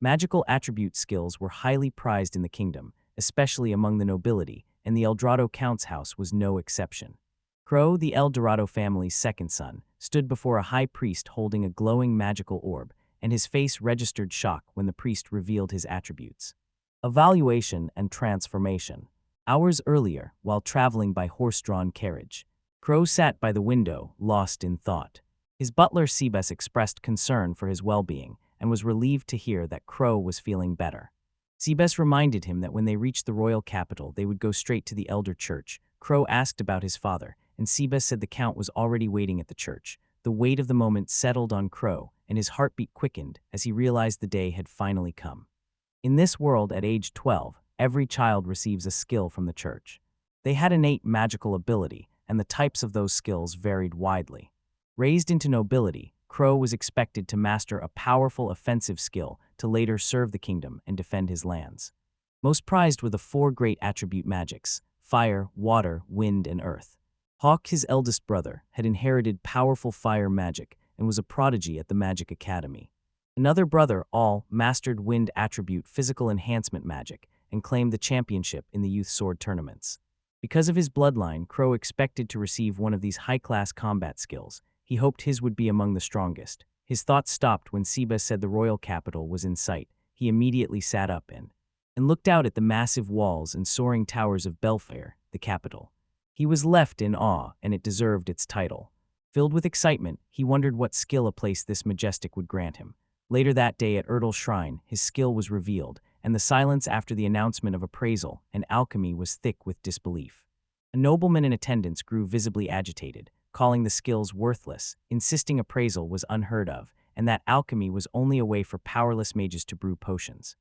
Magical attribute skills were highly prized in the kingdom, especially among the nobility, and the El Dorado Count's house was no exception. Crow, the El Dorado family's second son, stood before a high priest holding a glowing magical orb, and his face registered shock when the priest revealed his attributes. Evaluation and transformation. Hours earlier, while traveling by horse-drawn carriage, Crow sat by the window, lost in thought. His butler Sebes expressed concern for his well-being and was relieved to hear that Crow was feeling better. Sebes reminded him that when they reached the royal capital, they would go straight to the elder church. Crow asked about his father, and Sebes said the count was already waiting at the church. The weight of the moment settled on Crow, and his heartbeat quickened as he realized the day had finally come. In this world, at age 12, every child receives a skill from the church. They had innate magical ability, and the types of those skills varied widely. Raised into nobility, Crow was expected to master a powerful offensive skill to later serve the kingdom and defend his lands. Most prized were the four great attribute magics: fire, water, wind, and earth. Hawk, his eldest brother, had inherited powerful fire magic and was a prodigy at the Magic Academy. Another brother, All, mastered wind attribute physical enhancement magic and claimed the championship in the youth sword tournaments. Because of his bloodline, Crow expected to receive one of these high-class combat skills. He hoped his would be among the strongest. His thoughts stopped when Sebes said the royal capital was in sight. He immediately sat up and looked out at the massive walls and soaring towers of Belfair, the capital. He was left in awe, and it deserved its title. Filled with excitement, he wondered what skill a place this majestic would grant him. Later that day at Ertl's shrine, his skill was revealed, and the silence after the announcement of appraisal and alchemy was thick with disbelief. A nobleman in attendance grew visibly agitated, calling the skills worthless, insisting appraisal was unheard of, and that alchemy was only a way for powerless mages to brew potions.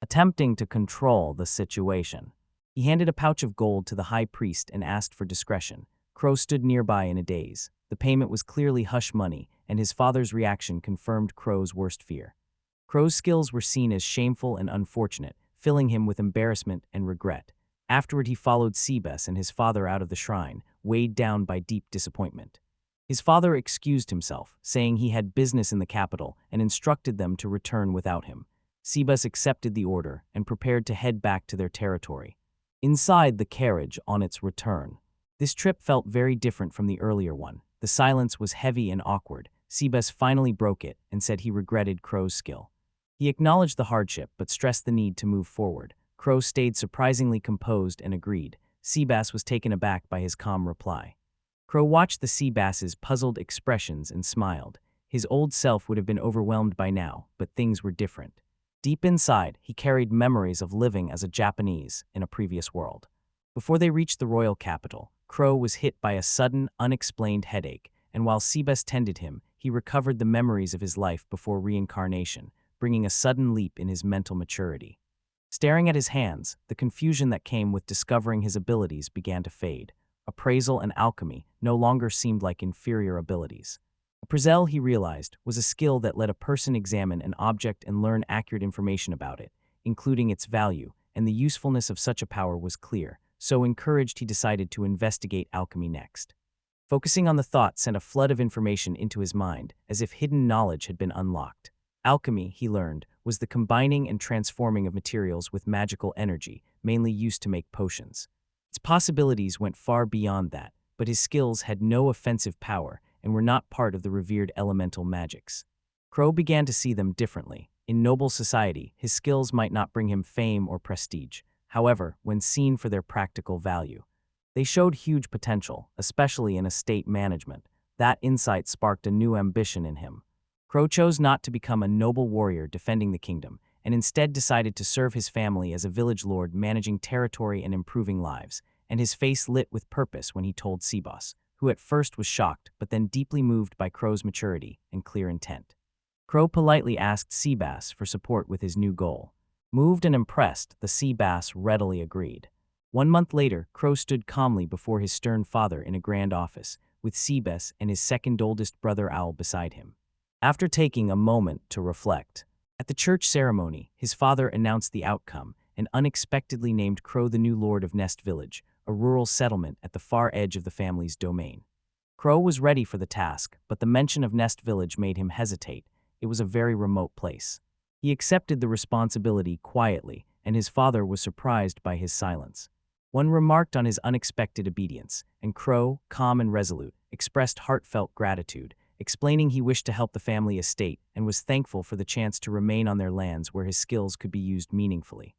Attempting to control the situation, he handed a pouch of gold to the high priest and asked for discretion. Crow stood nearby in a daze. The payment was clearly hush money, and his father's reaction confirmed Crow's worst fear. Crow's skills were seen as shameful and unfortunate, filling him with embarrassment and regret. Afterward, he followed Sebes and his father out of the shrine, weighed down by deep disappointment. His father excused himself, saying he had business in the capital and instructed them to return without him. Sebes accepted the order and prepared to head back to their territory. Inside the carriage on its return, this trip felt very different from the earlier one. The silence was heavy and awkward. Sebes finally broke it and said he regretted Crow's skill. He acknowledged the hardship but stressed the need to move forward. Crow stayed surprisingly composed and agreed. Seabass was taken aback by his calm reply. Crow watched the sea bass's puzzled expressions and smiled. His old self would have been overwhelmed by now, but things were different. Deep inside, he carried memories of living as a Japanese in a previous world. Before they reached the royal capital, Crow was hit by a sudden, unexplained headache, and while Seabass tended him, he recovered the memories of his life before reincarnation, bringing a sudden leap in his mental maturity. Staring at his hands, the confusion that came with discovering his abilities began to fade. Appraisal and alchemy no longer seemed like inferior abilities. Appraisal, he realized, was a skill that let a person examine an object and learn accurate information about it, including its value, and the usefulness of such a power was clear. So encouraged, he decided to investigate alchemy next. Focusing on the thought sent a flood of information into his mind, as if hidden knowledge had been unlocked. Alchemy, he learned, was the combining and transforming of materials with magical energy, mainly used to make potions. Its possibilities went far beyond that, but his skills had no offensive power and were not part of the revered elemental magics. Crow began to see them differently. In noble society, his skills might not bring him fame or prestige. However, when seen for their practical value, they showed huge potential, especially in estate management. That insight sparked a new ambition in him. Crow chose not to become a noble warrior defending the kingdom, and instead decided to serve his family as a village lord managing territory and improving lives, and his face lit with purpose when he told Seabass, who at first was shocked but then deeply moved by Crow's maturity and clear intent. Crow politely asked Seabass for support with his new goal. Moved and impressed, the Seabass readily agreed. 1 month later, Crow stood calmly before his stern father in a grand office, with Seabass and his second oldest brother Owl beside him. After taking a moment to reflect, at the church ceremony, his father announced the outcome and unexpectedly named Crow the new lord of Nest Village, a rural settlement at the far edge of the family's domain. Crow was ready for the task, but the mention of Nest Village made him hesitate. It was a very remote place. He accepted the responsibility quietly, and his father was surprised by his silence. One remarked on his unexpected obedience, and Crow, calm and resolute, expressed heartfelt gratitude, explaining he wished to help the family estate and was thankful for the chance to remain on their lands where his skills could be used meaningfully.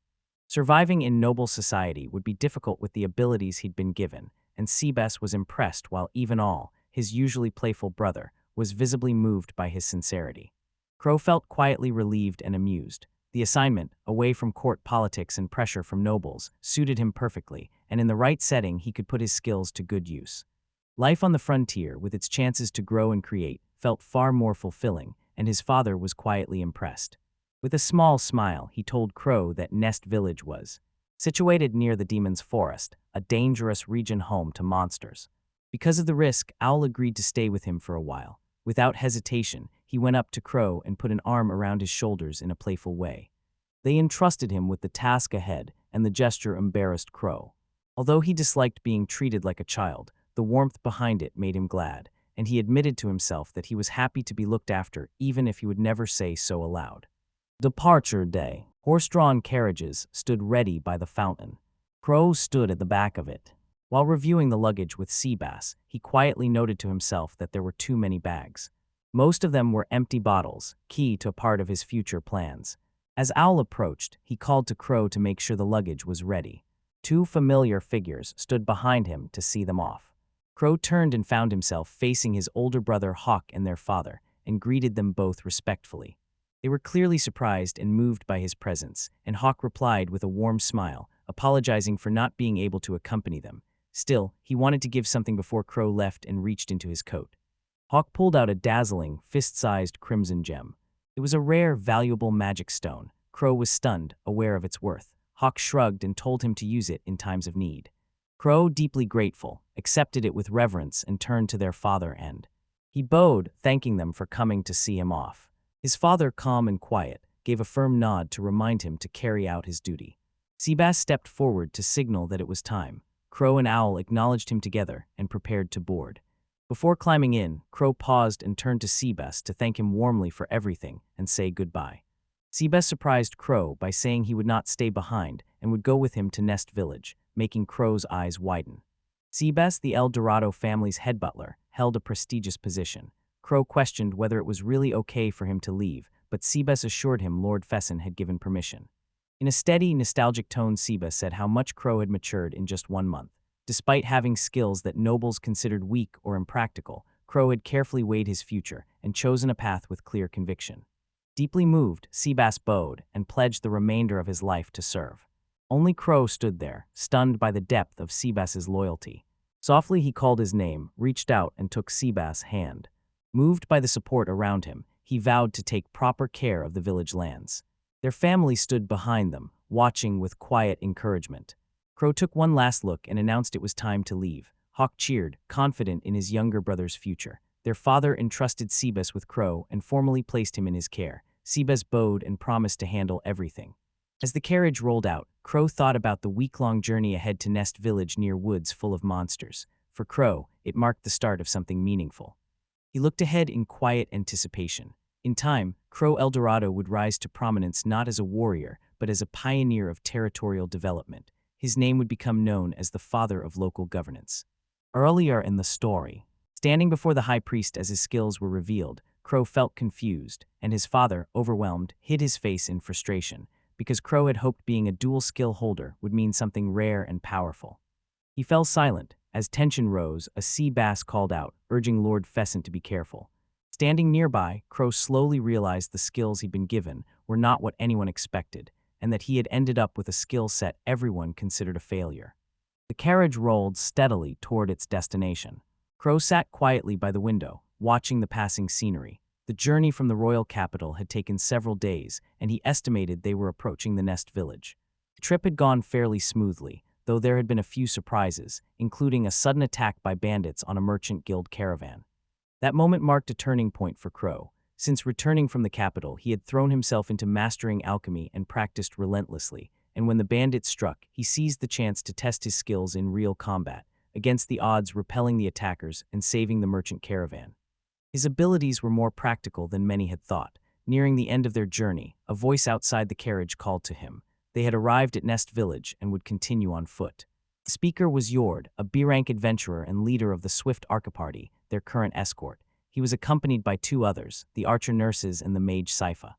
Surviving in noble society would be difficult with the abilities he'd been given, and Seabass was impressed while even all, his usually playful brother, was visibly moved by his sincerity. Crow felt quietly relieved and amused. The assignment, away from court politics and pressure from nobles, suited him perfectly, and in the right setting he could put his skills to good use. Life on the frontier, with its chances to grow and create, felt far more fulfilling, and his father was quietly impressed. With a small smile, he told Crow that Nest Village was situated near the Demon's Forest, a dangerous region home to monsters. Because of the risk, Owl agreed to stay with him for a while. Without hesitation, he went up to Crow and put an arm around his shoulders in a playful way. They entrusted him with the task ahead, and the gesture embarrassed Crow. Although he disliked being treated like a child, the warmth behind it made him glad, and he admitted to himself that he was happy to be looked after even if he would never say so aloud. Departure day. Horse-drawn carriages stood ready by the fountain. Crow stood at the back of it. While reviewing the luggage with Seabass, he quietly noted to himself that there were too many bags. Most of them were empty bottles, key to a part of his future plans. As Owl approached, he called to Crow to make sure the luggage was ready. Two familiar figures stood behind him to see them off. Crow turned and found himself facing his older brother Hawk and their father, and greeted them both respectfully. They were clearly surprised and moved by his presence, and Hawk replied with a warm smile, apologizing for not being able to accompany them. Still, he wanted to give something before Crow left and reached into his coat. Hawk pulled out a dazzling, fist-sized crimson gem. It was a rare, valuable magic stone. Crow was stunned, aware of its worth. Hawk shrugged and told him to use it in times of need. Crow, deeply grateful, accepted it with reverence and turned to their father and he bowed, thanking them for coming to see him off. His father, calm and quiet, gave a firm nod to remind him to carry out his duty. Seabass stepped forward to signal that it was time. Crow and Owl acknowledged him together and prepared to board. Before climbing in, Crow paused and turned to Seabass to thank him warmly for everything and say goodbye. Seabass surprised Crow by saying he would not stay behind and would go with him to Nest Village, making Crow's eyes widen. Seabass, the El Dorado family's head butler, held a prestigious position. Crow questioned whether it was really okay for him to leave, but Seabass assured him Lord Fesson had given permission. In a steady, nostalgic tone, Seabass said how much Crow had matured in just 1 month. Despite having skills that nobles considered weak or impractical, Crow had carefully weighed his future and chosen a path with clear conviction. Deeply moved, Seabass bowed and pledged the remainder of his life to serve. Only Crow stood there, stunned by the depth of Seabass's loyalty. Softly he called his name, reached out and took Seabass' hand. Moved by the support around him, he vowed to take proper care of the village lands. Their family stood behind them, watching with quiet encouragement. Crow took one last look and announced it was time to leave. Hawk cheered, confident in his younger brother's future. Their father entrusted Seabass with Crow and formally placed him in his care. Seabass bowed and promised to handle everything. As the carriage rolled out, Crow thought about the week-long journey ahead to Nest Village near woods full of monsters. For Crow, it marked the start of something meaningful. He looked ahead in quiet anticipation. In time, Crow El Dorado would rise to prominence not as a warrior, but as a pioneer of territorial development. His name would become known as the father of local governance. Earlier in the story, standing before the high priest as his skills were revealed, Crow felt confused, and his father, overwhelmed, hid his face in frustration, because Crow had hoped being a dual skill holder would mean something rare and powerful. He fell silent. As tension rose, a sea bass called out, urging Lord Fesson to be careful. Standing nearby, Crow slowly realized the skills he'd been given were not what anyone expected, and that he had ended up with a skill set everyone considered a failure. The carriage rolled steadily toward its destination. Crow sat quietly by the window, watching the passing scenery. The journey from the royal capital had taken several days, and he estimated they were approaching the Nest Village. The trip had gone fairly smoothly, though there had been a few surprises, including a sudden attack by bandits on a merchant guild caravan. That moment marked a turning point for Crow. Since returning from the capital, he had thrown himself into mastering alchemy and practiced relentlessly, and when the bandits struck, he seized the chance to test his skills in real combat, against the odds repelling the attackers and saving the merchant caravan. His abilities were more practical than many had thought. Nearing the end of their journey, a voice outside the carriage called to him. They had arrived at Nest Village and would continue on foot. The speaker was Yord, a B-rank adventurer and leader of the Swift Arca Party, their current escort. He was accompanied by two others, the archer nurses and the mage Sypha.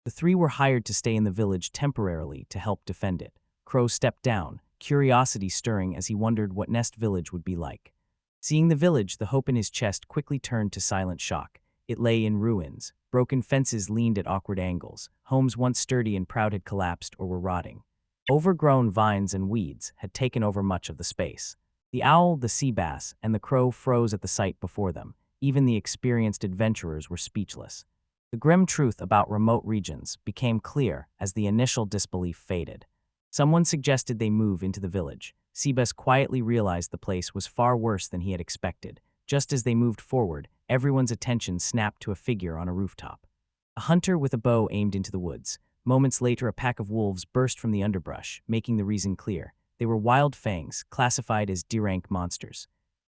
The three were hired to stay in the village temporarily to help defend it. Crow stepped down, curiosity stirring as he wondered what Nest Village would be like. Seeing the village, the hope in his chest quickly turned to silent shock. It lay in ruins. Broken fences leaned at awkward angles. Homes once sturdy and proud had collapsed or were rotting. Overgrown vines and weeds had taken over much of the space. The owl, the sea bass, and the crow froze at the sight before them. Even the experienced adventurers were speechless. The grim truth about remote regions became clear as the initial disbelief faded. Someone suggested they move into the village. Seabass quietly realized the place was far worse than he had expected. Just as they moved forward, everyone's attention snapped to a figure on a rooftop. A hunter with a bow aimed into the woods. Moments later, a pack of wolves burst from the underbrush, making the reason clear. They were wild fangs, classified as D-rank monsters.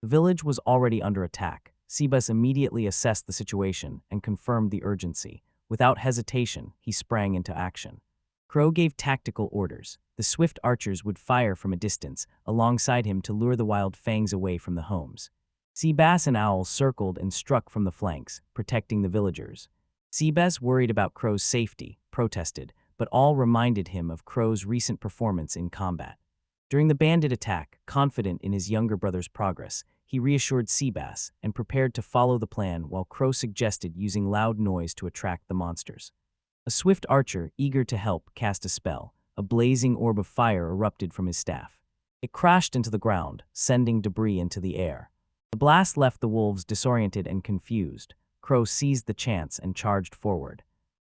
The village was already under attack. Seabass immediately assessed the situation and confirmed the urgency. Without hesitation, he sprang into action. Crow gave tactical orders. The swift archers would fire from a distance, alongside him to lure the wild fangs away from the homes. Seabass and Owl circled and struck from the flanks, protecting the villagers. Seabass, worried about Crow's safety, protested, but all reminded him of Crow's recent performance in combat. During the bandit attack, confident in his younger brother's progress, he reassured Seabass and prepared to follow the plan while Crow suggested using loud noise to attract the monsters. A swift archer, eager to help, cast a spell. A blazing orb of fire erupted from his staff. It crashed into the ground, sending debris into the air. The blast left the wolves disoriented and confused. Crow seized the chance and charged forward.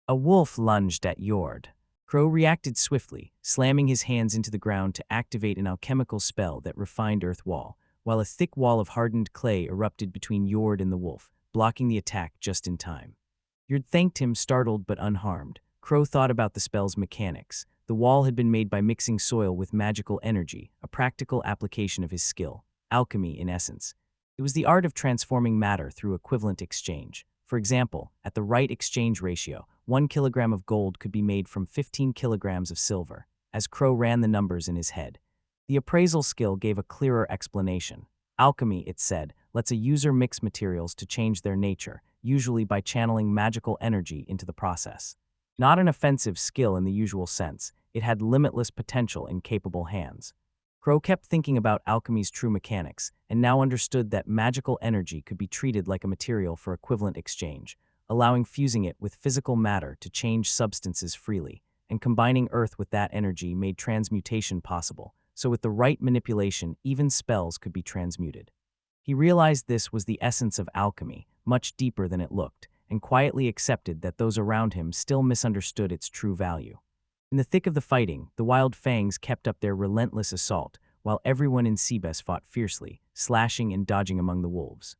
A wolf lunged at Yord. Crow reacted swiftly, slamming his hands into the ground to activate an alchemical spell that refined earth wall, while a thick wall of hardened clay erupted between Yord and the wolf, blocking the attack just in time. Yord thanked him, startled but unharmed. Crow thought about the spell's mechanics. The wall had been made by mixing soil with magical energy, a practical application of his skill. Alchemy, in essence. It was the art of transforming matter through equivalent exchange. For example, at the right exchange ratio, 1 kilogram of gold could be made from 15 kilograms of silver. As Crow ran the numbers in his head, the appraisal skill gave a clearer explanation. Alchemy, it said, lets a user mix materials to change their nature, usually by channeling magical energy into the process. Not an offensive skill in the usual sense, it had limitless potential in capable hands. Crow kept thinking about alchemy's true mechanics, and now understood that magical energy could be treated like a material for equivalent exchange, allowing fusing it with physical matter to change substances freely, and combining earth with that energy made transmutation possible, so with the right manipulation, even spells could be transmuted. He realized this was the essence of alchemy, much deeper than it looked, and quietly accepted that those around him still misunderstood its true value. In the thick of the fighting, the wild fangs kept up their relentless assault, while everyone in Seabass fought fiercely, slashing and dodging among the wolves.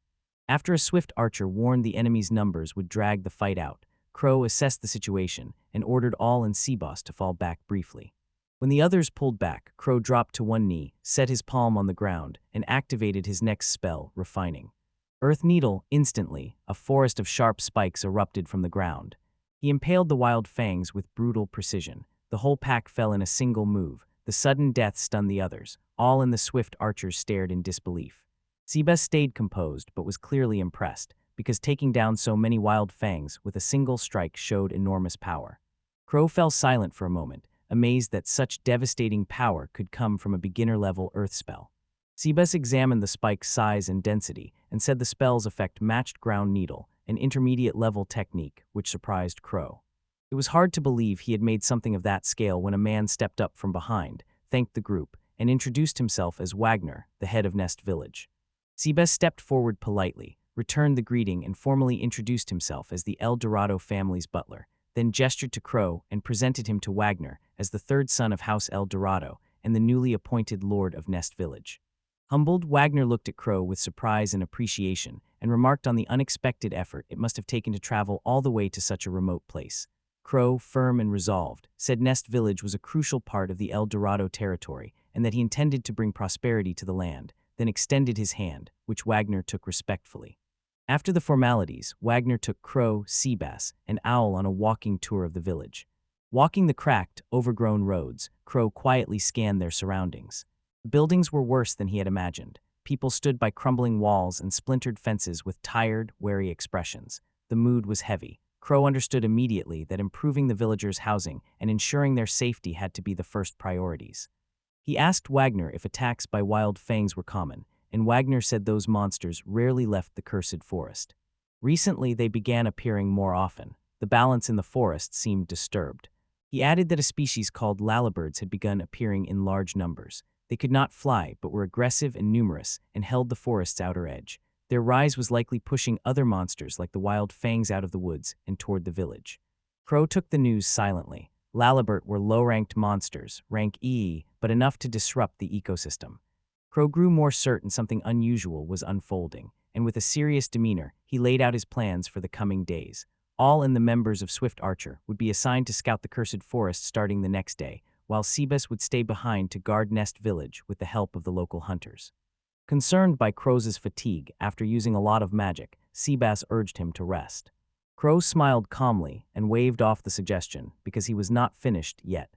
After a swift archer warned the enemy's numbers would drag the fight out, Crow assessed the situation and ordered all in Seabass to fall back briefly. When the others pulled back, Crow dropped to one knee, set his palm on the ground, and activated his next spell, Refining. Earth Needle, instantly, a forest of sharp spikes erupted from the ground. He impaled the wild fangs with brutal precision. The whole pack fell in a single move. The sudden death stunned the others. All in the swift archers stared in disbelief. Seabass stayed composed but was clearly impressed, because taking down so many wild fangs with a single strike showed enormous power. Crow fell silent for a moment, amazed that such devastating power could come from a beginner-level earth spell. Seabass examined the spike's size and density and said the spell's effect matched Ground Needle, an intermediate-level technique, which surprised Crow. It was hard to believe he had made something of that scale when a man stepped up from behind, thanked the group, and introduced himself as Wagner, the head of Nest Village. Seabass stepped forward politely, returned the greeting, and formally introduced himself as the El Dorado family's butler, then gestured to Crow and presented him to Wagner as the third son of House El Dorado and the newly appointed Lord of Nest Village. Humbled, Wagner looked at Crow with surprise and appreciation and remarked on the unexpected effort it must have taken to travel all the way to such a remote place. Crow, firm and resolved, said Nest Village was a crucial part of the El Dorado territory and that he intended to bring prosperity to the land, then extended his hand, which Wagner took respectfully. After the formalities, Wagner took Crow, Seabass, and Owl on a walking tour of the village. Walking the cracked, overgrown roads, Crow quietly scanned their surroundings. The buildings were worse than he had imagined. People stood by crumbling walls and splintered fences with tired, wary expressions. The mood was heavy. Crow understood immediately that improving the villagers' housing and ensuring their safety had to be the first priorities. He asked Wagner if attacks by wild fangs were common, and Wagner said those monsters rarely left the cursed forest. Recently, they began appearing more often. The balance in the forest seemed disturbed. He added that a species called lalabirds had begun appearing in large numbers. They could not fly, but were aggressive and numerous, and held the forest's outer edge. Their rise was likely pushing other monsters like the wild fangs out of the woods and toward the village. Crow took the news silently. Lalabert were low-ranked monsters, rank E, but enough to disrupt the ecosystem. Crow grew more certain something unusual was unfolding, and with a serious demeanor, he laid out his plans for the coming days. All and the members of Swift Archer would be assigned to scout the cursed forest starting the next day, while Seabass would stay behind to guard Nest Village with the help of the local hunters. Concerned by Crow's fatigue after using a lot of magic, Seabass urged him to rest. Crow smiled calmly and waved off the suggestion because he was not finished yet.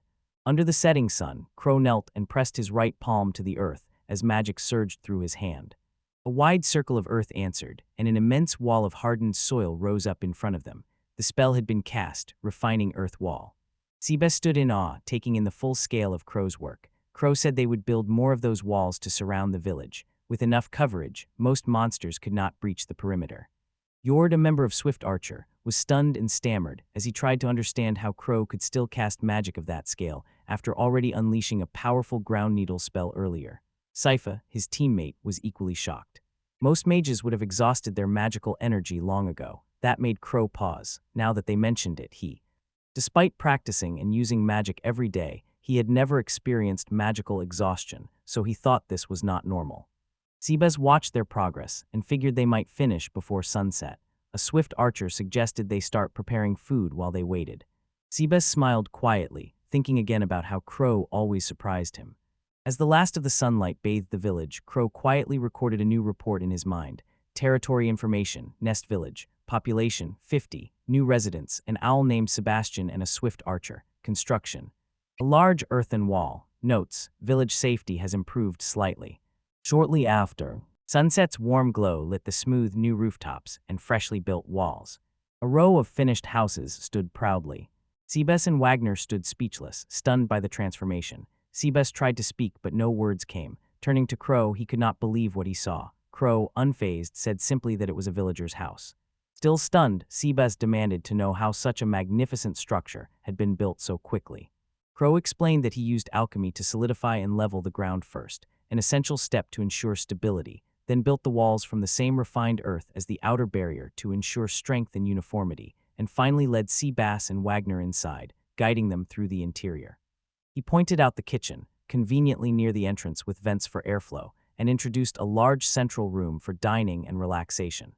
Under the setting sun, Crow knelt and pressed his right palm to the earth as magic surged through his hand. A wide circle of earth answered, and an immense wall of hardened soil rose up in front of them. The spell had been cast, refining earth wall. Seabass stood in awe, taking in the full scale of Crow's work. Crow said they would build more of those walls to surround the village. With enough coverage, most monsters could not breach the perimeter. Yord, a member of Swift Archer, was stunned and stammered as he tried to understand how Crow could still cast magic of that scale after already unleashing a powerful ground needle spell earlier. Sypha, his teammate, was equally shocked. Most mages would have exhausted their magical energy long ago. That made Crow pause. Now that they mentioned it, despite practicing and using magic every day, he had never experienced magical exhaustion, so he thought this was not normal. Seabass watched their progress and figured they might finish before sunset. A Swift Archer suggested they start preparing food while they waited. Seabass smiled quietly, thinking again about how Crow always surprised him. As the last of the sunlight bathed the village, Crow quietly recorded a new report in his mind. Territory information, Nest Village, population, 50, new residents, an owl named Sebastian and a Swift Archer, construction. A large earthen wall, notes, village safety has improved slightly. Shortly after, sunset's warm glow lit the smooth new rooftops and freshly built walls. A row of finished houses stood proudly. Seabass and Wagner stood speechless, stunned by the transformation. Seabass tried to speak, but no words came. Turning to Crow, he could not believe what he saw. Crow, unfazed, said simply that it was a villager's house. Still stunned, Seabass demanded to know how such a magnificent structure had been built so quickly. Crow explained that he used alchemy to solidify and level the ground first, an essential step to ensure stability, then built the walls from the same refined earth as the outer barrier to ensure strength and uniformity, and finally led Seabass and Wagner inside, guiding them through the interior. He pointed out the kitchen, conveniently near the entrance with vents for airflow, and introduced a large central room for dining and relaxation.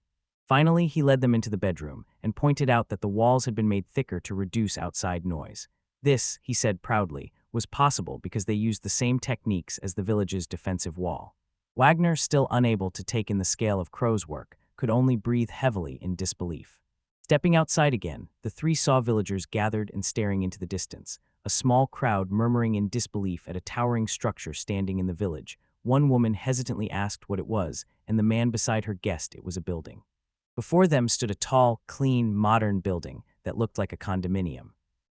Finally, he led them into the bedroom and pointed out that the walls had been made thicker to reduce outside noise. This, he said proudly, was possible because they used the same techniques as the village's defensive wall. Wagner, still unable to take in the scale of Crow's work, could only breathe heavily in disbelief. Stepping outside again, the three saw villagers gathered and staring into the distance, a small crowd murmuring in disbelief at a towering structure standing in the village. One woman hesitantly asked what it was, and the man beside her guessed it was a building. Before them stood a tall, clean, modern building that looked like a condominium.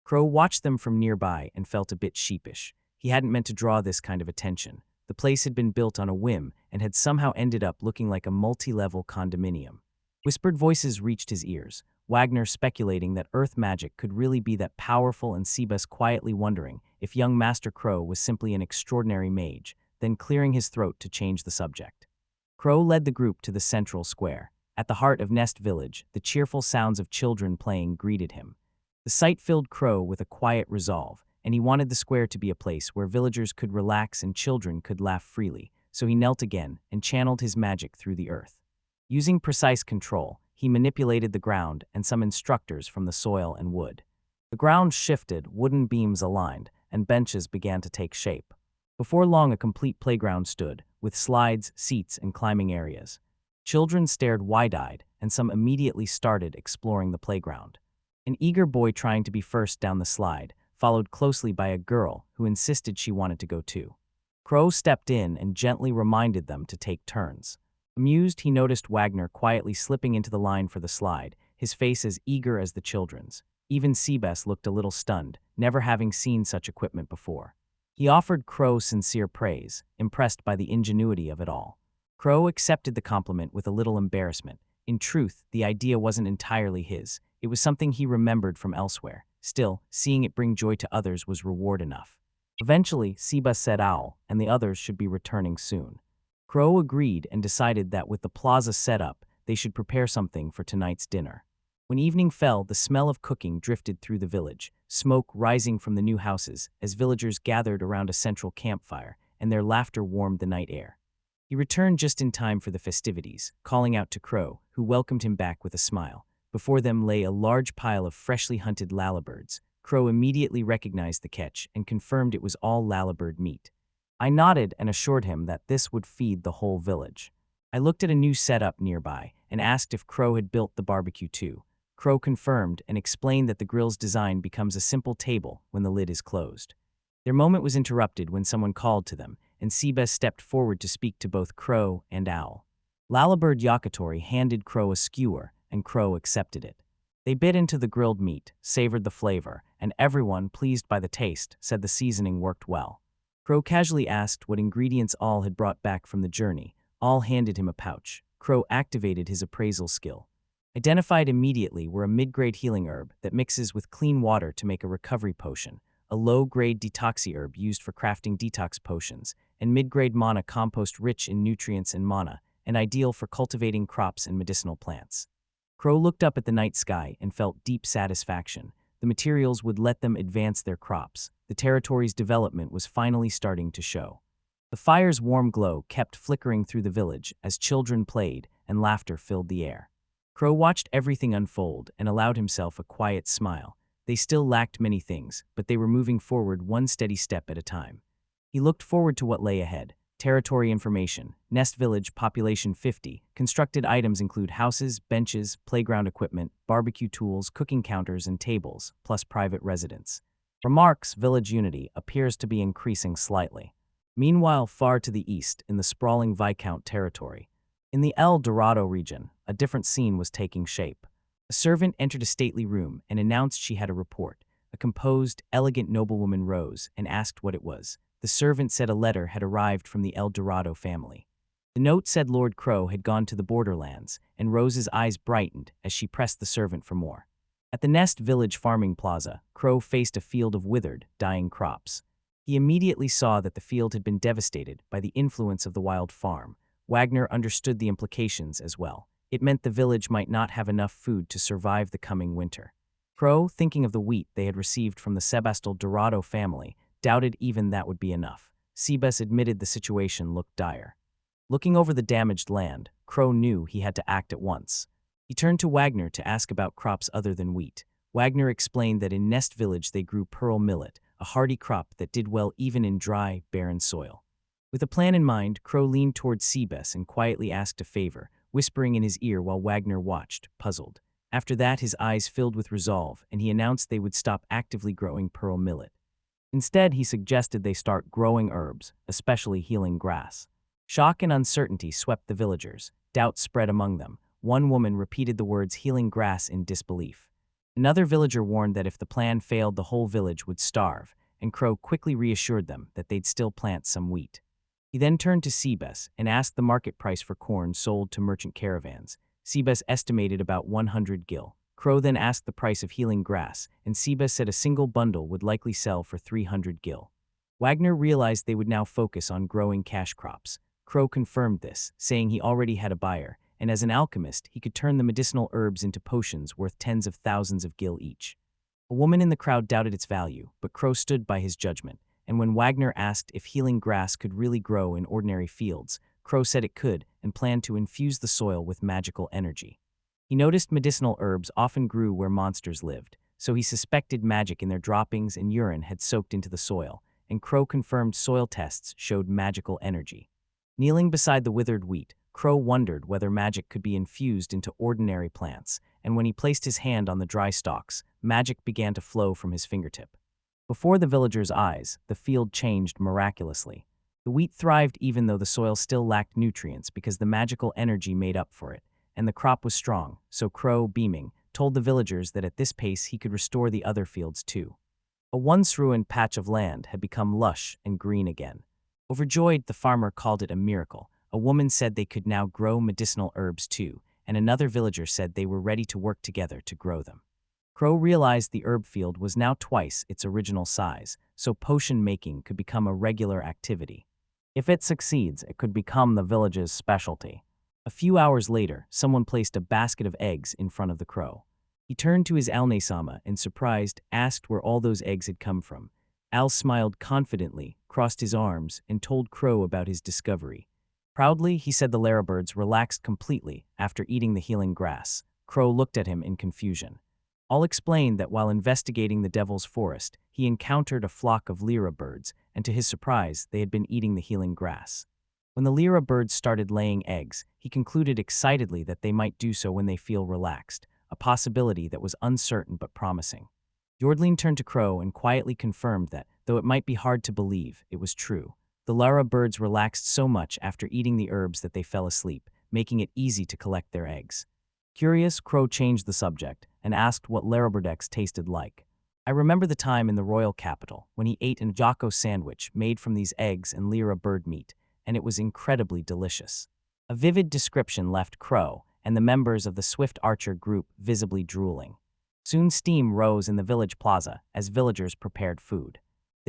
Crow watched them from nearby and felt a bit sheepish. He hadn't meant to draw this kind of attention. The place had been built on a whim and had somehow ended up looking like a multi-level condominium. Whispered voices reached his ears, Wagner speculating that earth magic could really be that powerful and Seabass quietly wondering if young Master Crow was simply an extraordinary mage, then clearing his throat to change the subject. Crow led the group to the central square. At the heart of Nest Village, the cheerful sounds of children playing greeted him. The sight filled Crow with a quiet resolve, and he wanted the square to be a place where villagers could relax and children could laugh freely, so he knelt again and channeled his magic through the earth. Using precise control, he manipulated the ground and some instructors from the soil and wood. The ground shifted, wooden beams aligned, and benches began to take shape. Before long, a complete playground stood, with slides, seats, and climbing areas. Children stared wide-eyed, and some immediately started exploring the playground. An eager boy trying to be first down the slide, followed closely by a girl who insisted she wanted to go too. Crow stepped in and gently reminded them to take turns. Amused, he noticed Wagner quietly slipping into the line for the slide, his face as eager as the children's. Even Seabass looked a little stunned, never having seen such equipment before. He offered Crow sincere praise, impressed by the ingenuity of it all. Crow accepted the compliment with a little embarrassment. In truth, the idea wasn't entirely his. It was something he remembered from elsewhere. Still, seeing it bring joy to others was reward enough. Eventually, Seabass said owl, and the others should be returning soon. Crow agreed and decided that with the plaza set up, they should prepare something for tonight's dinner. When evening fell, the smell of cooking drifted through the village, smoke rising from the new houses as villagers gathered around a central campfire, and their laughter warmed the night air. He returned just in time for the festivities, calling out to Crow, who welcomed him back with a smile. Before them lay a large pile of freshly hunted lalabirds. Crow immediately recognized the catch and confirmed it was all lalabird meat. I nodded and assured him that this would feed the whole village. I looked at a new setup nearby and asked if Crow had built the barbecue too. Crow confirmed and explained that the grill's design becomes a simple table when the lid is closed. Their moment was interrupted when someone called to them, and Seabass stepped forward to speak to both Crow and Owl. Lalabird Yakitori handed Crow a skewer, and Crow accepted it. They bit into the grilled meat, savored the flavor, and everyone, pleased by the taste, said the seasoning worked well. Crow casually asked what ingredients All had brought back from the journey. All handed him a pouch. Crow activated his appraisal skill. Identified immediately were a mid-grade healing herb that mixes with clean water to make a recovery potion, a low-grade detoxy herb used for crafting detox potions, and mid-grade mana compost rich in nutrients and mana, and ideal for cultivating crops and medicinal plants. Crow looked up at the night sky and felt deep satisfaction. The materials would let them advance their crops. The territory's development was finally starting to show. The fire's warm glow kept flickering through the village as children played and laughter filled the air. Crow watched everything unfold and allowed himself a quiet smile. They still lacked many things, but they were moving forward one steady step at a time. He looked forward to what lay ahead. Territory information, Nest Village, population 50. Constructed items include houses, benches, playground equipment, barbecue tools, cooking counters, and tables, plus private residence. Remarks, village unity appears to be increasing slightly. Meanwhile, far to the east, in the sprawling Viscount territory, in the El Dorado region, a different scene was taking shape. A servant entered a stately room and announced she had a report. A composed, elegant noblewoman rose and asked what it was. The servant said a letter had arrived from the El Dorado family. The note said Lord Crow had gone to the Borderlands, and Rose's eyes brightened as she pressed the servant for more. At the Nest Village farming plaza, Crow faced a field of withered, dying crops. He immediately saw that the field had been devastated by the influence of the wild farm. Wagner understood the implications as well. It meant the village might not have enough food to survive the coming winter. Crow, thinking of the wheat they had received from the Sebastel Dorado family, doubted even that would be enough. Seabass admitted the situation looked dire. Looking over the damaged land, Crow knew he had to act at once. He turned to Wagner to ask about crops other than wheat. Wagner explained that in Nest Village they grew pearl millet, a hardy crop that did well even in dry, barren soil. With a plan in mind, Crow leaned toward Seabass and quietly asked a favor, whispering in his ear while Wagner watched, puzzled. After that, his eyes filled with resolve, and he announced they would stop actively growing pearl millet. Instead, he suggested they start growing herbs, especially healing grass. Shock and uncertainty swept the villagers. Doubt spread among them. One woman repeated the words healing grass in disbelief. Another villager warned that if the plan failed, the whole village would starve, and Crow quickly reassured them that they'd still plant some wheat. He then turned to Seabass and asked the market price for corn sold to merchant caravans. Seabass estimated about 100 gil. Crow then asked the price of healing grass, and Seabass said a single bundle would likely sell for 300 gil. Wagner realized they would now focus on growing cash crops. Crow confirmed this, saying he already had a buyer, and as an alchemist, he could turn the medicinal herbs into potions worth tens of thousands of gil each. A woman in the crowd doubted its value, but Crow stood by his judgment. And when Wagner asked if healing grass could really grow in ordinary fields, Crow said it could and planned to infuse the soil with magical energy. He noticed medicinal herbs often grew where monsters lived, so he suspected magic in their droppings and urine had soaked into the soil, and Crow confirmed soil tests showed magical energy. Kneeling beside the withered wheat, Crow wondered whether magic could be infused into ordinary plants, and when he placed his hand on the dry stalks, magic began to flow from his fingertip. Before the villagers' eyes, the field changed miraculously. The wheat thrived even though the soil still lacked nutrients because the magical energy made up for it, and the crop was strong, so Crow, beaming, told the villagers that at this pace he could restore the other fields too. A once ruined patch of land had become lush and green again. Overjoyed, the farmer called it a miracle. A woman said they could now grow medicinal herbs too, and another villager said they were ready to work together to grow them. Crow realized the herb field was now twice its original size, so potion making could become a regular activity. If it succeeds, it could become the village's specialty. A few hours later, someone placed a basket of eggs in front of the crow. He turned to his Alne-sama and, surprised, asked where all those eggs had come from. Al smiled confidently, crossed his arms, and told Crow about his discovery. Proudly, he said the larabirds relaxed completely after eating the healing grass. Crow looked at him in confusion. Al explained that while investigating the Devil's Forest, he encountered a flock of lyra birds, and to his surprise, they had been eating the healing grass. When the lyra birds started laying eggs, he concluded excitedly that they might do so when they feel relaxed, a possibility that was uncertain but promising. Yordleen turned to Crow and quietly confirmed that, though it might be hard to believe, it was true. The lyra birds relaxed so much after eating the herbs that they fell asleep, making it easy to collect their eggs. Curious, Crow changed the subject and asked what lyrebird eggs tasted like. I remember the time in the royal capital when he ate an jocko sandwich made from these eggs and lyra bird meat, and it was incredibly delicious. A vivid description left Crow and the members of the Swift Archer group visibly drooling. Soon steam rose in the village plaza as villagers prepared food.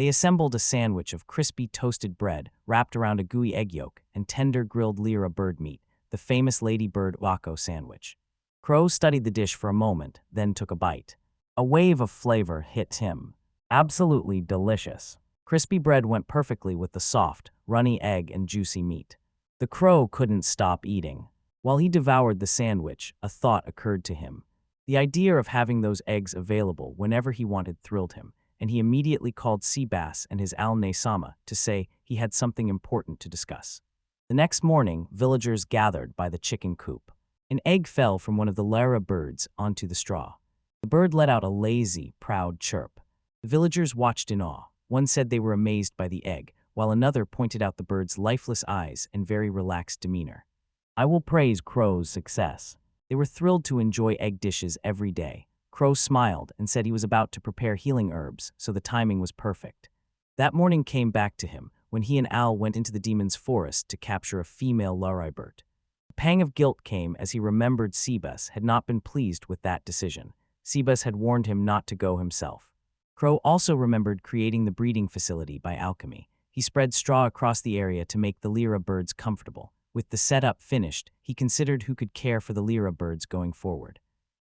They assembled a sandwich of crispy toasted bread wrapped around a gooey egg yolk and tender grilled lyra bird meat, the famous ladybird jocko sandwich. Crow studied the dish for a moment, then took a bite. A wave of flavor hit him. Absolutely delicious. Crispy bread went perfectly with the soft, runny egg and juicy meat. The crow couldn't stop eating. While he devoured the sandwich, a thought occurred to him. The idea of having those eggs available whenever he wanted thrilled him, and he immediately called Seabass and his Alne-sama to say he had something important to discuss. The next morning, villagers gathered by the chicken coop. An egg fell from one of the lyra birds onto the straw. The bird let out a lazy, proud chirp. The villagers watched in awe. One said they were amazed by the egg, while another pointed out the bird's lifeless eyes and very relaxed demeanor. I will praise Crow's success. They were thrilled to enjoy egg dishes every day. Crow smiled and said he was about to prepare healing herbs, so the timing was perfect. That morning came back to him when he and Al went into the demon's forest to capture a female larybird. A pang of guilt came as he remembered Seabass had not been pleased with that decision. Seabass had warned him not to go himself. Crow also remembered creating the breeding facility by Alchemy. He spread straw across the area to make the lyra birds comfortable. With the setup finished, he considered who could care for the lyra birds going forward.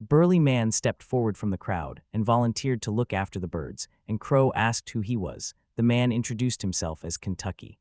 A burly man stepped forward from the crowd and volunteered to look after the birds, and Crow asked who he was. The man introduced himself as Kentucky.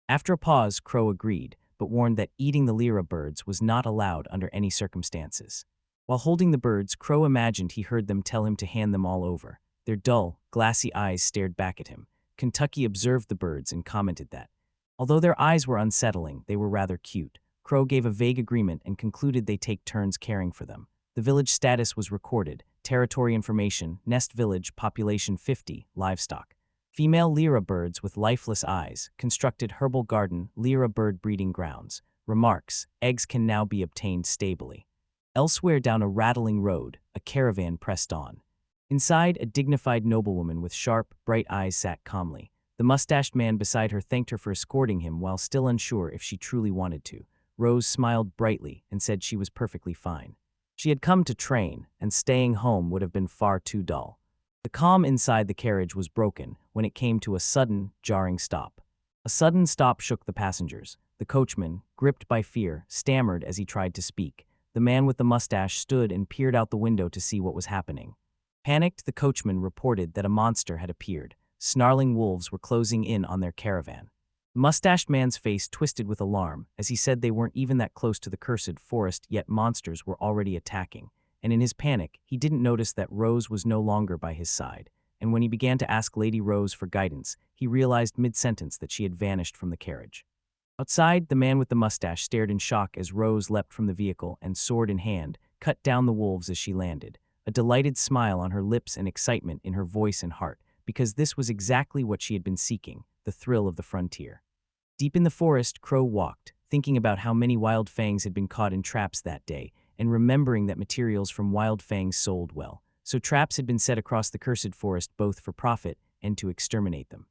After a pause, Crow agreed, but warned that eating the lyra birds was not allowed under any circumstances. While holding the birds, Crow imagined he heard them tell him to hand them all over. Their dull, glassy eyes stared back at him. Kentucky observed the birds and commented that, although their eyes were unsettling, they were rather cute. Crow gave a vague agreement and concluded they take turns caring for them. The village status was recorded. Territory information, nest village, population 50, livestock. Female lyra birds with lifeless eyes, constructed herbal garden, lyra bird breeding grounds. Remarks, eggs can now be obtained stably. Elsewhere down a rattling road, a caravan pressed on. Inside, a dignified noblewoman with sharp, bright eyes sat calmly. The mustached man beside her thanked her for escorting him while still unsure if she truly wanted to. Rose smiled brightly and said she was perfectly fine. She had come to train, and staying home would have been far too dull. The calm inside the carriage was broken when it came to a sudden, jarring stop. A sudden stop shook the passengers. The coachman, gripped by fear, stammered as he tried to speak. The man with the mustache stood and peered out the window to see what was happening. Panicked, the coachman reported that a monster had appeared. Snarling wolves were closing in on their caravan. The mustached man's face twisted with alarm as he said they weren't even that close to the cursed forest, yet monsters were already attacking. And in his panic, he didn't notice that Rose was no longer by his side. And when he began to ask Lady Rose for guidance, he realized mid-sentence that she had vanished from the carriage. Outside, the man with the mustache stared in shock as Rose leapt from the vehicle and, sword in hand, cut down the wolves as she landed, a delighted smile on her lips and excitement in her voice and heart, because this was exactly what she had been seeking, the thrill of the frontier. Deep in the forest, Crow walked, thinking about how many wild fangs had been caught in traps that day, and remembering that materials from wild fangs sold well, so traps had been set across the cursed forest both for profit and to exterminate them.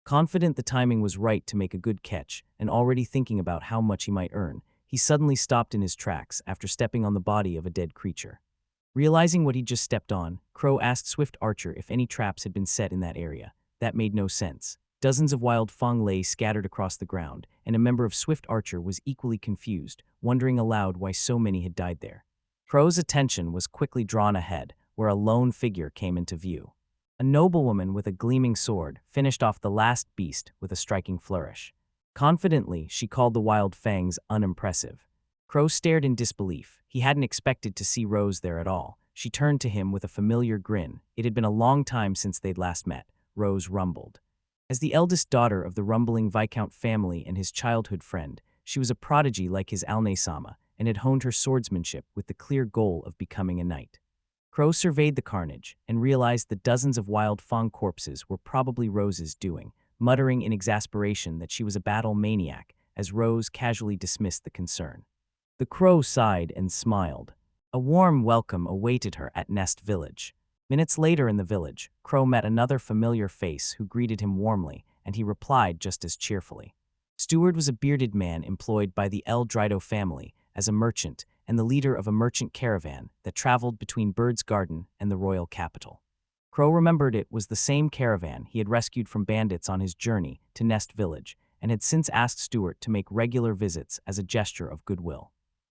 Confident the timing was right to make a good catch, and already thinking about how much he might earn, he suddenly stopped in his tracks after stepping on the body of a dead creature. Realizing what he'd just stepped on, Crow asked Swift Archer if any traps had been set in that area. That made no sense. Dozens of wild fang lay scattered across the ground, and a member of Swift Archer was equally confused, wondering aloud why so many had died there. Crow's attention was quickly drawn ahead, where a lone figure came into view. A noblewoman with a gleaming sword finished off the last beast with a striking flourish. Confidently, she called the wild fangs unimpressive. Crow stared in disbelief. He hadn't expected to see Rose there at all. She turned to him with a familiar grin. It had been a long time since they'd last met, Rose rumbled. As the eldest daughter of the rumbling Viscount family and his childhood friend, she was a prodigy like his Alne-sama and had honed her swordsmanship with the clear goal of becoming a knight. Crow surveyed the carnage and realized the dozens of wild fang corpses were probably Rose's doing, muttering in exasperation that she was a battle maniac as Rose casually dismissed the concern. The crow sighed and smiled. A warm welcome awaited her at Nest Village. Minutes later in the village, Crow met another familiar face who greeted him warmly, and he replied just as cheerfully. Steward was a bearded man employed by the El Drido family as a merchant and the leader of a merchant caravan that traveled between Bird's Garden and the royal capital. Crow remembered it was the same caravan he had rescued from bandits on his journey to Nest Village and had since asked Stewart to make regular visits as a gesture of goodwill.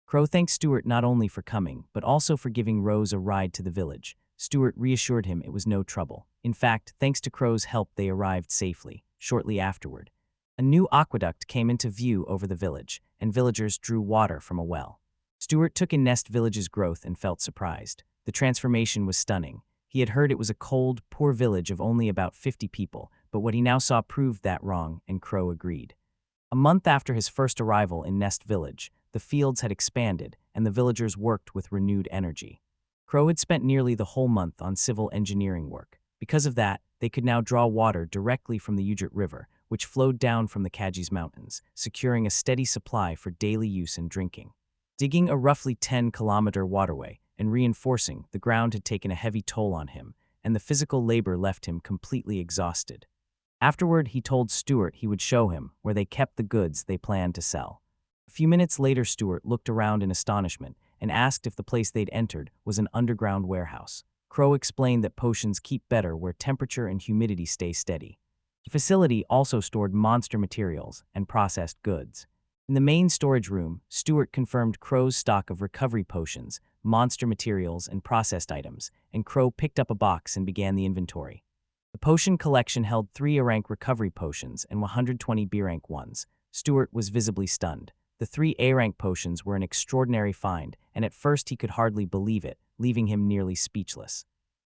Crow thanked Stewart not only for coming, but also for giving Rose a ride to the village. Stewart reassured him it was no trouble. In fact, thanks to Crow's help they arrived safely. Shortly afterward, a new aqueduct came into view over the village, and villagers drew water from a well. Stewart took in Nest Village's growth and felt surprised. The transformation was stunning. He had heard it was a cold, poor village of only about 50 people, but what he now saw proved that wrong, and Crow agreed. A month after his first arrival in Nest Village, the fields had expanded, and the villagers worked with renewed energy. Crow had spent nearly the whole month on civil engineering work. Because of that, they could now draw water directly from the Ujert River, which flowed down from the Kajis Mountains, securing a steady supply for daily use and drinking. Digging a roughly 10-kilometer waterway and reinforcing, the ground had taken a heavy toll on him, and the physical labor left him completely exhausted. Afterward, he told Stewart he would show him where they kept the goods they planned to sell. A few minutes later, Stewart looked around in astonishment and asked if the place they'd entered was an underground warehouse. Crow explained that potions keep better where temperature and humidity stay steady. The facility also stored monster materials and processed goods. In the main storage room, Stewart confirmed Crow's stock of recovery potions, monster materials, and processed items, and Crow picked up a box and began the inventory. The potion collection held 3 A-rank recovery potions and 120 B-rank ones. Stewart was visibly stunned. The 3 A-rank potions were an extraordinary find, and at first he could hardly believe it, leaving him nearly speechless.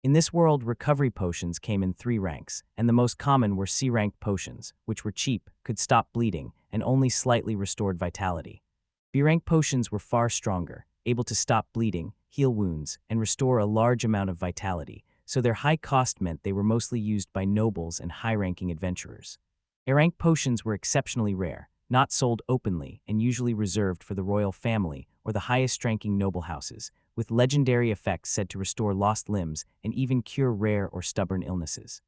In this world, recovery potions came in 3 ranks, and the most common were C-rank potions, which were cheap, could stop bleeding, and only slightly restored vitality. B-rank potions were far stronger, able to stop bleeding, heal wounds, and restore a large amount of vitality, so their high cost meant they were mostly used by nobles and high-ranking adventurers. A-rank potions were exceptionally rare, not sold openly, and usually reserved for the royal family or the highest-ranking noble houses, with legendary effects said to restore lost limbs and even cure rare or stubborn illnesses.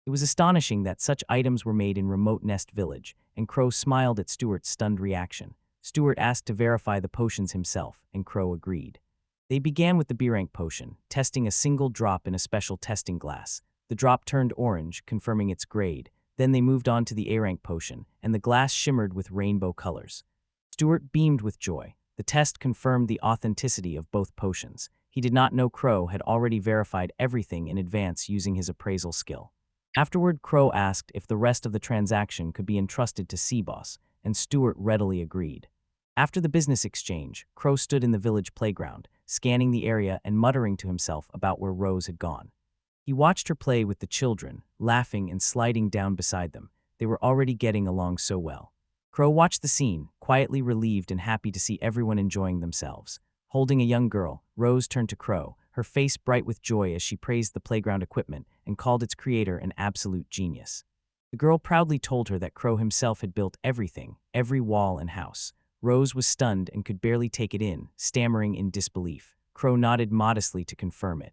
It was astonishing that such items were made in remote Nest Village, and Crow smiled at Stewart's stunned reaction. Stewart asked to verify the potions himself, and Crow agreed. They began with the B-rank potion, testing a single drop in a special testing glass. The drop turned orange, confirming its grade. Then they moved on to the A-rank potion, and the glass shimmered with rainbow colors. Stewart beamed with joy. The test confirmed the authenticity of both potions. He did not know Crow had already verified everything in advance using his appraisal skill. Afterward, Crow asked if the rest of the transaction could be entrusted to Seaboss, and Stewart readily agreed. After the business exchange, Crow stood in the village playground, scanning the area and muttering to himself about where Rose had gone. He watched her play with the children, laughing and sliding down beside them. They were already getting along so well. Crow watched the scene, quietly relieved and happy to see everyone enjoying themselves. Holding a young girl, Rose turned to Crow, her face bright with joy as she praised the playground equipment and called its creator an absolute genius. The girl proudly told her that Crow himself had built everything, every wall and house. Rose was stunned and could barely take it in, stammering in disbelief. Crow nodded modestly to confirm it.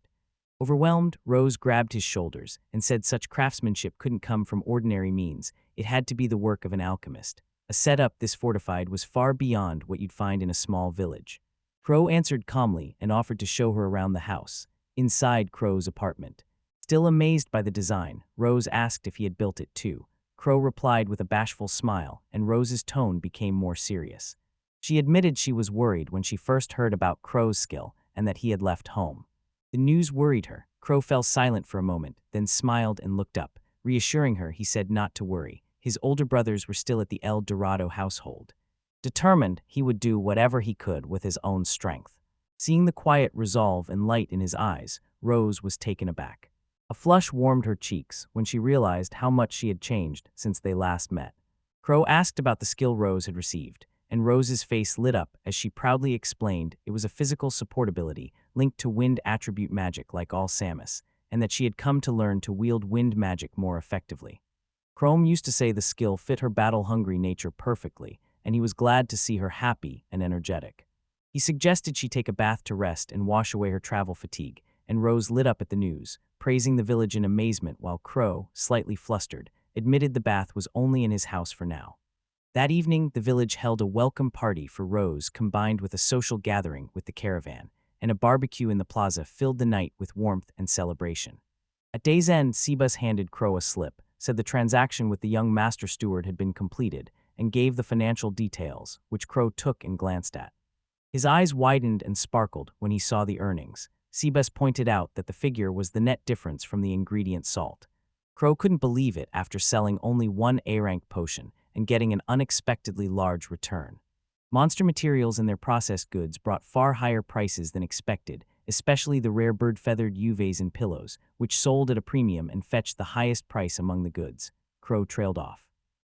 Overwhelmed, Rose grabbed his shoulders and said such craftsmanship couldn't come from ordinary means. It had to be the work of an alchemist. A setup this fortified was far beyond what you'd find in a small village. Crow answered calmly and offered to show her around the house, inside Crow's apartment. Still amazed by the design, Rose asked if he had built it too. Crow replied with a bashful smile, and Rose's tone became more serious. She admitted she was worried when she first heard about Crow's skill and that he had left home. The news worried her. Crow fell silent for a moment, then smiled and looked up. Reassuring her, he said not to worry. His older brothers were still at the El Dorado household. Determined, he would do whatever he could with his own strength. Seeing the quiet resolve and light in his eyes, Rose was taken aback. A flush warmed her cheeks when she realized how much she had changed since they last met. Crow asked about the skill Rose had received, and Rose's face lit up as she proudly explained it was a physical support ability linked to wind attribute magic like all Samus, and that she had come to learn to wield wind magic more effectively. Chrome used to say the skill fit her battle-hungry nature perfectly, and he was glad to see her happy and energetic. He suggested she take a bath to rest and wash away her travel fatigue, and Rose lit up at the news, praising the village in amazement while Crow, slightly flustered, admitted the bath was only in his house for now. That evening, the village held a welcome party for Rose combined with a social gathering with the caravan, and a barbecue in the plaza filled the night with warmth and celebration. At day's end, Sebas handed Crow a slip, said the transaction with the young master steward had been completed, and gave the financial details, which Crow took and glanced at. His eyes widened and sparkled when he saw the earnings. Sebas pointed out that the figure was the net difference from the ingredient salt. Crow couldn't believe it after selling only one A-rank potion and getting an unexpectedly large return. Monster materials and their processed goods brought far higher prices than expected, especially the rare bird-feathered UVs and pillows, which sold at a premium and fetched the highest price among the goods. Crow trailed off.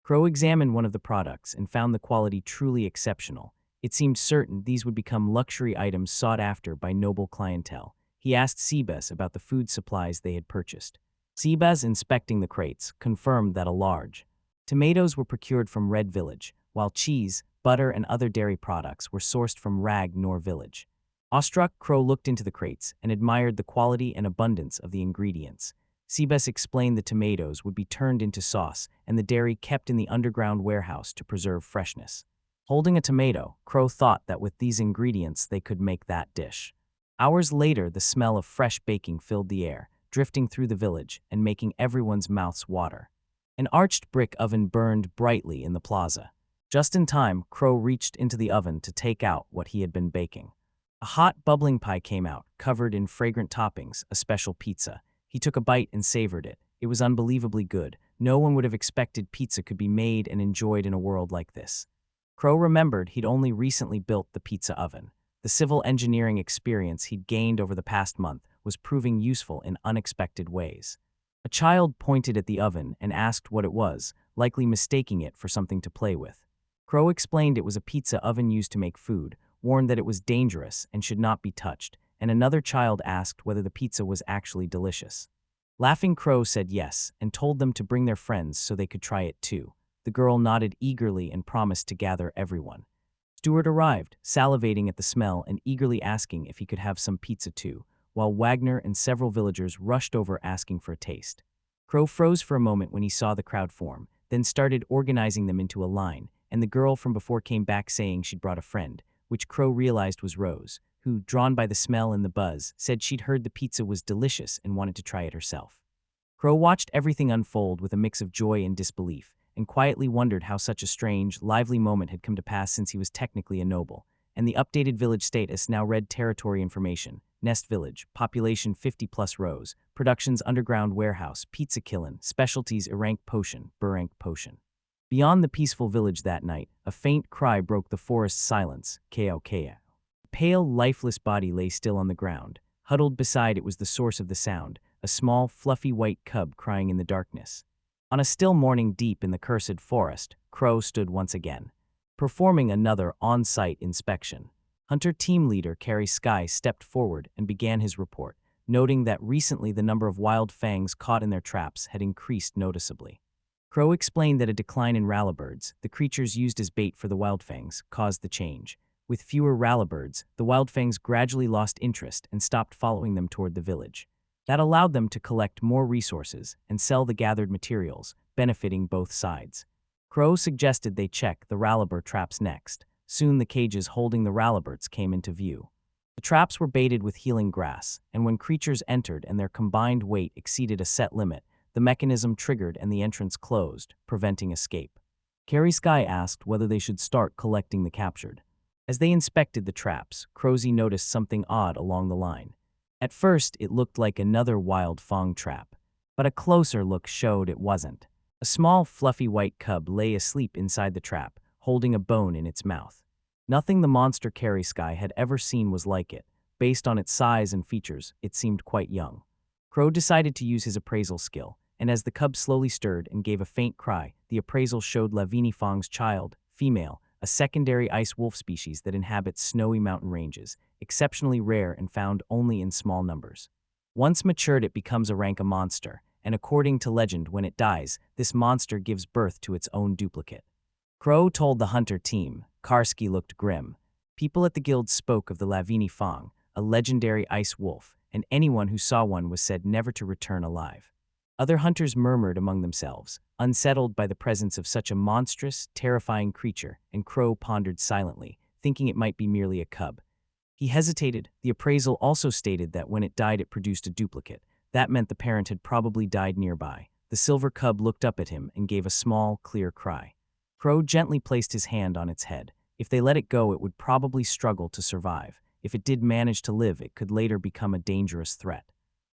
Crow examined one of the products and found the quality truly exceptional. It seemed certain these would become luxury items sought after by noble clientele. He asked Sebas about the food supplies they had purchased. Sebas, inspecting the crates, confirmed that a large tomatoes were procured from Red Village, while cheese, butter, and other dairy products were sourced from Rag Nor Village. Awestruck, Crow looked into the crates and admired the quality and abundance of the ingredients. Sebas explained the tomatoes would be turned into sauce and the dairy kept in the underground warehouse to preserve freshness. Holding a tomato, Crow thought that with these ingredients they could make that dish. Hours later, the smell of fresh baking filled the air, drifting through the village and making everyone's mouths water. An arched brick oven burned brightly in the plaza. Just in time, Crow reached into the oven to take out what he had been baking. A hot, bubbling pie came out, covered in fragrant toppings, a special pizza. He took a bite and savored it. It was unbelievably good. No one would have expected pizza could be made and enjoyed in a world like this. Crow remembered he'd only recently built the pizza oven. The civil engineering experience he'd gained over the past month was proving useful in unexpected ways. A child pointed at the oven and asked what it was, likely mistaking it for something to play with. Crow explained it was a pizza oven used to make food, warned that it was dangerous and should not be touched, and another child asked whether the pizza was actually delicious. Laughing, Crow said yes and told them to bring their friends so they could try it too. The girl nodded eagerly and promised to gather everyone. Stewart arrived, salivating at the smell and eagerly asking if he could have some pizza too, while Wagner and several villagers rushed over asking for a taste. Crow froze for a moment when he saw the crowd form, then started organizing them into a line, and the girl from before came back saying she'd brought a friend, which Crow realized was Rose, who, drawn by the smell and the buzz, said she'd heard the pizza was delicious and wanted to try it herself. Crow watched everything unfold with a mix of joy and disbelief, and quietly wondered how such a strange, lively moment had come to pass since he was technically a noble. And the updated village status now read territory information: Nest Village, population 50+ rows, productions underground warehouse, pizza killin', specialties Erank potion, Burank potion. Beyond the peaceful village that night, a faint cry broke the forest's silence, Ko. A pale, lifeless body lay still on the ground. Huddled beside it was the source of the sound, a small, fluffy white cub crying in the darkness. On a still morning deep in the cursed forest, Crow stood once again, performing another on-site inspection. Hunter team leader Carrie Sky stepped forward and began his report, noting that recently the number of wild fangs caught in their traps had increased noticeably. Crow explained that a decline in rallybirds, the creatures used as bait for the wildfangs, caused the change. With fewer rallybirds, the wildfangs gradually lost interest and stopped following them toward the village. That allowed them to collect more resources and sell the gathered materials, benefiting both sides. Crow suggested they check the rallybird traps next. Soon the cages holding the rallybirds came into view. The traps were baited with healing grass, and when creatures entered and their combined weight exceeded a set limit, the mechanism triggered and the entrance closed, preventing escape. Carrie Sky asked whether they should start collecting the captured. As they inspected the traps, Crowsy noticed something odd along the line. At first, it looked like another wild fang trap, but a closer look showed it wasn't. A small, fluffy white cub lay asleep inside the trap, holding a bone in its mouth. Nothing the monster Carrie Sky had ever seen was like it. Based on its size and features, it seemed quite young. Crow decided to use his appraisal skill, and as the cub slowly stirred and gave a faint cry, the appraisal showed Lavini Fang's child, female, a secondary ice wolf species that inhabits snowy mountain ranges, exceptionally rare and found only in small numbers. Once matured, it becomes a rank monster, and according to legend, when it dies, this monster gives birth to its own duplicate. Crow told the hunter team. Karski looked grim. People at the guild spoke of the Lavini Fang, a legendary ice wolf, and anyone who saw one was said never to return alive. Other hunters murmured among themselves, unsettled by the presence of such a monstrous, terrifying creature, and Crow pondered silently, thinking it might be merely a cub. He hesitated. The appraisal also stated that when it died it produced a duplicate. That meant the parent had probably died nearby. The silver cub looked up at him and gave a small, clear cry. Crow gently placed his hand on its head. If they let it go, it would probably struggle to survive. If it did manage to live, it could later become a dangerous threat.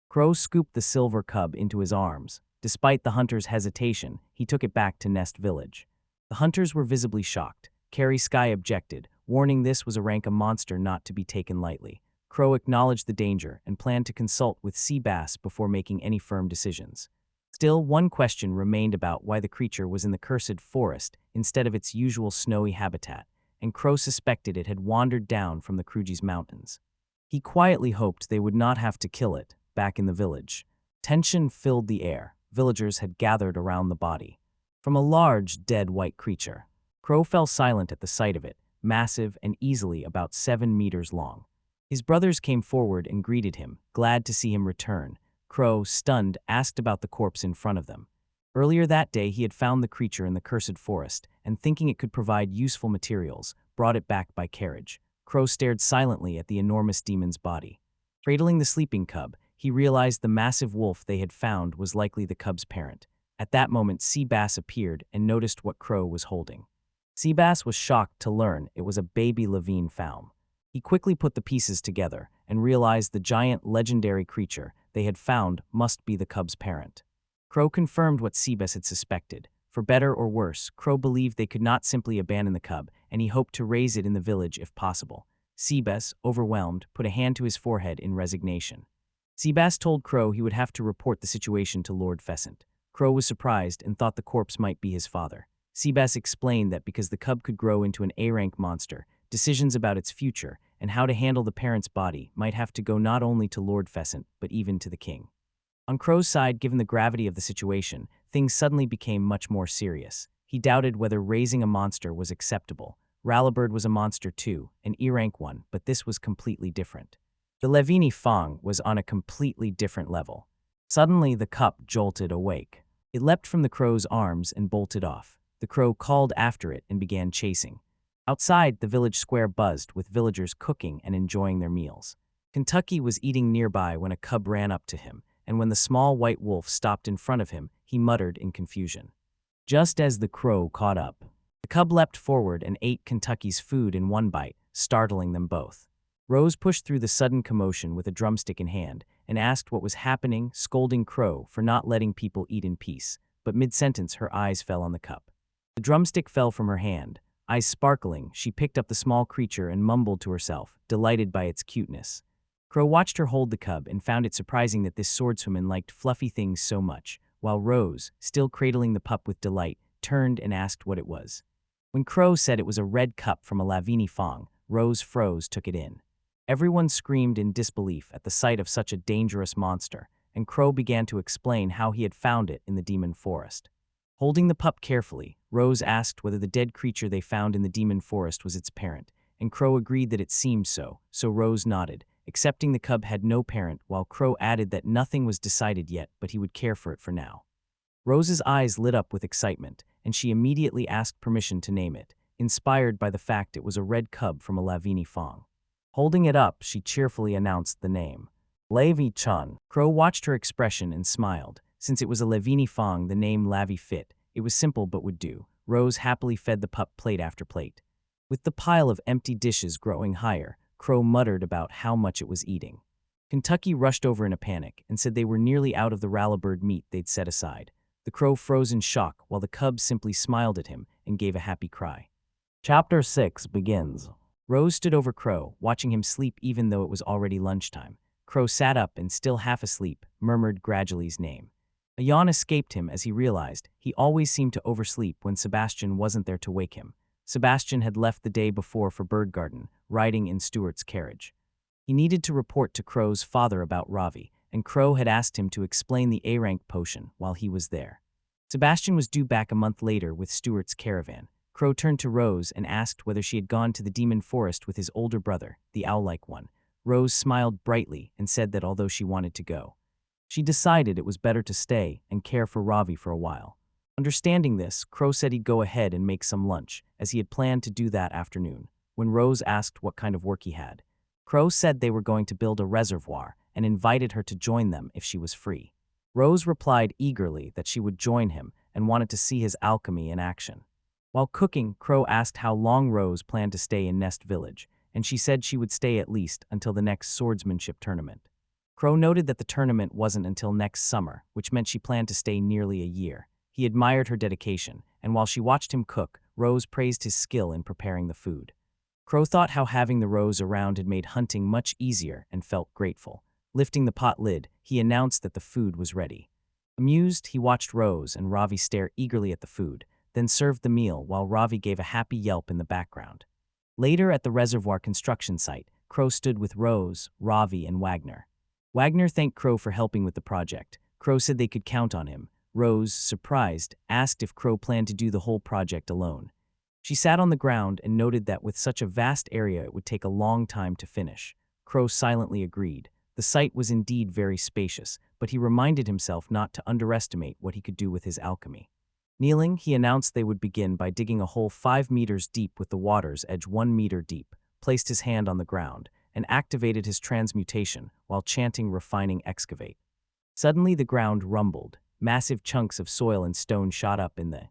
Crow scooped the silver cub into his arms. Despite the hunter's hesitation, he took it back to Nest Village. The hunters were visibly shocked. Carrie Sky objected, warning this was a rank monster not to be taken lightly. Crow acknowledged the danger and planned to consult with Seabass before making any firm decisions. Still, one question remained about why the creature was in the cursed forest instead of its usual snowy habitat, and Crow suspected it had wandered down from the Kruji's mountains. He quietly hoped they would not have to kill it. Back in the village, tension filled the air. Villagers had gathered around the body. From a large, dead white creature. Crow fell silent at the sight of it, massive and easily about 7 meters long. His brothers came forward and greeted him, glad to see him return. Crow, stunned, asked about the corpse in front of them. Earlier that day he had found the creature in the cursed forest, and thinking it could provide useful materials, brought it back by carriage. Crow stared silently at the enormous demon's body. Cradling the sleeping cub, he realized the massive wolf they had found was likely the cub's parent. At that moment, Seabass appeared and noticed what Crow was holding. Seabass was shocked to learn it was a baby Lavini Fang. He quickly put the pieces together and realized the giant legendary creature they had found must be the cub's parent. Crow confirmed what Seabass had suspected. For better or worse, Crow believed they could not simply abandon the cub, and he hoped to raise it in the village if possible. Seabass, overwhelmed, put a hand to his forehead in resignation. Seabass told Crow he would have to report the situation to Lord Pheasant. Crow was surprised and thought the corpse might be his father. Seabass explained that because the cub could grow into an A-rank monster, decisions about its future and how to handle the parent's body might have to go not only to Lord Pheasant, but even to the king. On Crow's side, given the gravity of the situation, things suddenly became much more serious. He doubted whether raising a monster was acceptable. Rallybird was a monster too, an E-rank one, but this was completely different. The Lavini Fang was on a completely different level. Suddenly, the cup jolted awake. It leapt from the crow's arms and bolted off. The crow called after it and began chasing. Outside, the village square buzzed with villagers cooking and enjoying their meals. Kentucky was eating nearby when a cub ran up to him, and when the small white wolf stopped in front of him, he muttered in confusion. Just as the crow caught up, the cub leapt forward and ate Kentucky's food in one bite, startling them both. Rose pushed through the sudden commotion with a drumstick in hand and asked what was happening, scolding Crow for not letting people eat in peace, but mid-sentence her eyes fell on the cup. The drumstick fell from her hand. Eyes sparkling, she picked up the small creature and mumbled to herself, delighted by its cuteness. Crow watched her hold the cub and found it surprising that this swordswoman liked fluffy things so much, while Rose, still cradling the pup with delight, turned and asked what it was. When Crow said it was a red cup from a Lavini Fong, Rose froze, took it in. Everyone screamed in disbelief at the sight of such a dangerous monster, and Crow began to explain how he had found it in the demon forest. Holding the pup carefully, Rose asked whether the dead creature they found in the demon forest was its parent, and Crow agreed that it seemed so Rose nodded, accepting the cub had no parent, while Crow added that nothing was decided yet, but he would care for it for now. Rose's eyes lit up with excitement, and she immediately asked permission to name it, inspired by the fact it was a red cub from a Lavini Fong. Holding it up, she cheerfully announced the name. Lavi Chun. Crow watched her expression and smiled. Since it was a Lavini Fong, the name Lavi fit. It was simple but would do. Rose happily fed the pup plate after plate. With the pile of empty dishes growing higher, Crow muttered about how much it was eating. Kentucky rushed over in a panic and said they were nearly out of the rallabird meat they'd set aside. The crow froze in shock while the cub simply smiled at him and gave a happy cry. Chapter 6 begins. Rose stood over Crow, watching him sleep even though it was already lunchtime. Crow sat up and, still half asleep, murmured Gradually's name. A yawn escaped him as he realized he always seemed to oversleep when Sebastian wasn't there to wake him. Sebastian had left the day before for Bird Garden, riding in Stuart's carriage. He needed to report to Crow's father about Ravi, and Crow had asked him to explain the A-rank potion while he was there. Sebastian was due back a month later with Stuart's caravan. Crow turned to Rose and asked whether she had gone to the demon forest with his older brother, the owl-like one. Rose smiled brightly and said that although she wanted to go, she decided it was better to stay and care for Ravi for a while. Understanding this, Crow said he'd go ahead and make some lunch, as he had planned to do that afternoon. When Rose asked what kind of work he had, Crow said they were going to build a reservoir and invited her to join them if she was free. Rose replied eagerly that she would join him and wanted to see his alchemy in action. While cooking, Crow asked how long Rose planned to stay in Nest Village, and she said she would stay at least until the next swordsmanship tournament. Crow noted that the tournament wasn't until next summer, which meant she planned to stay nearly a year. He admired her dedication, and while she watched him cook, Rose praised his skill in preparing the food. Crow thought how having the Rose around had made hunting much easier and felt grateful. Lifting the pot lid, he announced that the food was ready. Amused, he watched Rose and Ravi stare eagerly at the food, then served the meal while Ravi gave a happy yelp in the background. Later at the reservoir construction site, Crow stood with Rose, Ravi, and Wagner. Wagner thanked Crow for helping with the project. Crow said they could count on him. Rose, surprised, asked if Crow planned to do the whole project alone. She sat on the ground and noted that with such a vast area it would take a long time to finish. Crow silently agreed. The site was indeed very spacious, but he reminded himself not to underestimate what he could do with his alchemy. Kneeling, he announced they would begin by digging a hole 5 meters deep with the water's edge 1 meter deep, placed his hand on the ground, and activated his transmutation while chanting refining excavate. Suddenly the ground rumbled. Massive chunks of soil and stone shot up in the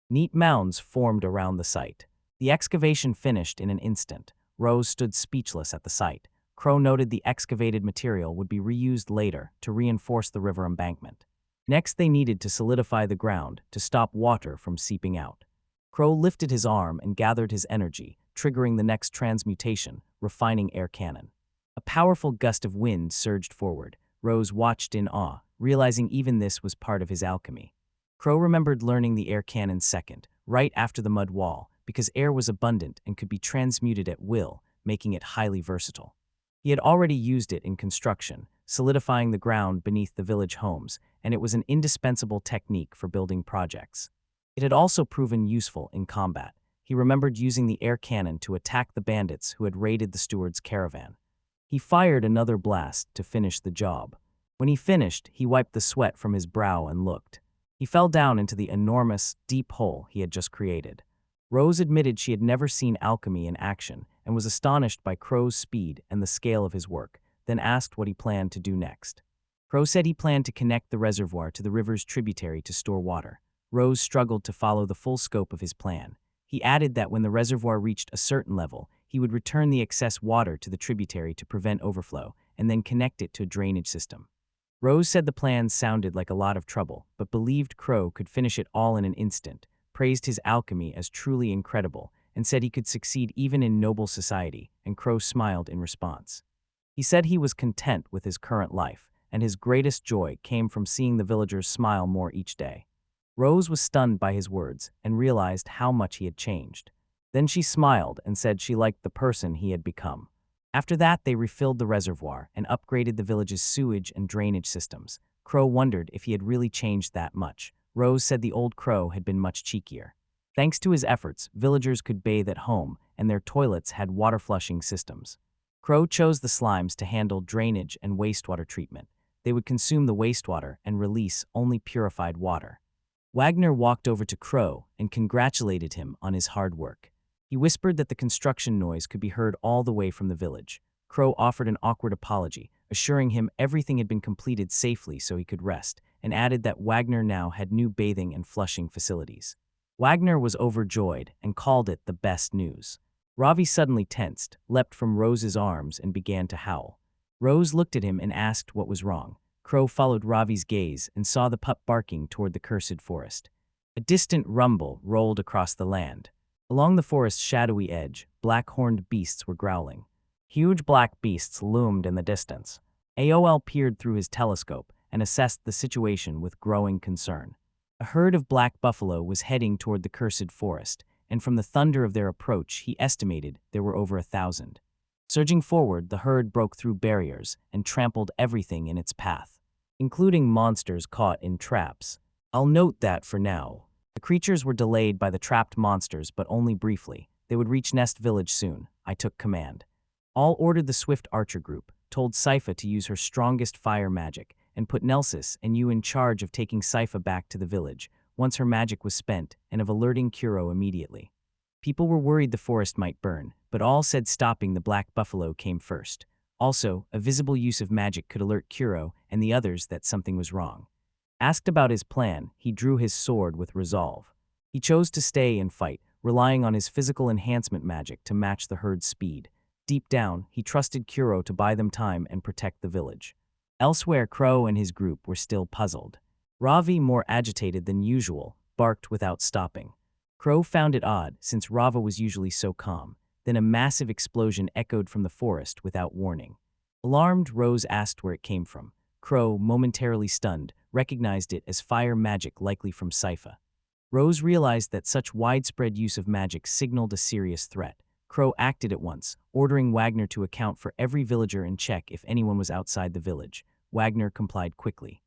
neat mounds formed around the site. The excavation finished in an instant. Rose stood speechless at the site. Crow noted the excavated material would be reused later to reinforce the river embankment. Next, they needed to solidify the ground to stop water from seeping out. Crow lifted his arm and gathered his energy, triggering the next transmutation, refining air cannon. A powerful gust of wind surged forward. Rose watched in awe, realizing even this was part of his alchemy. Crow remembered learning the air cannon second, right after the mud wall, because air was abundant and could be transmuted at will, making it highly versatile. He had already used it in construction, solidifying the ground beneath the village homes, and it was an indispensable technique for building projects. It had also proven useful in combat. He remembered using the air cannon to attack the bandits who had raided the steward's caravan. He fired another blast to finish the job. When he finished, he wiped the sweat from his brow and looked. He fell down into the enormous, deep hole he had just created. Rose admitted she had never seen alchemy in action and was astonished by Crow's speed and the scale of his work, then asked what he planned to do next. Crow said he planned to connect the reservoir to the river's tributary to store water. Rose struggled to follow the full scope of his plan. He added that when the reservoir reached a certain level, he would return the excess water to the tributary to prevent overflow and then connect it to a drainage system. Rose said the plan sounded like a lot of trouble, but believed Crow could finish it all in an instant, praised his alchemy as truly incredible, and said he could succeed even in noble society, and Crow smiled in response. He said he was content with his current life, and his greatest joy came from seeing the villagers smile more each day. Rose was stunned by his words and realized how much he had changed. Then she smiled and said she liked the person he had become. After that, they refilled the reservoir and upgraded the village's sewage and drainage systems. Crow wondered if he had really changed that much. Rose said the old crow had been much cheekier. Thanks to his efforts, villagers could bathe at home, and their toilets had water-flushing systems. Crow chose the slimes to handle drainage and wastewater treatment. They would consume the wastewater and release only purified water. Wagner walked over to Crow and congratulated him on his hard work. He whispered that the construction noise could be heard all the way from the village. Crow offered an awkward apology, assuring him everything had been completed safely so he could rest, and added that Wagner now had new bathing and flushing facilities. Wagner was overjoyed and called it the best news. Ravi suddenly tensed, leapt from Rose's arms, and began to howl. Rose looked at him and asked what was wrong. Crow followed Ravi's gaze and saw the pup barking toward the cursed forest. A distant rumble rolled across the land. Along the forest's shadowy edge, black-horned beasts were growling. Huge black beasts loomed in the distance. AOL peered through his telescope and assessed the situation with growing concern. A herd of black buffalo was heading toward the cursed forest, and from the thunder of their approach, he estimated there were over 1,000. Surging forward, the herd broke through barriers and trampled everything in its path, including monsters caught in traps. I'll note that for now. The creatures were delayed by the trapped monsters, but only briefly. They would reach Nest Village soon. I took command. All ordered the Swift Archer group, told Sypha to use her strongest fire magic, and put Nelsis and you in charge of taking Sypha back to the village, once her magic was spent, and of alerting Kuro immediately. People were worried the forest might burn, but all said stopping the black buffalo came first. Also, a visible use of magic could alert Kuro and the others that something was wrong. Asked about his plan, he drew his sword with resolve. He chose to stay and fight, relying on his physical enhancement magic to match the herd's speed. Deep down, he trusted Kuro to buy them time and protect the village. Elsewhere, Crow and his group were still puzzled. Ravi, more agitated than usual, barked without stopping. Crow found it odd, since Rava was usually so calm. Then a massive explosion echoed from the forest without warning. Alarmed, Rose asked where it came from. Crow, momentarily stunned, recognized it as fire magic, likely from Sypha. Rose realized that such widespread use of magic signaled a serious threat. Crow acted at once, ordering Wagner to account for every villager and check if anyone was outside the village. Wagner complied quickly.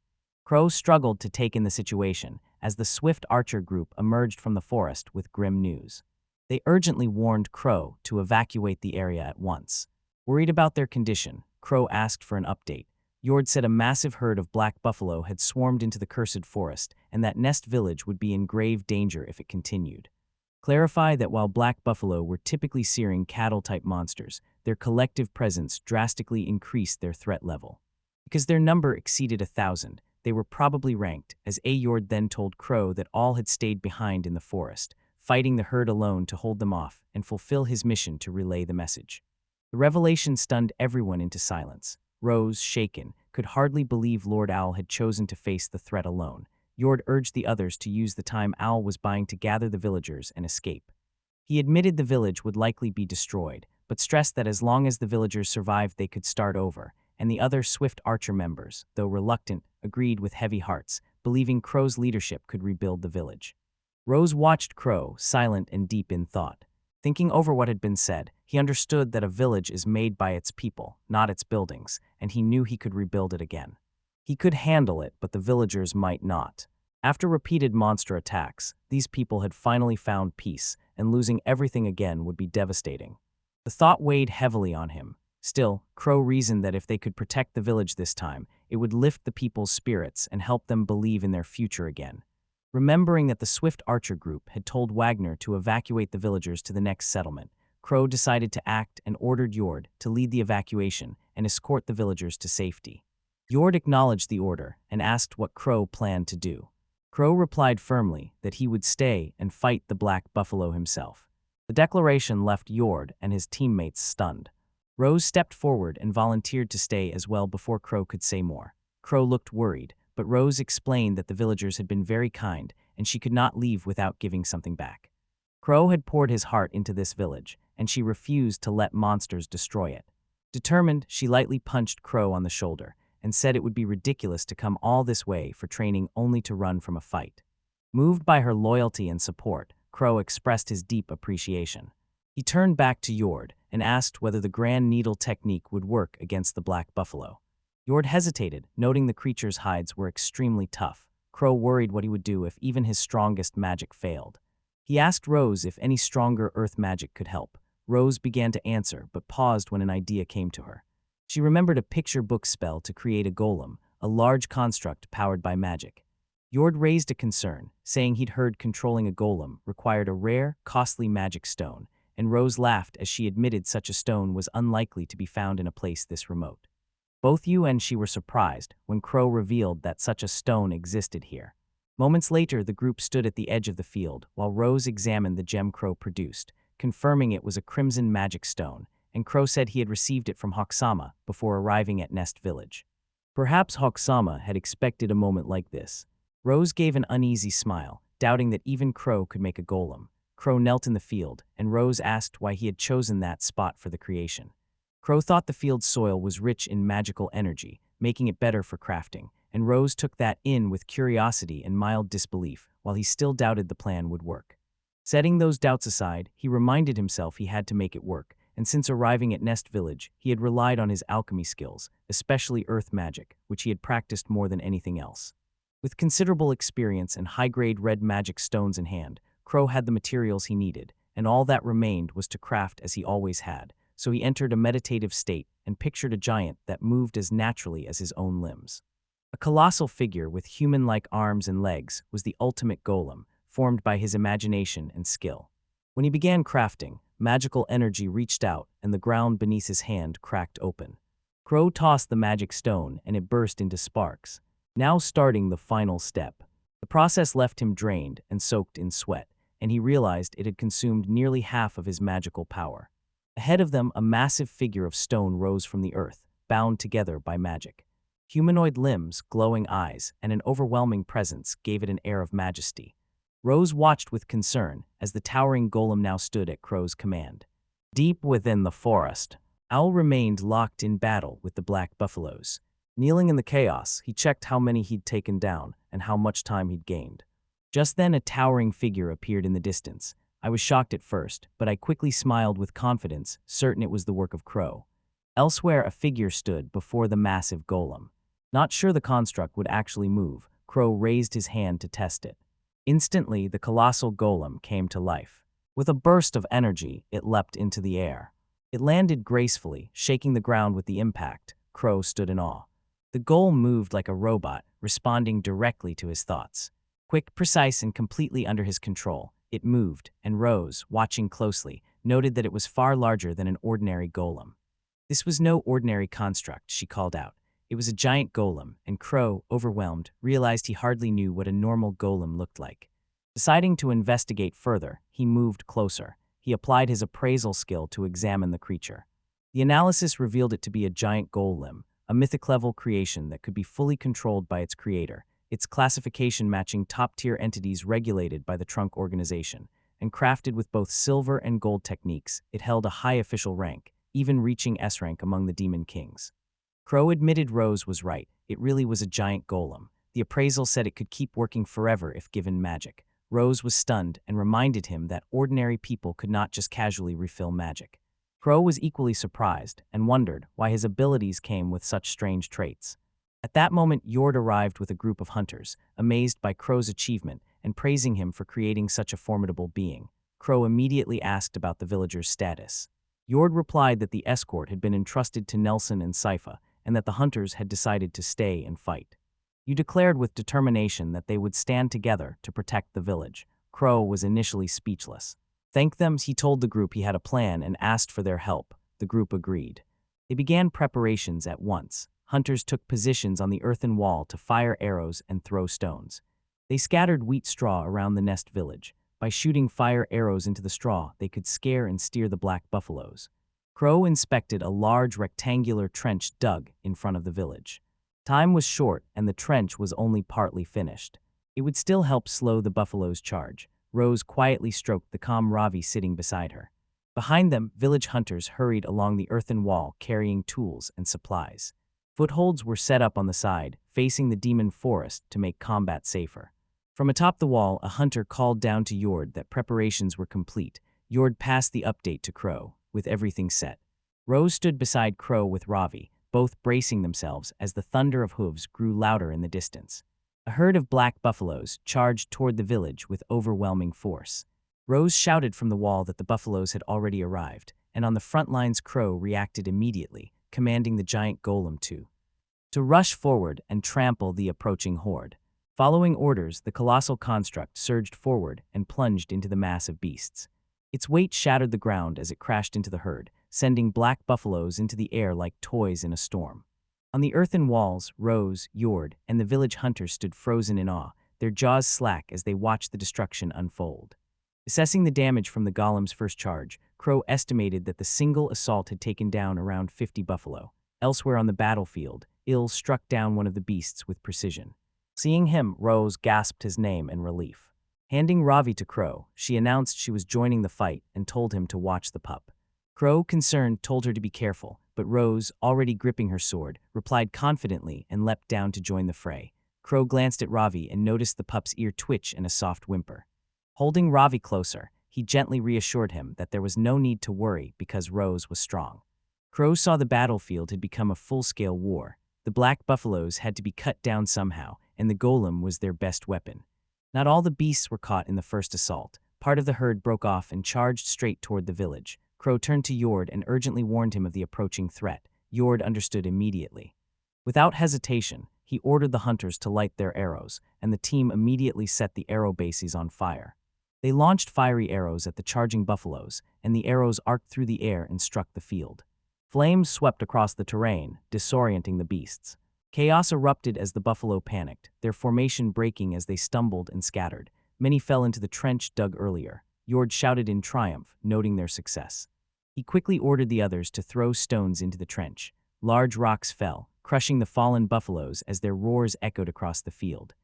Crow struggled to take in the situation as the Swift Archer group emerged from the forest with grim news. They urgently warned Crow to evacuate the area at once. Worried about their condition, Crow asked for an update. Yord said a massive herd of black buffalo had swarmed into the cursed forest and that Nest Village would be in grave danger if it continued. Clarify that while black buffalo were typically searing cattle-type monsters, their collective presence drastically increased their threat level. Because their number exceeded 1,000, they were probably ranked, as Ayord then told Crow that all had stayed behind in the forest, fighting the herd alone to hold them off and fulfill his mission to relay the message. The revelation stunned everyone into silence. Rose, shaken, could hardly believe Lord Owl had chosen to face the threat alone. Yord urged the others to use the time Owl was buying to gather the villagers and escape. He admitted the village would likely be destroyed, but stressed that as long as the villagers survived they could start over, and the other Swift Archer members, though reluctant, agreed with heavy hearts, believing Crow's leadership could rebuild the village. Rose watched Crow, silent and deep in thought. Thinking over what had been said, he understood that a village is made by its people, not its buildings, and he knew he could rebuild it again. He could handle it, but the villagers might not. After repeated monster attacks, these people had finally found peace, and losing everything again would be devastating. The thought weighed heavily on him. Still, Crow reasoned that if they could protect the village this time, it would lift the people's spirits and help them believe in their future again. Remembering that the Swift Archer group had told Wagner to evacuate the villagers to the next settlement, Crow decided to act and ordered Yord to lead the evacuation and escort the villagers to safety. Yord acknowledged the order and asked what Crow planned to do. Crow replied firmly that he would stay and fight the black buffalo himself. The declaration left Yord and his teammates stunned. Rose stepped forward and volunteered to stay as well before Crow could say more. Crow looked worried, but Rose explained that the villagers had been very kind and she could not leave without giving something back. Crow had poured his heart into this village, and she refused to let monsters destroy it. Determined, she lightly punched Crow on the shoulder and said it would be ridiculous to come all this way for training only to run from a fight. Moved by her loyalty and support, Crow expressed his deep appreciation. He turned back to Yord and asked whether the grand needle technique would work against the black buffalo. Yord hesitated, noting the creature's hides were extremely tough. Crow worried what he would do if even his strongest magic failed. He asked Rose if any stronger earth magic could help. Rose began to answer, but paused when an idea came to her. She remembered a picture book spell to create a golem, a large construct powered by magic. Yord raised a concern, saying he'd heard controlling a golem required a rare, costly magic stone, and Rose laughed as she admitted such a stone was unlikely to be found in a place this remote. Both you and she were surprised when Crow revealed that such a stone existed here. Moments later, the group stood at the edge of the field while Rose examined the gem Crow produced, confirming it was a crimson magic stone, and Crow said he had received it from Hoksama before arriving at Nest Village. Perhaps Hoksama had expected a moment like this. Rose gave an uneasy smile, doubting that even Crow could make a golem. Crow knelt in the field, and Rose asked why he had chosen that spot for the creation. Crow thought the field's soil was rich in magical energy, making it better for crafting, and Rose took that in with curiosity and mild disbelief, while he still doubted the plan would work. Setting those doubts aside, he reminded himself he had to make it work, and since arriving at Nest Village, he had relied on his alchemy skills, especially earth magic, which he had practiced more than anything else. With considerable experience and high-grade red magic stones in hand, Crow had the materials he needed, and all that remained was to craft as he always had, so he entered a meditative state and pictured a giant that moved as naturally as his own limbs. A colossal figure with human-like arms and legs was the ultimate golem, formed by his imagination and skill. When he began crafting, magical energy reached out and the ground beneath his hand cracked open. Crow tossed the magic stone and it burst into sparks. Now starting the final step. The process left him drained and soaked in sweat, and he realized it had consumed nearly half of his magical power. Ahead of them, a massive figure of stone rose from the earth, bound together by magic. Humanoid limbs, glowing eyes, and an overwhelming presence gave it an air of majesty. Rose watched with concern as the towering golem now stood at Crow's command. Deep within the forest, Owl remained locked in battle with the black buffaloes. Kneeling in the chaos, he checked how many he'd taken down and how much time he'd gained. Just then, a towering figure appeared in the distance. I was shocked at first, but I quickly smiled with confidence, certain it was the work of Crow. Elsewhere, a figure stood before the massive golem. Not sure the construct would actually move, Crow raised his hand to test it. Instantly, the colossal golem came to life. With a burst of energy, it leapt into the air. It landed gracefully, shaking the ground with the impact. Crow stood in awe. The golem moved like a robot, responding directly to his thoughts. Quick, precise, and completely under his control, it moved, and Rose, watching closely, noted that it was far larger than an ordinary golem. This was no ordinary construct, she called out. It was a giant golem, and Crow, overwhelmed, realized he hardly knew what a normal golem looked like. Deciding to investigate further, he moved closer. He applied his appraisal skill to examine the creature. The analysis revealed it to be a giant golem, a mythic-level creation that could be fully controlled by its creator, its classification matching top-tier entities regulated by the Trunk Organization, and crafted with both silver and gold techniques. It held a high official rank, even reaching S rank among the Demon Kings. Crow admitted Rose was right. It really was a giant golem. The appraisal said it could keep working forever if given magic. Rose was stunned and reminded him that ordinary people could not just casually refill magic. Crow was equally surprised and wondered why his abilities came with such strange traits. At that moment, Yord arrived with a group of hunters, amazed by Crow's achievement and praising him for creating such a formidable being. Crow immediately asked about the villagers' status. Yord replied that the escort had been entrusted to Nelson and Sypha, and that the hunters had decided to stay and fight. You declared with determination that they would stand together to protect the village. Crow was initially speechless. Thanked them, he told the group he had a plan and asked for their help. The group agreed. They began preparations at once. Hunters took positions on the earthen wall to fire arrows and throw stones. They scattered wheat straw around the Nest Village. By shooting fire arrows into the straw, they could scare and steer the black buffaloes. Crow inspected a large rectangular trench dug in front of the village. Time was short and the trench was only partly finished. It would still help slow the buffalo's charge. Rose quietly stroked the calm Ravi sitting beside her. Behind them, village hunters hurried along the earthen wall carrying tools and supplies. Footholds were set up on the side, facing the demon forest to make combat safer. From atop the wall, a hunter called down to Yord that preparations were complete. Yord passed the update to Crow, with everything set. Rose stood beside Crow with Ravi, both bracing themselves as the thunder of hooves grew louder in the distance. A herd of black buffaloes charged toward the village with overwhelming force. Rose shouted from the wall that the buffaloes had already arrived, and on the front lines Crow reacted immediately, commanding the giant golem to rush forward and trample the approaching horde. Following orders, the colossal construct surged forward and plunged into the mass of beasts. Its weight shattered the ground as it crashed into the herd, sending black buffaloes into the air like toys in a storm. On the earthen walls, Rose, Yord, and the village hunters stood frozen in awe, their jaws slack as they watched the destruction unfold. Assessing the damage from the golem's first charge, Crow estimated that the single assault had taken down around 50 buffalo. Elsewhere on the battlefield, Il struck down one of the beasts with precision. Seeing him, Rose gasped his name in relief. Handing Ravi to Crow, she announced she was joining the fight and told him to watch the pup. Crow, concerned, told her to be careful, but Rose, already gripping her sword, replied confidently and leapt down to join the fray. Crow glanced at Ravi and noticed the pup's ear twitch in a soft whimper. Holding Ravi closer, he gently reassured him that there was no need to worry because Rose was strong. Crow saw the battlefield had become a full-scale war. The black buffaloes had to be cut down somehow, and the golem was their best weapon. Not all the beasts were caught in the first assault. Part of the herd broke off and charged straight toward the village. Crow turned to Yord and urgently warned him of the approaching threat. Yord understood immediately. Without hesitation, he ordered the hunters to light their arrows, and the team immediately set the arrow bases on fire. They launched fiery arrows at the charging buffaloes, and the arrows arced through the air and struck the field. Flames swept across the terrain, disorienting the beasts. Chaos erupted as the buffalo panicked, their formation breaking as they stumbled and scattered. Many fell into the trench dug earlier. Yord shouted in triumph, noting their success. He quickly ordered the others to throw stones into the trench. Large rocks fell, crushing the fallen buffaloes as their roars echoed across the field.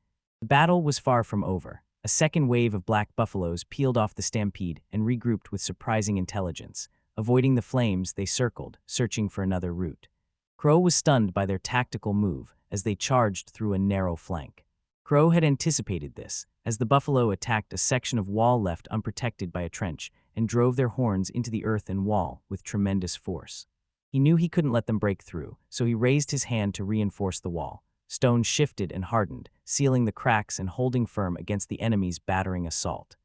The battle was far from over. A second wave of black buffaloes peeled off the stampede and regrouped with surprising intelligence. Avoiding the flames, they circled, searching for another route. Crow was stunned by their tactical move as they charged through a narrow flank. Crow had anticipated this, as the buffalo attacked a section of wall left unprotected by a trench and drove their horns into the earthen wall with tremendous force. He knew he couldn't let them break through, so he raised his hand to reinforce the wall. Stones shifted and hardened, sealing the cracks and holding firm against the enemy's battering assault.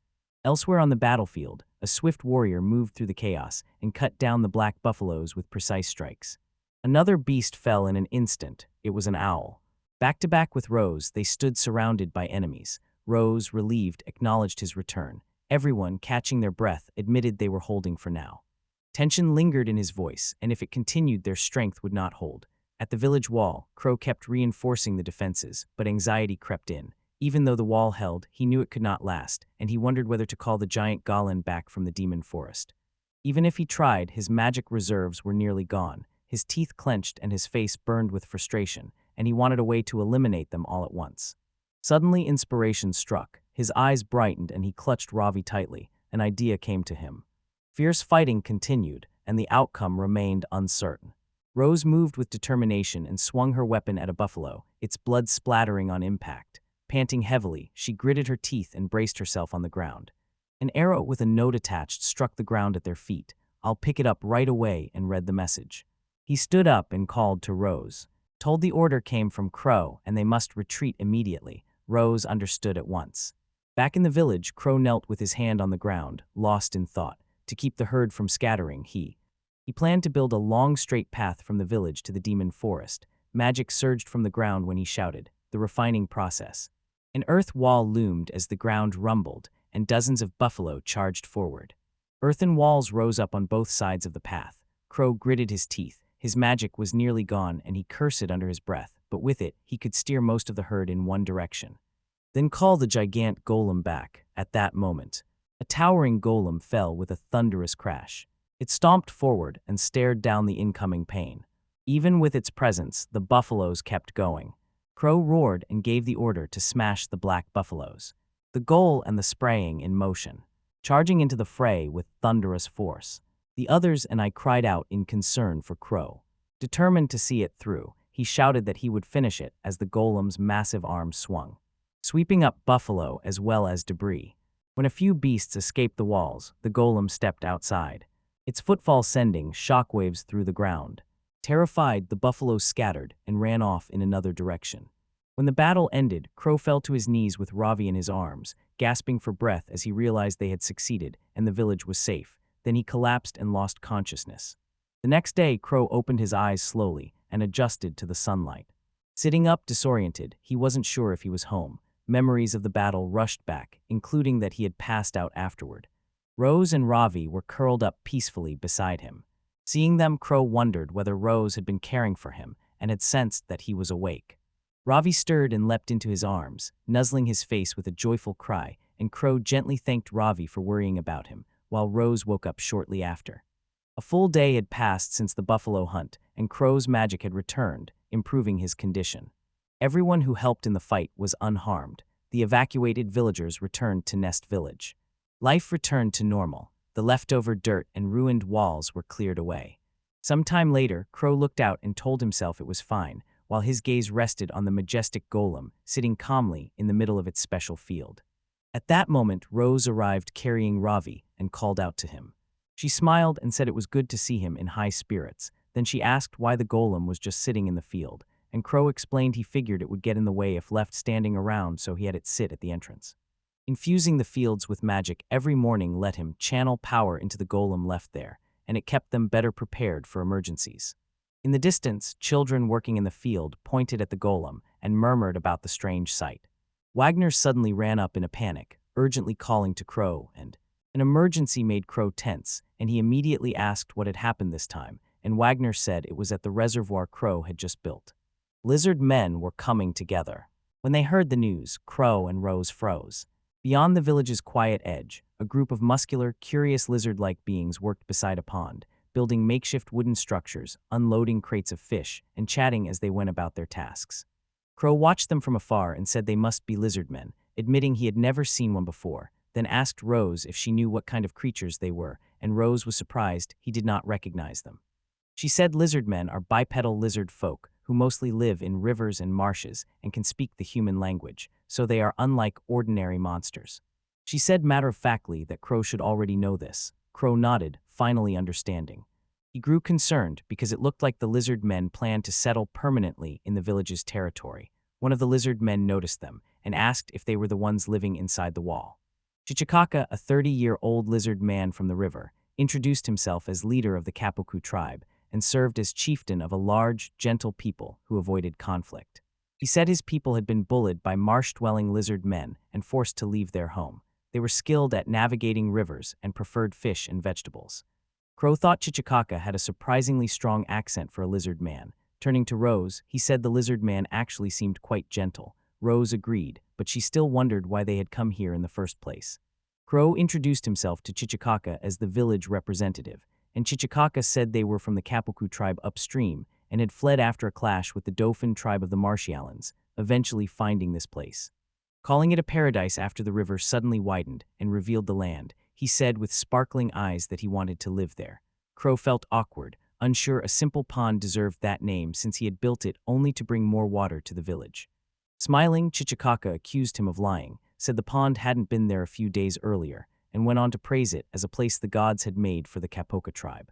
Elsewhere on the battlefield, a swift warrior moved through the chaos and cut down the black buffaloes with precise strikes. Another beast fell in an instant. It was an owl. Back to back with Rose, they stood surrounded by enemies. Rose, relieved, acknowledged his return. Everyone, catching their breath, admitted they were holding for now. Tension lingered in his voice, and if it continued, their strength would not hold. At the village wall, Crow kept reinforcing the defenses, but anxiety crept in. Even though the wall held, he knew it could not last, and he wondered whether to call the giant golem back from the demon forest. Even if he tried, his magic reserves were nearly gone. His teeth clenched and his face burned with frustration, and he wanted a way to eliminate them all at once. Suddenly, inspiration struck. His eyes brightened and he clutched Ravi tightly. An idea came to him. Fierce fighting continued, and the outcome remained uncertain. Rose moved with determination and swung her weapon at a buffalo, its blood splattering on impact. Panting heavily, she gritted her teeth and braced herself on the ground. An arrow with a note attached struck the ground at their feet. "I'll pick it up right away," and read the message. He stood up and called to Rose. Told the order came from Crow and they must retreat immediately. Rose understood at once. Back in the village, Crow knelt with his hand on the ground, lost in thought. To keep the herd from scattering, he planned to build a long straight path from the village to the demon forest. Magic surged from the ground when he shouted, the refining process. An earth wall loomed as the ground rumbled, and dozens of buffalo charged forward. Earthen walls rose up on both sides of the path. Crow gritted his teeth. His magic was nearly gone, and he cursed under his breath, but with it, he could steer most of the herd in one direction. Then call the gigant golem back. At that moment, a towering golem fell with a thunderous crash. It stomped forward and stared down the incoming pain. Even with its presence, the buffaloes kept going. Crow roared and gave the order to smash the black buffaloes. The goal and the spraying in motion, charging into the fray with thunderous force. The others and I cried out in concern for Crow. Determined to see it through, he shouted that he would finish it as the golem's massive arms swung. sweeping up buffalo as well as debris. When a few beasts escaped the walls, the golem stepped outside, its footfall sending shockwaves through the ground. Terrified, the buffaloes scattered and ran off in another direction. When the battle ended, Crow fell to his knees with Ravi in his arms, gasping for breath as he realized they had succeeded and the village was safe. Then he collapsed and lost consciousness. The next day, Crow opened his eyes slowly and adjusted to the sunlight. Sitting up disoriented, he wasn't sure if he was home. Memories of the battle rushed back, including that he had passed out afterward. Rose and Ravi were curled up peacefully beside him. Seeing them, Crow wondered whether Rose had been caring for him and had sensed that he was awake. Ravi stirred and leapt into his arms, nuzzling his face with a joyful cry, and Crow gently thanked Ravi for worrying about him, while Rose woke up shortly after. A full day had passed since the buffalo hunt, and Crow's magic had returned, improving his condition. Everyone who helped in the fight was unharmed. The evacuated villagers returned to Nest Village. Life returned to normal. The leftover dirt and ruined walls were cleared away. Some time later, Crow looked out and told himself it was fine, while his gaze rested on the majestic golem, sitting calmly in the middle of its special field. At that moment, Rose arrived carrying Ravi and called out to him. She smiled and said it was good to see him in high spirits. Then she asked why the golem was just sitting in the field, and Crow explained he figured it would get in the way if left standing around, so he had it sit at the entrance. Infusing the fields with magic every morning let him channel power into the golem left there, and it kept them better prepared for emergencies. In the distance, children working in the field pointed at the golem and murmured about the strange sight. Wagner suddenly ran up in a panic, urgently calling to Crow, and an emergency made Crow tense, and he immediately asked what had happened this time, and Wagner said it was at the reservoir Crow had just built. Lizard men were coming together. When they heard the news, Crow and Rose froze. Beyond the village's quiet edge, a group of muscular, curious lizard-like beings worked beside a pond, building makeshift wooden structures, unloading crates of fish, and chatting as they went about their tasks. Crow watched them from afar and said they must be lizard men, admitting he had never seen one before, then asked Rose if she knew what kind of creatures they were, and Rose was surprised he did not recognize them. She said lizard men are bipedal lizard folk who mostly live in rivers and marshes and can speak the human language, so they are unlike ordinary monsters. She said matter-of-factly that Crow should already know this. Crow nodded, finally understanding. He grew concerned because it looked like the lizard men planned to settle permanently in the village's territory. One of the lizard men noticed them and asked if they were the ones living inside the wall. Chichikaka, a 30-year-old lizard man from the river, introduced himself as leader of the Kapoku tribe and served as chieftain of a large, gentle people who avoided conflict. He said his people had been bullied by marsh-dwelling lizard men and forced to leave their home. They were skilled at navigating rivers and preferred fish and vegetables. Crow thought Chichikaka had a surprisingly strong accent for a lizard man. Turning to Rose, he said the lizard man actually seemed quite gentle. Rose agreed, but she still wondered why they had come here in the first place. Crow introduced himself to Chichikaka as the village representative, and Chichikaka said they were from the Kapoku tribe upstream and had fled after a clash with the Dauphin tribe of the Martialans, eventually finding this place. Calling it a paradise after the river suddenly widened and revealed the land, he said with sparkling eyes that he wanted to live there. Crow felt awkward, unsure a simple pond deserved that name since he had built it only to bring more water to the village. Smiling, Chichikaka accused him of lying, said the pond hadn't been there a few days earlier, and went on to praise it as a place the gods had made for the Kapoka tribe.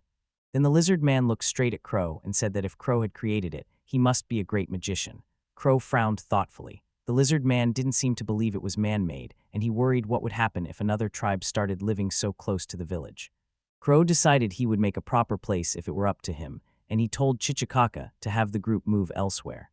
Then the lizard man looked straight at Crow and said that if Crow had created it, he must be a great magician. Crow frowned thoughtfully. The lizard man didn't seem to believe it was man-made, and he worried what would happen if another tribe started living so close to the village. Crow decided he would make a proper place if it were up to him, and he told Chichikaka to have the group move elsewhere.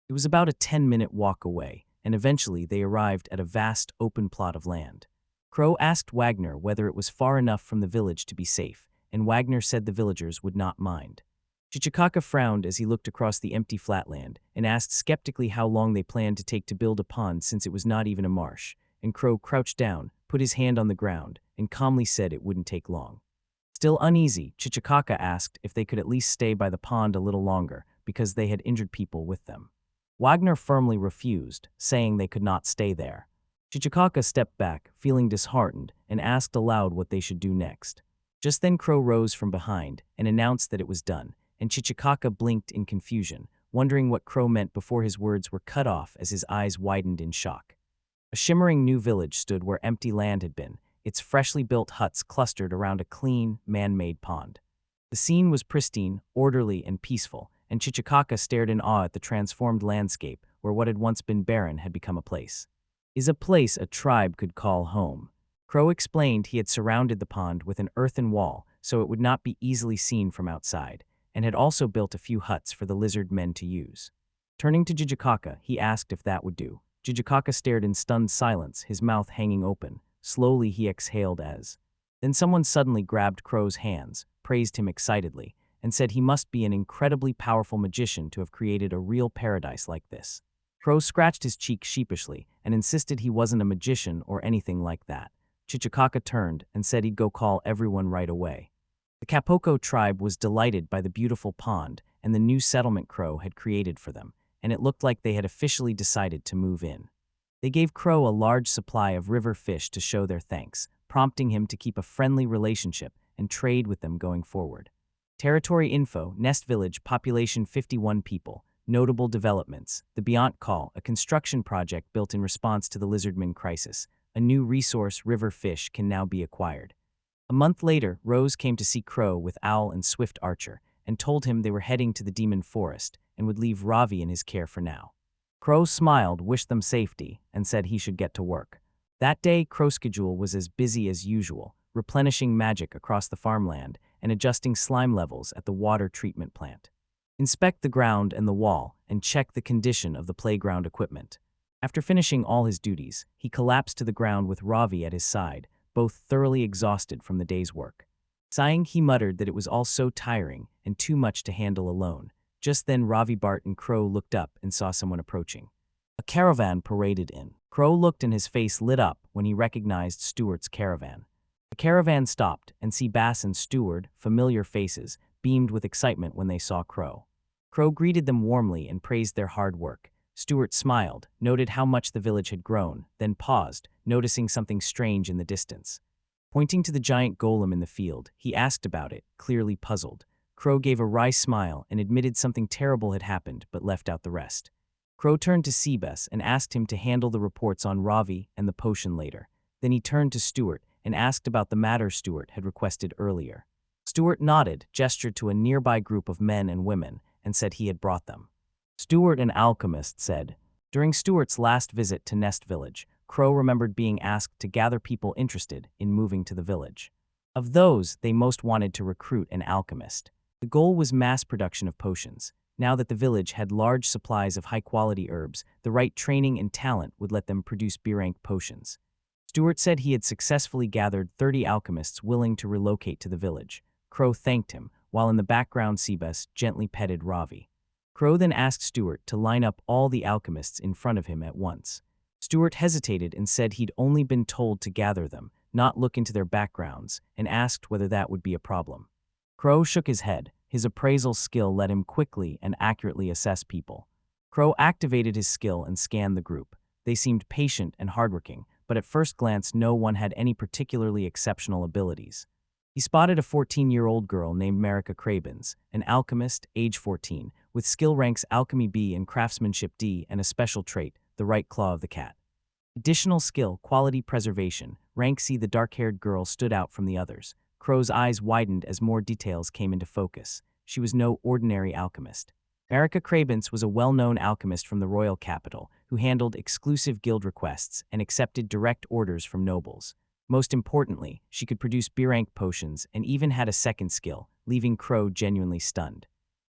It was about a 10-minute walk away, and eventually they arrived at a vast open plot of land. Crow asked Wagner whether it was far enough from the village to be safe, and Wagner said the villagers would not mind. Chichikaka frowned as he looked across the empty flatland and asked skeptically how long they planned to take to build a pond since it was not even a marsh, and Crow crouched down, put his hand on the ground, and calmly said it wouldn't take long. Still uneasy, Chichikaka asked if they could at least stay by the pond a little longer because they had injured people with them. Wagner firmly refused, saying they could not stay there. Chichikaka stepped back, feeling disheartened, and asked aloud what they should do next. Just then Crow rose from behind and announced that it was done, and Chichikaka blinked in confusion, wondering what Crow meant before his words were cut off as his eyes widened in shock. A shimmering new village stood where empty land had been, its freshly built huts clustered around a clean, man-made pond. The scene was pristine, orderly, and peaceful, and Chichikaka stared in awe at the transformed landscape where what had once been barren had become a place. Is a place a tribe could call home. Crow explained he had surrounded the pond with an earthen wall so it would not be easily seen from outside, and had also built a few huts for the lizard men to use. Turning to Jijikaka, he asked if that would do. Jijikaka stared in stunned silence, his mouth hanging open. Slowly he exhaled as. Then someone suddenly grabbed Crow's hands, praised him excitedly, and said he must be an incredibly powerful magician to have created a real paradise like this. Crow scratched his cheek sheepishly and insisted he wasn't a magician or anything like that. Chichikaka turned and said he'd go call everyone right away. The Kapoko tribe was delighted by the beautiful pond and the new settlement Crow had created for them, and it looked like they had officially decided to move in. They gave Crow a large supply of river fish to show their thanks, prompting him to keep a friendly relationship and trade with them going forward. Territory info: Nest Village, population 51 people. Notable developments: the Beyond Call, a construction project built in response to the Lizardman crisis. A new resource, river fish, can now be acquired. A month later, Rose came to see Crow with Owl and Swift Archer, and told him they were heading to the Demon Forest and would leave Ravi in his care for now. Crow smiled, wished them safety, and said he should get to work. That day, Crow's schedule was as busy as usual, replenishing magic across the farmland and adjusting slime levels at the water treatment plant. Inspect the ground and the wall, and check the condition of the playground equipment. After finishing all his duties, he collapsed to the ground with Ravi at his side, both thoroughly exhausted from the day's work. Sighing, he muttered that it was all so tiring and too much to handle alone. Just then Ravi, Bart, and Crow looked up and saw someone approaching. A caravan paraded in. Crow looked and his face lit up when he recognized Stuart's caravan. The caravan stopped, and Seabass and Stuart, familiar faces, beamed with excitement when they saw Crow. Crow greeted them warmly and praised their hard work. Stuart smiled, noted how much the village had grown, then paused, noticing something strange in the distance. Pointing to the giant golem in the field, he asked about it, clearly puzzled. Crow gave a wry smile and admitted something terrible had happened, but left out the rest. Crow turned to Seabass and asked him to handle the reports on Ravi and the potion later. Then he turned to Stuart and asked about the matter Stuart had requested earlier. Stuart nodded, gestured to a nearby group of men and women, and said he had brought them. Stuart, an alchemist, said. During Stuart's last visit to Nest Village, Crow remembered being asked to gather people interested in moving to the village. Of those, they most wanted to recruit an alchemist. The goal was mass production of potions. Now that the village had large supplies of high-quality herbs, the right training and talent would let them produce B-rank potions. Stuart said he had successfully gathered 30 alchemists willing to relocate to the village. Crow thanked him, while in the background Seabass gently petted Ravi. Crow then asked Stuart to line up all the alchemists in front of him at once. Stuart hesitated and said he'd only been told to gather them, not look into their backgrounds, and asked whether that would be a problem. Crow shook his head. His appraisal skill let him quickly and accurately assess people. Crow activated his skill and scanned the group. They seemed patient and hardworking, but at first glance no one had any particularly exceptional abilities. He spotted a 14-year-old girl named Marika Crabens, an alchemist, age 14, with skill ranks Alchemy B and Craftsmanship D and a special trait, the right claw of the cat. Additional skill, Quality Preservation, rank C. The dark-haired girl stood out from the others. Crow's eyes widened as more details came into focus. She was no ordinary alchemist. Marika Crabens was a well-known alchemist from the royal capital who handled exclusive guild requests and accepted direct orders from nobles. Most importantly, she could produce B-rank potions and even had a second skill, leaving Crow genuinely stunned.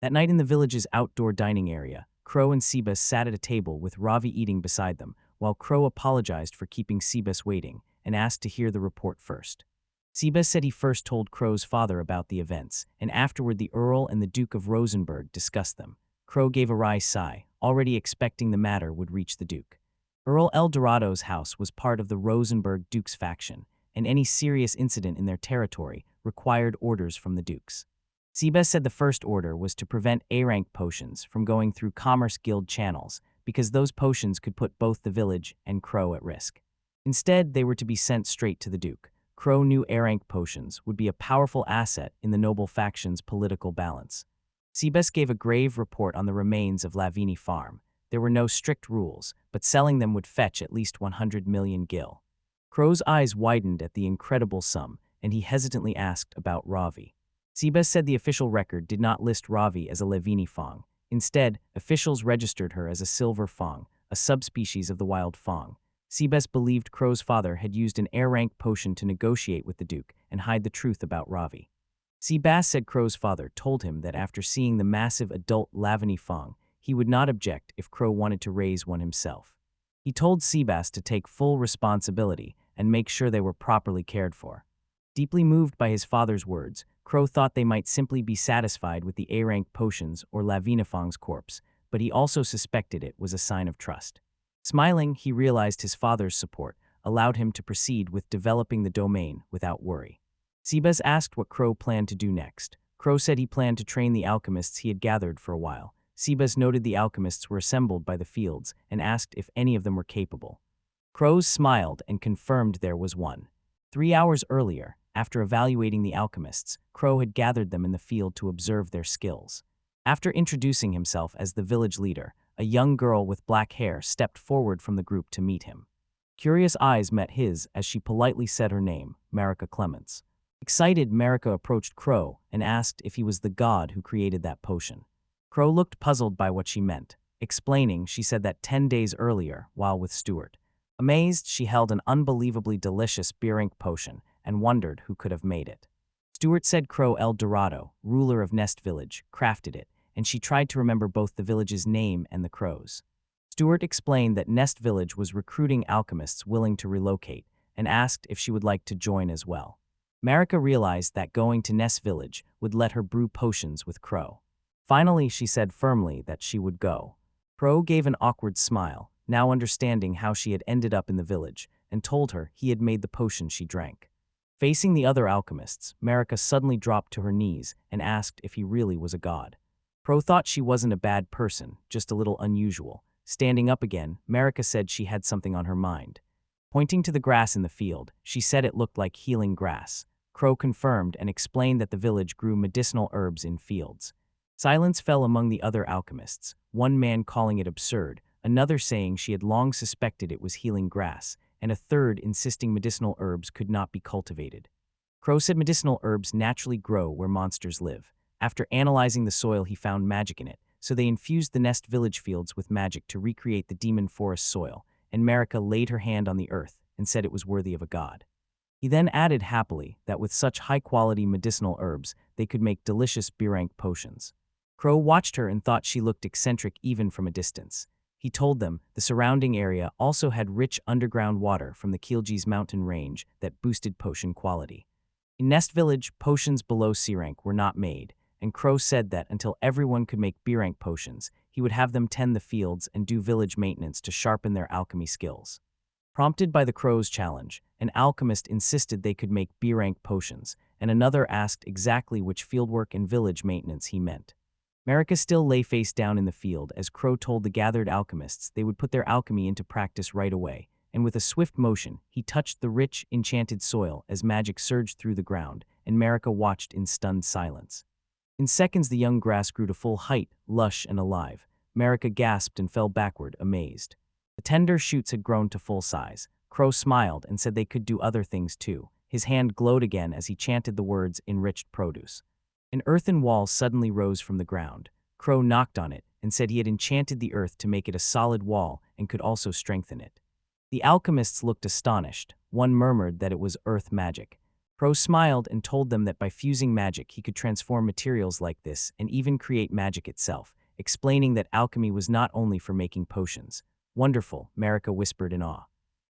That night in the village's outdoor dining area, Crow and Seabass sat at a table with Ravi eating beside them, while Crow apologized for keeping Seabass waiting and asked to hear the report first. Seabass said he first told Crow's father about the events, and afterward the Earl and the Duke of Rosenberg discussed them. Crow gave a wry sigh, already expecting the matter would reach the Duke. Earl El Dorado's house was part of the Rosenberg Dukes faction, and any serious incident in their territory required orders from the Dukes. Seabass said the first order was to prevent A-rank potions from going through Commerce Guild channels, because those potions could put both the village and Crow at risk. Instead, they were to be sent straight to the Duke. Crow knew A-rank potions would be a powerful asset in the noble faction's political balance. Seabass gave a grave report on the remains of Lavini Farm. There were no strict rules, but selling them would fetch at least 100 million gil. Crow's eyes widened at the incredible sum, and he hesitantly asked about Ravi. Sebas said the official record did not list Ravi as a Levini Fong. Instead, officials registered her as a silver Fong, a subspecies of the wild Fong. Sebas believed Crow's father had used an air-rank potion to negotiate with the Duke and hide the truth about Ravi. Sebas said Crow's father told him that after seeing the massive adult Lavini Fong, he would not object if Crow wanted to raise one himself. He told Sebas to take full responsibility and make sure they were properly cared for. Deeply moved by his father's words, Crow thought they might simply be satisfied with the A-rank potions or Lavina Fong's corpse, but he also suspected it was a sign of trust. Smiling, he realized his father's support allowed him to proceed with developing the domain without worry. Sebas asked what Crow planned to do next. Crow said he planned to train the alchemists he had gathered for a while. Sebas noted the alchemists were assembled by the fields and asked if any of them were capable. Crow smiled and confirmed there was one. 3 hours earlier, after evaluating the alchemists, Crow had gathered them in the field to observe their skills. After introducing himself as the village leader, a young girl with black hair stepped forward from the group to meet him. Curious eyes met his as she politely said her name, Marika Clements. Excited, Marika approached Crow and asked if he was the god who created that potion. Crow looked puzzled by what she meant. Explaining, she said that 10 days earlier, while with Stuart. Amazed, she held an unbelievably delicious beer-ink potion and wondered who could have made it. Stuart said Crow El Dorado, ruler of Nest Village, crafted it, and she tried to remember both the village's name and the Crow's. Stuart explained that Nest Village was recruiting alchemists willing to relocate and asked if she would like to join as well. Marika realized that going to Nest Village would let her brew potions with Crow. Finally, she said firmly that she would go. Crow gave an awkward smile, now understanding how she had ended up in the village, and told her he had made the potion she drank. Facing the other alchemists, Marika suddenly dropped to her knees and asked if he really was a god. Crow thought she wasn't a bad person, just a little unusual. Standing up again, Marika said she had something on her mind. Pointing to the grass in the field, she said it looked like healing grass. Crow confirmed and explained that the village grew medicinal herbs in fields. Silence fell among the other alchemists, one man calling it absurd, another saying she had long suspected it was healing grass, and a third insisting medicinal herbs could not be cultivated. Crow said medicinal herbs naturally grow where monsters live. After analyzing the soil, he found magic in it, so they infused the Nest Village fields with magic to recreate the demon forest soil, and Marika laid her hand on the earth and said it was worthy of a god. He then added happily that with such high-quality medicinal herbs, they could make delicious beer-rank potions. Crow watched her and thought she looked eccentric even from a distance. He told them the surrounding area also had rich underground water from the Kilji's mountain range that boosted potion quality. In Nest Village, potions below C-rank were not made, and Crow said that until everyone could make B-rank potions, he would have them tend the fields and do village maintenance to sharpen their alchemy skills. Prompted by the Crow's challenge, an alchemist insisted they could make B-rank potions, and another asked exactly which fieldwork and village maintenance he meant. Marika still lay face down in the field as Crow told the gathered alchemists they would put their alchemy into practice right away, and with a swift motion, he touched the rich, enchanted soil as magic surged through the ground, and Marika watched in stunned silence. In seconds, the young grass grew to full height, lush and alive. Marika gasped and fell backward, amazed. The tender shoots had grown to full size. Crow smiled and said they could do other things too. His hand glowed again as he chanted the words enriched produce. An earthen wall suddenly rose from the ground. Crow knocked on it and said he had enchanted the earth to make it a solid wall and could also strengthen it. The alchemists looked astonished. One murmured that it was earth magic. Crow smiled and told them that by fusing magic he could transform materials like this and even create magic itself, explaining that alchemy was not only for making potions. Wonderful, Marika whispered in awe.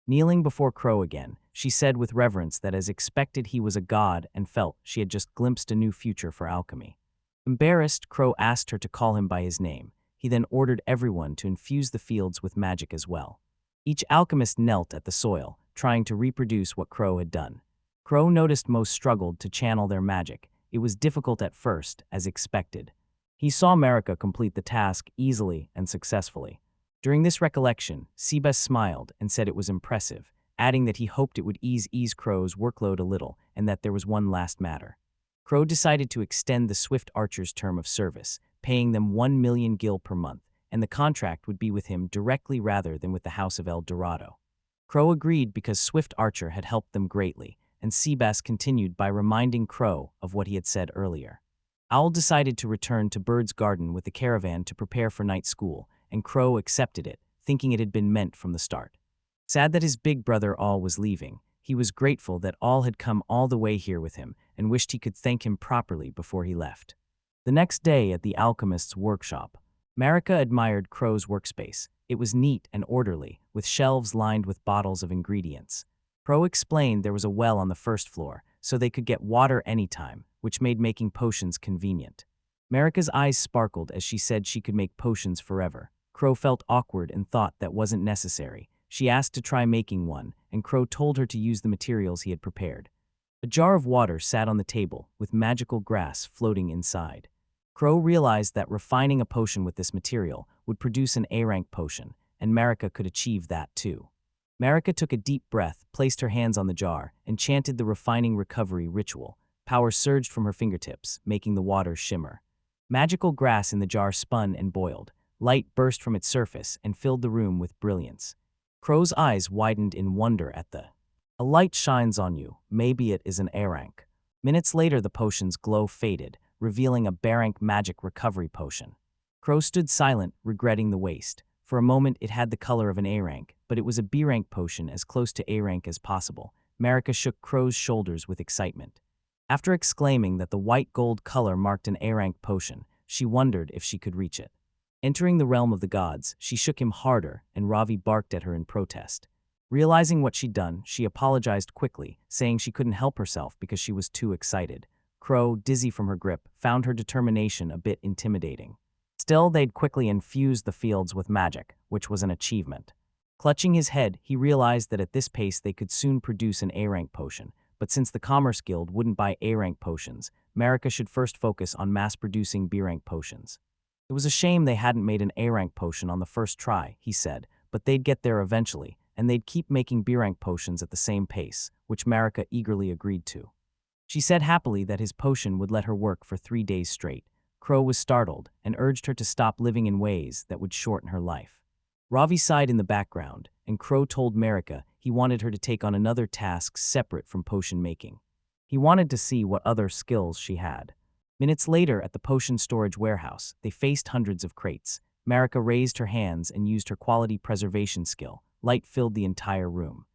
Kneeling before Crow again, she said with reverence that as expected he was a god and felt she had just glimpsed a new future for alchemy. Embarrassed, Crow asked her to call him by his name. He then ordered everyone to infuse the fields with magic as well. Each alchemist knelt at the soil, trying to reproduce what Crow had done. Crow noticed most struggled to channel their magic. It was difficult at first, as expected. He saw Marika complete the task easily and successfully. During this recollection, Sebas smiled and said it was impressive, adding that he hoped it would ease Crow's workload a little and that there was one last matter. Crow decided to extend the Swift Archers' term of service, paying them 1 million gil per month, and the contract would be with him directly rather than with the House of El Dorado. Crow agreed because Swift Archer had helped them greatly, and Seabass continued by reminding Crow of what he had said earlier. Owl decided to return to Bird's garden with the caravan to prepare for night school, and Crow accepted it, thinking it had been meant from the start. Sad that his big brother All was leaving, he was grateful that All had come all the way here with him and wished he could thank him properly before he left. The next day at the alchemist's workshop, Marika admired Crow's workspace. It was neat and orderly, with shelves lined with bottles of ingredients. Crow explained there was a well on the first floor, so they could get water anytime, which made making potions convenient. Marika's eyes sparkled as she said she could make potions forever. Crow felt awkward and thought that wasn't necessary. She asked to try making one, and Crow told her to use the materials he had prepared. A jar of water sat on the table, with magical grass floating inside. Crow realized that refining a potion with this material would produce an A-rank potion, and Marika could achieve that too. Marika took a deep breath, placed her hands on the jar, and chanted the refining recovery ritual. Power surged from her fingertips, making the water shimmer. Magical grass in the jar spun and boiled. Light burst from its surface and filled the room with brilliance. Crow's eyes widened in wonder at the "A light shines on you, maybe it is an A-rank." Minutes later the potion's glow faded, revealing a B-rank magic recovery potion. Crow stood silent, regretting the waste. For a moment it had the color of an A-rank, but it was a B-rank potion as close to A-rank as possible. Marika shook Crow's shoulders with excitement. After exclaiming that the white-gold color marked an A-rank potion, she wondered if she could reach it. Entering the realm of the gods, she shook him harder, and Ravi barked at her in protest. Realizing what she'd done, she apologized quickly, saying she couldn't help herself because she was too excited. Crow, dizzy from her grip, found her determination a bit intimidating. Still, they'd quickly infused the fields with magic, which was an achievement. Clutching his head, he realized that at this pace they could soon produce an A-rank potion, but since the Commerce Guild wouldn't buy A-rank potions, Marika should first focus on mass-producing B-rank potions. It was a shame they hadn't made an A-rank potion on the first try, he said, but they'd get there eventually, and they'd keep making B-rank potions at the same pace, which Marika eagerly agreed to. She said happily that his potion would let her work for 3 days straight. Crow was startled and urged her to stop living in ways that would shorten her life. Ravi sighed in the background, and Crow told Marika he wanted her to take on another task separate from potion making. He wanted to see what other skills she had. Minutes later, at the potion storage warehouse, they faced hundreds of crates. Marika raised her hands and used her quality preservation skill. Light filled the entire room.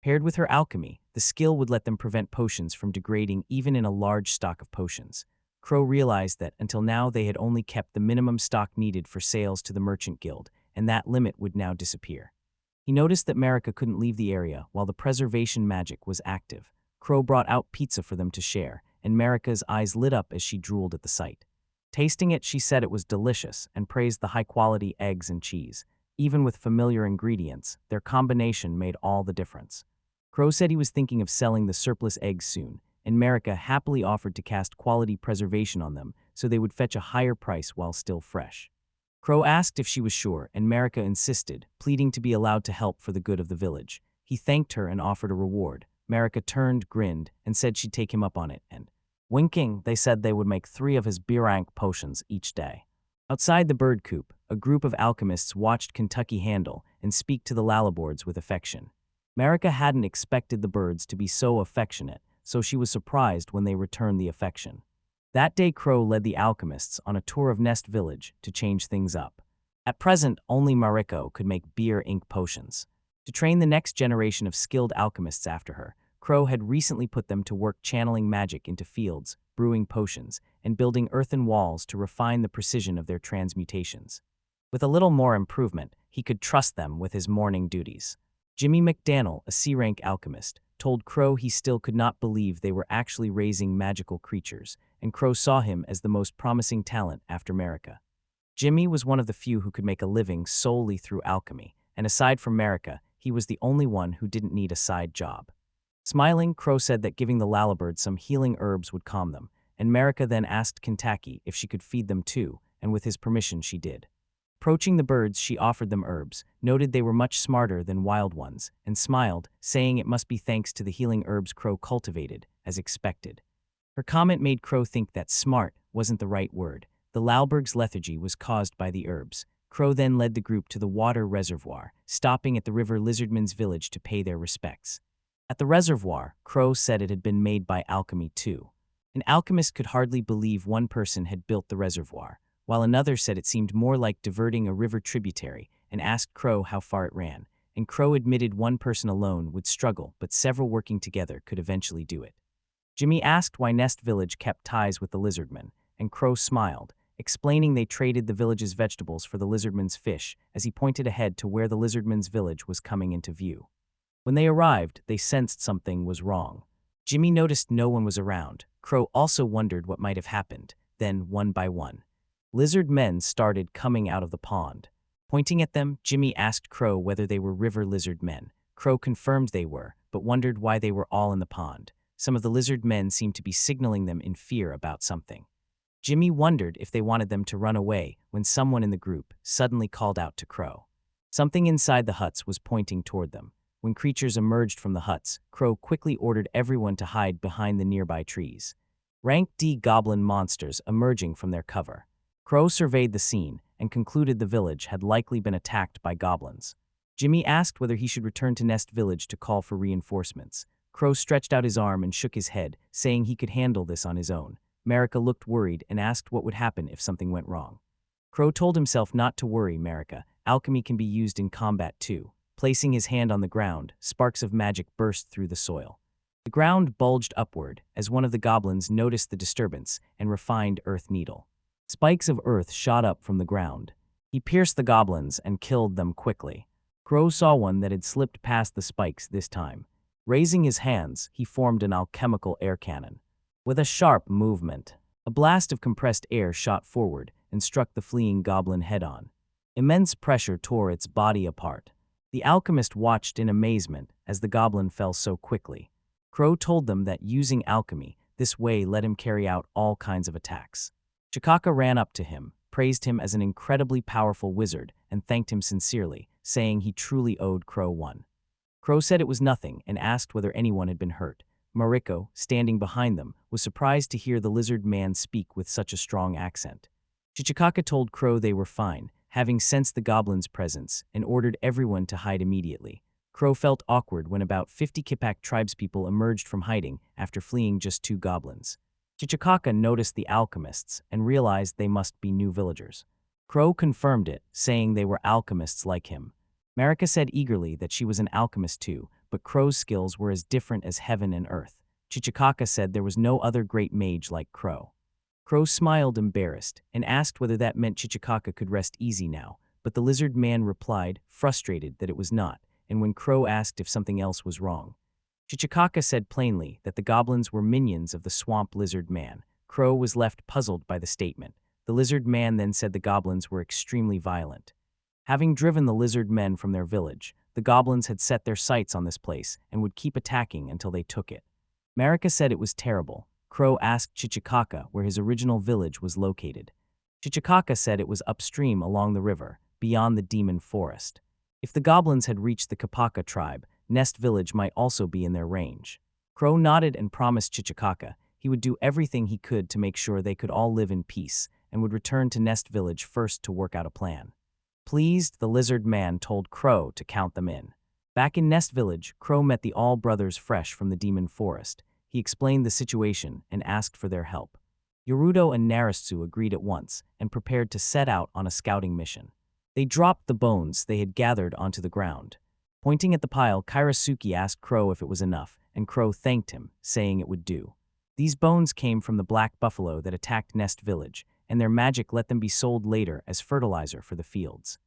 Paired with her alchemy, the skill would let them prevent potions from degrading even in a large stock of potions. Crow realized that until now they had only kept the minimum stock needed for sales to the Merchant Guild, and that limit would now disappear. He noticed that Marika couldn't leave the area while the preservation magic was active. Crow brought out pizza for them to share, and Marika's eyes lit up as she drooled at the sight. Tasting it, she said it was delicious and praised the high-quality eggs and cheese. Even with familiar ingredients, their combination made all the difference. Crow said he was thinking of selling the surplus eggs soon, and Marika happily offered to cast quality preservation on them so they would fetch a higher price while still fresh. Crow asked if she was sure, and Marika insisted, pleading to be allowed to help for the good of the village. He thanked her and offered a reward. Marika turned, grinned, and said she'd take him up on it, and, winking, they said they would make 3 of his B-rank potions each day. Outside the bird coop, a group of alchemists watched Kentucky handle and speak to the lalliboards with affection. Marika hadn't expected the birds to be so affectionate, so she was surprised when they returned the affection. That day Crow led the alchemists on a tour of Nest Village to change things up. At present, only Mariko could make beer ink potions. To train the next generation of skilled alchemists after her, Crow had recently put them to work channeling magic into fields, brewing potions, and building earthen walls to refine the precision of their transmutations. With a little more improvement, he could trust them with his morning duties. Jimmy McDaniel, a C-rank alchemist, told Crow he still could not believe they were actually raising magical creatures, and Crow saw him as the most promising talent after Marika. Jimmy was one of the few who could make a living solely through alchemy, and aside from Marika, he was the only one who didn't need a side job. Smiling, Crow said that giving the lalliebirds some healing herbs would calm them, and Marika then asked Kentucky if she could feed them too, and with his permission she did. Approaching the birds, she offered them herbs, noted they were much smarter than wild ones, and smiled, saying it must be thanks to the healing herbs Crow cultivated, as expected. Her comment made Crow think that smart wasn't the right word. The Lalberg's lethargy was caused by the herbs. Crow then led the group to the water reservoir, stopping at the river lizardmen's village to pay their respects. At the reservoir, Crow said it had been made by Alchemy too. An alchemist could hardly believe one person had built the reservoir, while another said it seemed more like diverting a river tributary and asked Crow how far it ran, and Crow admitted one person alone would struggle but several working together could eventually do it. Jimmy asked why Nest Village kept ties with the lizardmen, and Crow smiled, explaining they traded the village's vegetables for the lizardmen's fish as he pointed ahead to where the lizardmen's village was coming into view. When they arrived, they sensed something was wrong. Jimmy noticed no one was around. Crow also wondered what might have happened. Then, one by one, lizard men started coming out of the pond. Pointing at them, Jimmy asked Crow whether they were river lizard men. Crow confirmed they were, but wondered why they were all in the pond. Some of the lizard men seemed to be signaling them in fear about something. Jimmy wondered if they wanted them to run away when someone in the group suddenly called out to Crow. Something inside the huts was pointing toward them. When creatures emerged from the huts, Crow quickly ordered everyone to hide behind the nearby trees. Rank D goblin monsters emerging from their cover. Crow surveyed the scene and concluded the village had likely been attacked by goblins. Jimmy asked whether he should return to Nest Village to call for reinforcements. Crow stretched out his arm and shook his head, saying he could handle this on his own. Marika looked worried and asked what would happen if something went wrong. Crow told himself not to worry, Marika. Alchemy can be used in combat too. Placing his hand on the ground, sparks of magic burst through the soil. The ground bulged upward as one of the goblins noticed the disturbance and refined earth needle. Spikes of earth shot up from the ground. He pierced the goblins and killed them quickly. Crow saw one that had slipped past the spikes this time. Raising his hands, he formed an alchemical air cannon. With a sharp movement, a blast of compressed air shot forward and struck the fleeing goblin head-on. Immense pressure tore its body apart. The alchemist watched in amazement as the goblin fell so quickly. Crow told them that using alchemy, this way let him carry out all kinds of attacks. Chikaka ran up to him, praised him as an incredibly powerful wizard, and thanked him sincerely, saying he truly owed Crow one. Crow said it was nothing and asked whether anyone had been hurt. Mariko, standing behind them, was surprised to hear the lizard man speak with such a strong accent. Chichikaka told Crow they were fine, having sensed the goblin's presence, and ordered everyone to hide immediately. Crow felt awkward when about 50 Kipak tribespeople emerged from hiding after fleeing just 2 goblins. Chichikaka noticed the alchemists and realized they must be new villagers. Crow confirmed it, saying they were alchemists like him. Marika said eagerly that she was an alchemist too, but Crow's skills were as different as heaven and earth. Chichikaka said there was no other great mage like Crow. Crow smiled embarrassed and asked whether that meant Chichikaka could rest easy now, but the lizard man replied, frustrated, that it was not, and when Crow asked if something else was wrong. Chichikaka said plainly that the goblins were minions of the swamp lizard man. Crow was left puzzled by the statement. The lizard man then said the goblins were extremely violent. Having driven the lizard men from their village, the goblins had set their sights on this place and would keep attacking until they took it. Marika said it was terrible. Crow asked Chichikaka where his original village was located. Chichikaka said it was upstream along the river, beyond the demon forest. If the goblins had reached the Kapaka tribe, Nest Village might also be in their range. Crow nodded and promised Chichikaka he would do everything he could to make sure they could all live in peace and would return to Nest Village first to work out a plan. Pleased, the lizard man told Crow to count them in. Back in Nest Village, Crow met the all brothers fresh from the demon forest. He explained the situation and asked for their help. Yorudo and Naristsu agreed at once and prepared to set out on a scouting mission. They dropped the bones they had gathered onto the ground. Pointing at the pile, Kairasuke asked Crow if it was enough, and Crow thanked him, saying it would do. These bones came from the black buffalo that attacked Nest Village, and their magic let them be sold later as fertilizer for the fields.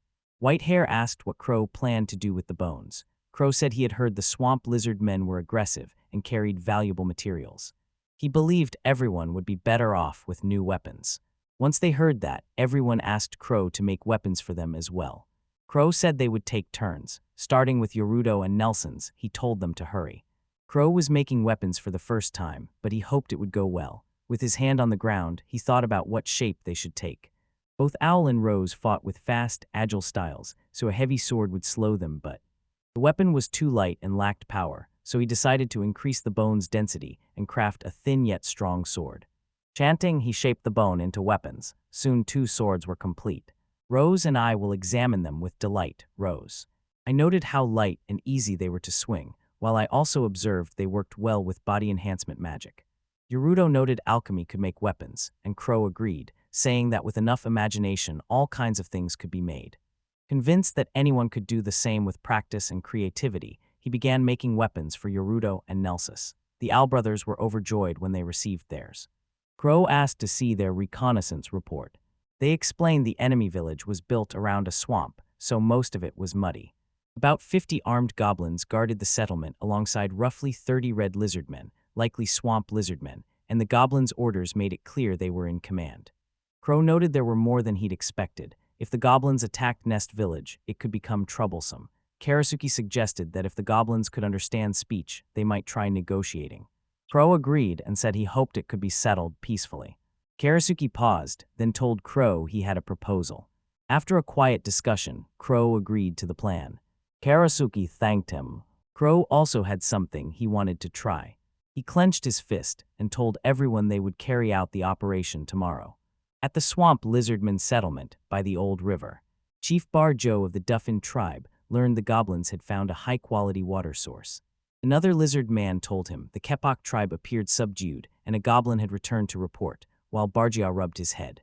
Whitehair asked what Crow planned to do with the bones. Crow said he had heard the swamp lizard men were aggressive and carried valuable materials. He believed everyone would be better off with new weapons. Once they heard that, everyone asked Crow to make weapons for them as well. Crow said they would take turns. Starting with Yorudo and Nelson's, he told them to hurry. Crow was making weapons for the first time, but he hoped it would go well. With his hand on the ground, he thought about what shape they should take. Both Owl and Rose fought with fast, agile styles, so a heavy sword would slow them, but the weapon was too light and lacked power, so he decided to increase the bone's density and craft a thin yet strong sword. Chanting, he shaped the bone into weapons. Soon 2 swords were complete. Rose and I will examine them with delight, Rose. I noted how light and easy they were to swing, while I also observed they worked well with body enhancement magic. Yaruto noted alchemy could make weapons, and Crow agreed, saying that with enough imagination all kinds of things could be made. Convinced that anyone could do the same with practice and creativity, he began making weapons for Yaruto and Nelsus. The Al brothers were overjoyed when they received theirs. Crow asked to see their reconnaissance report. They explained the enemy village was built around a swamp, so most of it was muddy. About 50 armed goblins guarded the settlement alongside roughly 30 red lizardmen, likely swamp lizardmen, and the goblins' orders made it clear they were in command. Crow noted there were more than he'd expected. If the goblins attacked Nest Village, it could become troublesome. Karasuki suggested that if the goblins could understand speech, they might try negotiating. Crow agreed and said he hoped it could be settled peacefully. Karasuki paused, then told Crow he had a proposal. After a quiet discussion, Crow agreed to the plan. Karasuki thanked him. Crow also had something he wanted to try. He clenched his fist and told everyone they would carry out the operation tomorrow. At the swamp lizardman settlement by the old river, Chief Barjo of the Duffin tribe learned the goblins had found a high-quality water source. Another lizard man told him the Kepok tribe appeared subdued and a goblin had returned to report, while Barjia rubbed his head.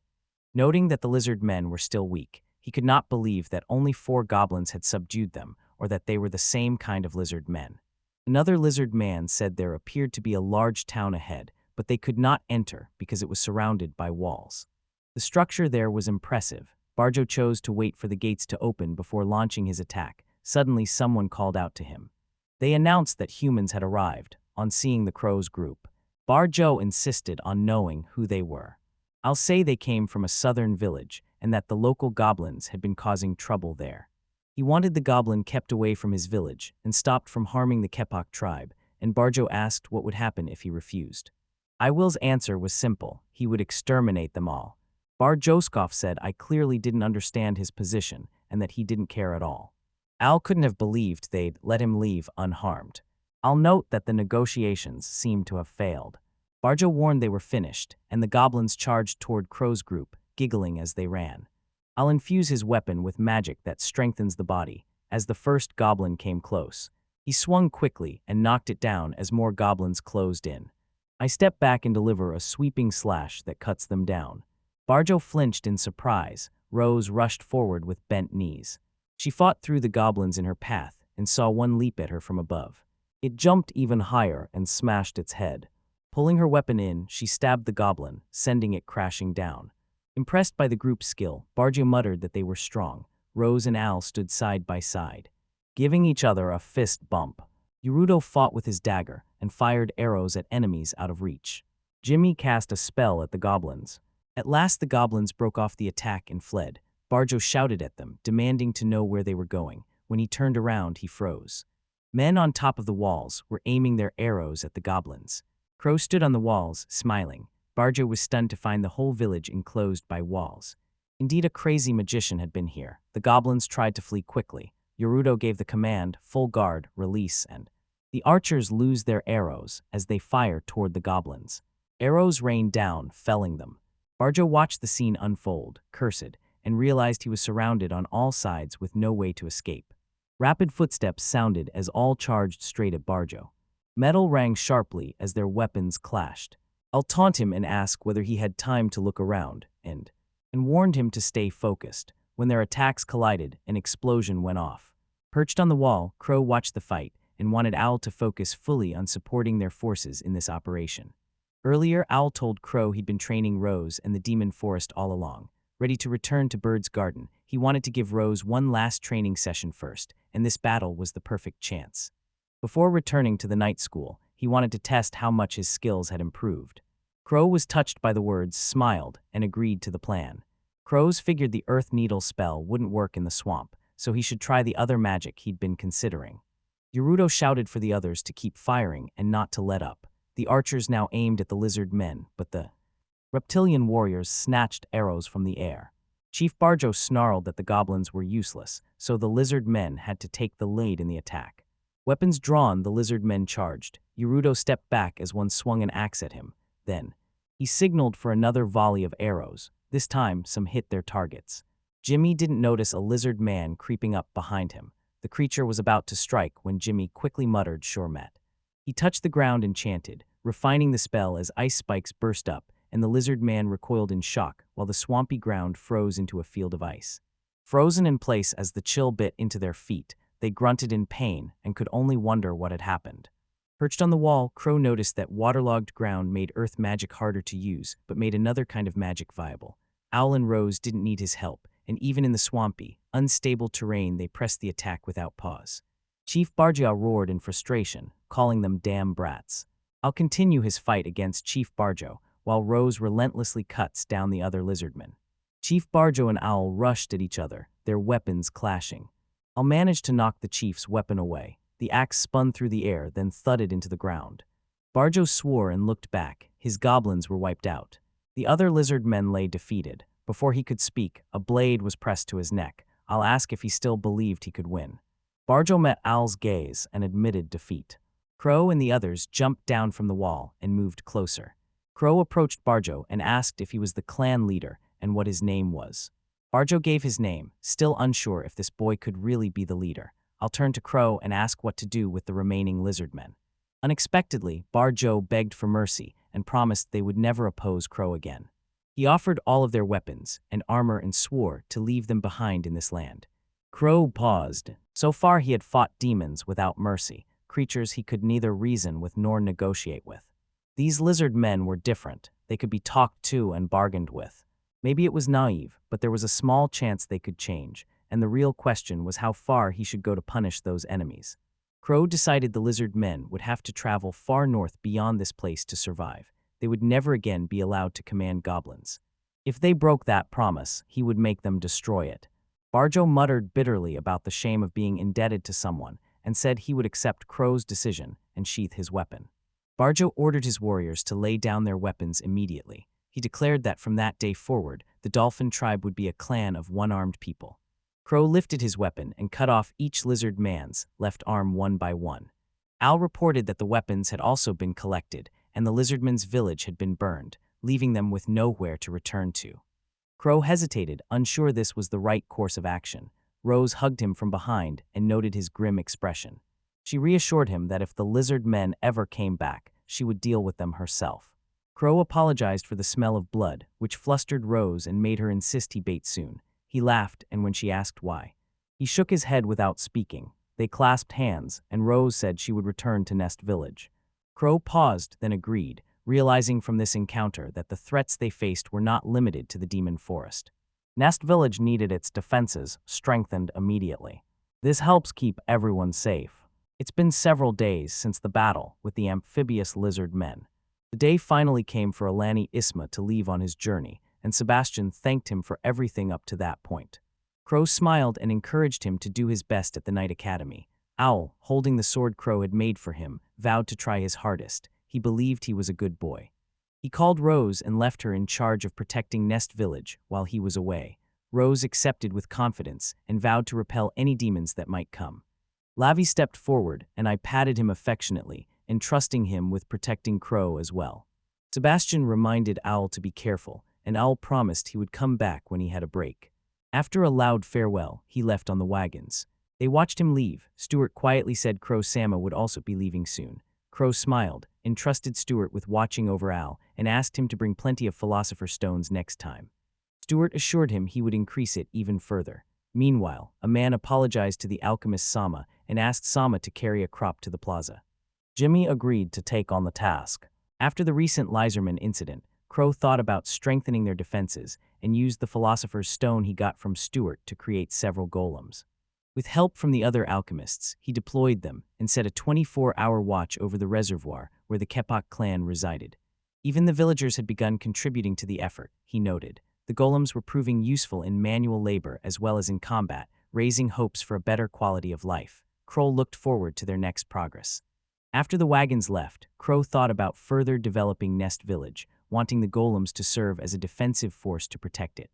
Noting that the lizard men were still weak, he could not believe that only 4 goblins had subdued them or that they were the same kind of lizard men. Another lizard man said there appeared to be a large town ahead, but they could not enter because it was surrounded by walls. The structure there was impressive. Barjo chose to wait for the gates to open before launching his attack. Suddenly, someone called out to him. They announced that humans had arrived. On seeing the Crow's group, Barjo insisted on knowing who they were. I'll say they came from a southern village and that the local goblins had been causing trouble there. He wanted the goblin kept away from his village and stopped from harming the Kepok tribe, and Barjo asked what would happen if he refused. Iwill's answer was simple. He would exterminate them all. Barjoskov said I clearly didn't understand his position and that he didn't care at all. Al couldn't have believed they'd let him leave unharmed. I'll note that the negotiations seemed to have failed. Barjo warned they were finished, and the goblins charged toward Crow's group, giggling as they ran. I'll infuse his weapon with magic that strengthens the body. As the first goblin came close, he swung quickly and knocked it down as more goblins closed in. I step back and deliver a sweeping slash that cuts them down. Barjo flinched in surprise. Rose rushed forward with bent knees. She fought through the goblins in her path and saw one leap at her from above. It jumped even higher and smashed its head. Pulling her weapon in, she stabbed the goblin, sending it crashing down. Impressed by the group's skill, Barjo muttered that they were strong. Rose and Al stood side by side, giving each other a fist bump. Yaruto fought with his dagger and fired arrows at enemies out of reach. Jimmy cast a spell at the goblins. At last the goblins broke off the attack and fled. Barjo shouted at them, demanding to know where they were going. When he turned around, he froze. Men on top of the walls were aiming their arrows at the goblins. Crow stood on the walls, smiling. Barjo was stunned to find the whole village enclosed by walls. Indeed, a crazy magician had been here. The goblins tried to flee quickly. Yaruto gave the command, full guard, release, and the archers lose their arrows as they fire toward the goblins. Arrows rained down, felling them. Barjo watched the scene unfold, cursed, and realized he was surrounded on all sides with no way to escape. Rapid footsteps sounded as all charged straight at Barjo. Metal rang sharply as their weapons clashed. I'll taunt him and ask whether he had time to look around, and warned him to stay focused. When their attacks collided, an explosion went off. Perched on the wall, Crow watched the fight and wanted Owl to focus fully on supporting their forces in this operation. Earlier, Owl told Crow he'd been training Rose and the Demon Forest all along. Ready to return to Bird's Garden, he wanted to give Rose one last training session first, and this battle was the perfect chance. Before returning to the night school, he wanted to test how much his skills had improved. Crow was touched by the words, smiled, and agreed to the plan. Crows figured the Earth Needle spell wouldn't work in the swamp, so he should try the other magic he'd been considering. Yaruto shouted for the others to keep firing and not to let up. The archers now aimed at the lizard men, but the reptilian warriors snatched arrows from the air. Chief Barjo snarled that the goblins were useless, so the lizard men had to take the lead in the attack. Weapons drawn, the lizard men charged. Yaruto stepped back as one swung an axe at him. Then, he signaled for another volley of arrows. This time, some hit their targets. Jimmy didn't notice a lizard man creeping up behind him. The creature was about to strike when Jimmy quickly muttered, "Sure met." He touched the ground and chanted, refining the spell as ice spikes burst up, and the lizard man recoiled in shock while the swampy ground froze into a field of ice. Frozen in place as the chill bit into their feet, they grunted in pain and could only wonder what had happened. Perched on the wall, Crow noticed that waterlogged ground made earth magic harder to use, but made another kind of magic viable. Owl and Rose didn't need his help, and even in the swampy, unstable terrain they pressed the attack without pause. Chief Barja roared in frustration, calling them damn brats. I'll continue his fight against Chief Barjo, while Rose relentlessly cuts down the other lizardmen. Chief Barjo and Owl rushed at each other, their weapons clashing. I'll manage to knock the chief's weapon away. The axe spun through the air, then thudded into the ground. Barjo swore and looked back. His goblins were wiped out. The other lizard men lay defeated. Before he could speak, a blade was pressed to his neck. I'll ask if he still believed he could win. Barjo met Owl's gaze and admitted defeat. Crow and the others jumped down from the wall and moved closer. Crow approached Barjo and asked if he was the clan leader and what his name was. Barjo gave his name, still unsure if this boy could really be the leader. I'll turn to Crow and ask what to do with the remaining lizard men. Unexpectedly, Barjo begged for mercy and promised they would never oppose Crow again. He offered all of their weapons and armor and swore to leave them behind in this land. Crow paused. So far he had fought demons without mercy, creatures he could neither reason with nor negotiate with. These lizard men were different. They could be talked to and bargained with. Maybe it was naive, but there was a small chance they could change, and the real question was how far he should go to punish those enemies. Crow decided the lizard men would have to travel far north beyond this place to survive. They would never again be allowed to command goblins. If they broke that promise, he would make them destroy it. Barjo muttered bitterly about the shame of being indebted to someone and said he would accept Crow's decision and sheath his weapon. Barjo ordered his warriors to lay down their weapons immediately. He declared that from that day forward, the Dolphin tribe would be a clan of one-armed people. Crow lifted his weapon and cut off each lizard man's left arm one by one. Owl reported that the weapons had also been collected and the lizardmen's village had been burned, leaving them with nowhere to return to. Crow hesitated, unsure this was the right course of action. Rose hugged him from behind and noted his grim expression. She reassured him that if the lizard men ever came back, she would deal with them herself. Crow apologized for the smell of blood, which flustered Rose and made her insist he bait soon. He laughed, and when she asked why, he shook his head without speaking. They clasped hands, and Rose said she would return to Nest Village. Crow paused, then agreed, realizing from this encounter that the threats they faced were not limited to the demon forest. Nest Village needed its defenses strengthened immediately. This helps keep everyone safe. It's been several days since the battle with the amphibious lizard men. The day finally came for Alani Isma to leave on his journey, and Sebastian thanked him for everything up to that point. Crow smiled and encouraged him to do his best at the Night Academy. Owl, holding the sword Crow had made for him, vowed to try his hardest. He believed he was a good boy. He called Rose and left her in charge of protecting Nest Village while he was away. Rose accepted with confidence and vowed to repel any demons that might come. Lavi stepped forward, and I patted him affectionately, entrusting him with protecting Crow as well. Sebastian reminded Owl to be careful, and Owl promised he would come back when he had a break. After a loud farewell, he left on the wagons. They watched him leave. Stuart quietly said Crow Sama would also be leaving soon. Crow smiled, entrusted Stuart with watching over Owl, and asked him to bring plenty of Philosopher's Stones next time. Stuart assured him he would increase it even further. Meanwhile, a man apologized to the alchemist Sama and asked Sama to carry a crop to the plaza. Jimmy agreed to take on the task. After the recent Lizerman incident, Crow thought about strengthening their defenses and used the Philosopher's Stone he got from Stuart to create several golems. With help from the other alchemists, he deployed them and set a 24-hour watch over the reservoir where the Kepak clan resided. Even the villagers had begun contributing to the effort, he noted. The golems were proving useful in manual labor as well as in combat, raising hopes for a better quality of life. Crow looked forward to their next progress. After the wagons left, Crow thought about further developing Nest Village, wanting the golems to serve as a defensive force to protect it.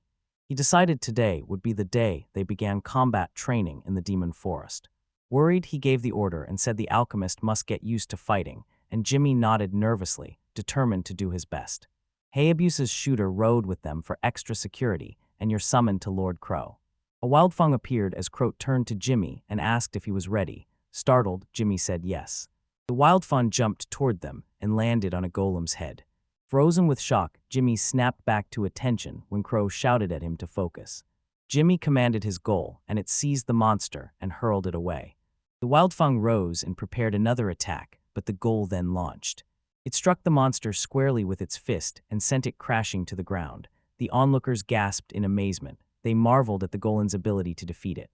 He decided today would be the day they began combat training in the demon forest. Worried, he gave the order and said the alchemist must get used to fighting, and Jimmy nodded nervously, determined to do his best. Hayabusa's shooter rode with them for extra security, and you're summoned to Lord Crow. A wildfang appeared as Crow turned to Jimmy and asked if he was ready. Startled, Jimmy said yes. The wildfang jumped toward them and landed on a golem's head. Frozen with shock, Jimmy snapped back to attention when Crow shouted at him to focus. Jimmy commanded his goal, and it seized the monster and hurled it away. The wildfang rose and prepared another attack, but the goal then launched. It struck the monster squarely with its fist and sent it crashing to the ground. The onlookers gasped in amazement. They marveled at the golem's ability to defeat it.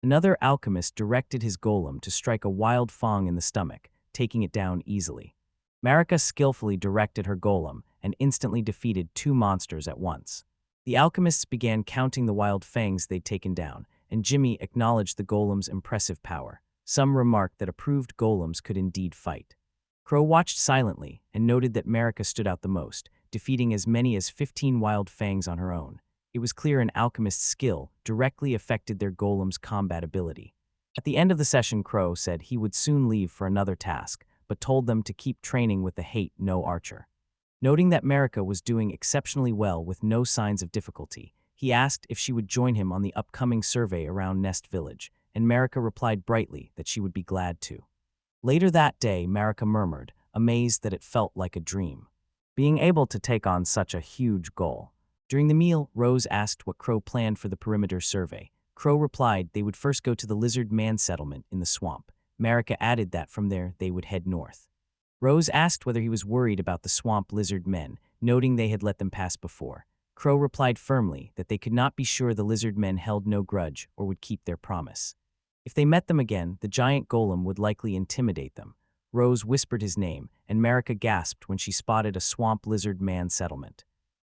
Another alchemist directed his golem to strike a wild fang in the stomach, taking it down easily. Marika skillfully directed her golem and instantly defeated two monsters at once. The alchemists began counting the wild fangs they'd taken down, and Jimmy acknowledged the golem's impressive power. Some remarked that approved golems could indeed fight. Crow watched silently and noted that Marika stood out the most, defeating as many as 15 wild fangs on her own. It was clear an alchemist's skill directly affected their golem's combat ability. At the end of the session, Crow said he would soon leave for another task, but told them to keep training with the hate-no archer. Noting that Marika was doing exceptionally well with no signs of difficulty, he asked if she would join him on the upcoming survey around Nest Village, and Marika replied brightly that she would be glad to. Later that day, Marika murmured, amazed that it felt like a dream. Being able to take on such a huge goal. During the meal, Rose asked what Crow planned for the perimeter survey. Crow replied they would first go to the lizard man settlement in the swamp. Marika added that from there they would head north. Rose asked whether he was worried about the swamp lizard men, noting they had let them pass before. Crow replied firmly that they could not be sure the lizard men held no grudge or would keep their promise. If they met them again, the giant golem would likely intimidate them. Rose whispered his name, and Marika gasped when she spotted a swamp lizard man settlement.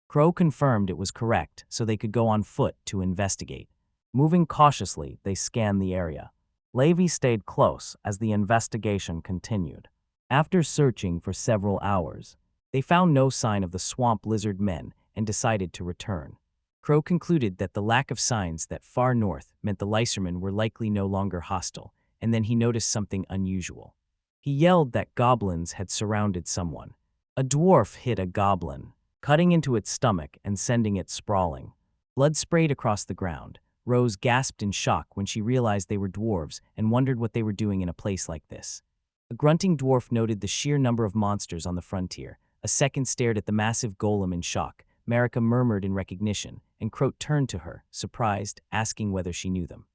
Crow confirmed it was correct, so they could go on foot to investigate. Moving cautiously, they scanned the area. Levi stayed close as the investigation continued. After searching for several hours, they found no sign of the swamp lizard men and decided to return. Crow concluded that the lack of signs that far north meant the licermen were likely no longer hostile, and then he noticed something unusual. He yelled that goblins had surrounded someone. A dwarf hit a goblin, cutting into its stomach and sending it sprawling. Blood sprayed across the ground. Rose gasped in shock when she realized they were dwarves and wondered what they were doing in a place like this. A grunting dwarf noted the sheer number of monsters on the frontier. A second stared at the massive golem in shock. Marika murmured in recognition, and Crow turned to her, surprised, asking whether she knew them.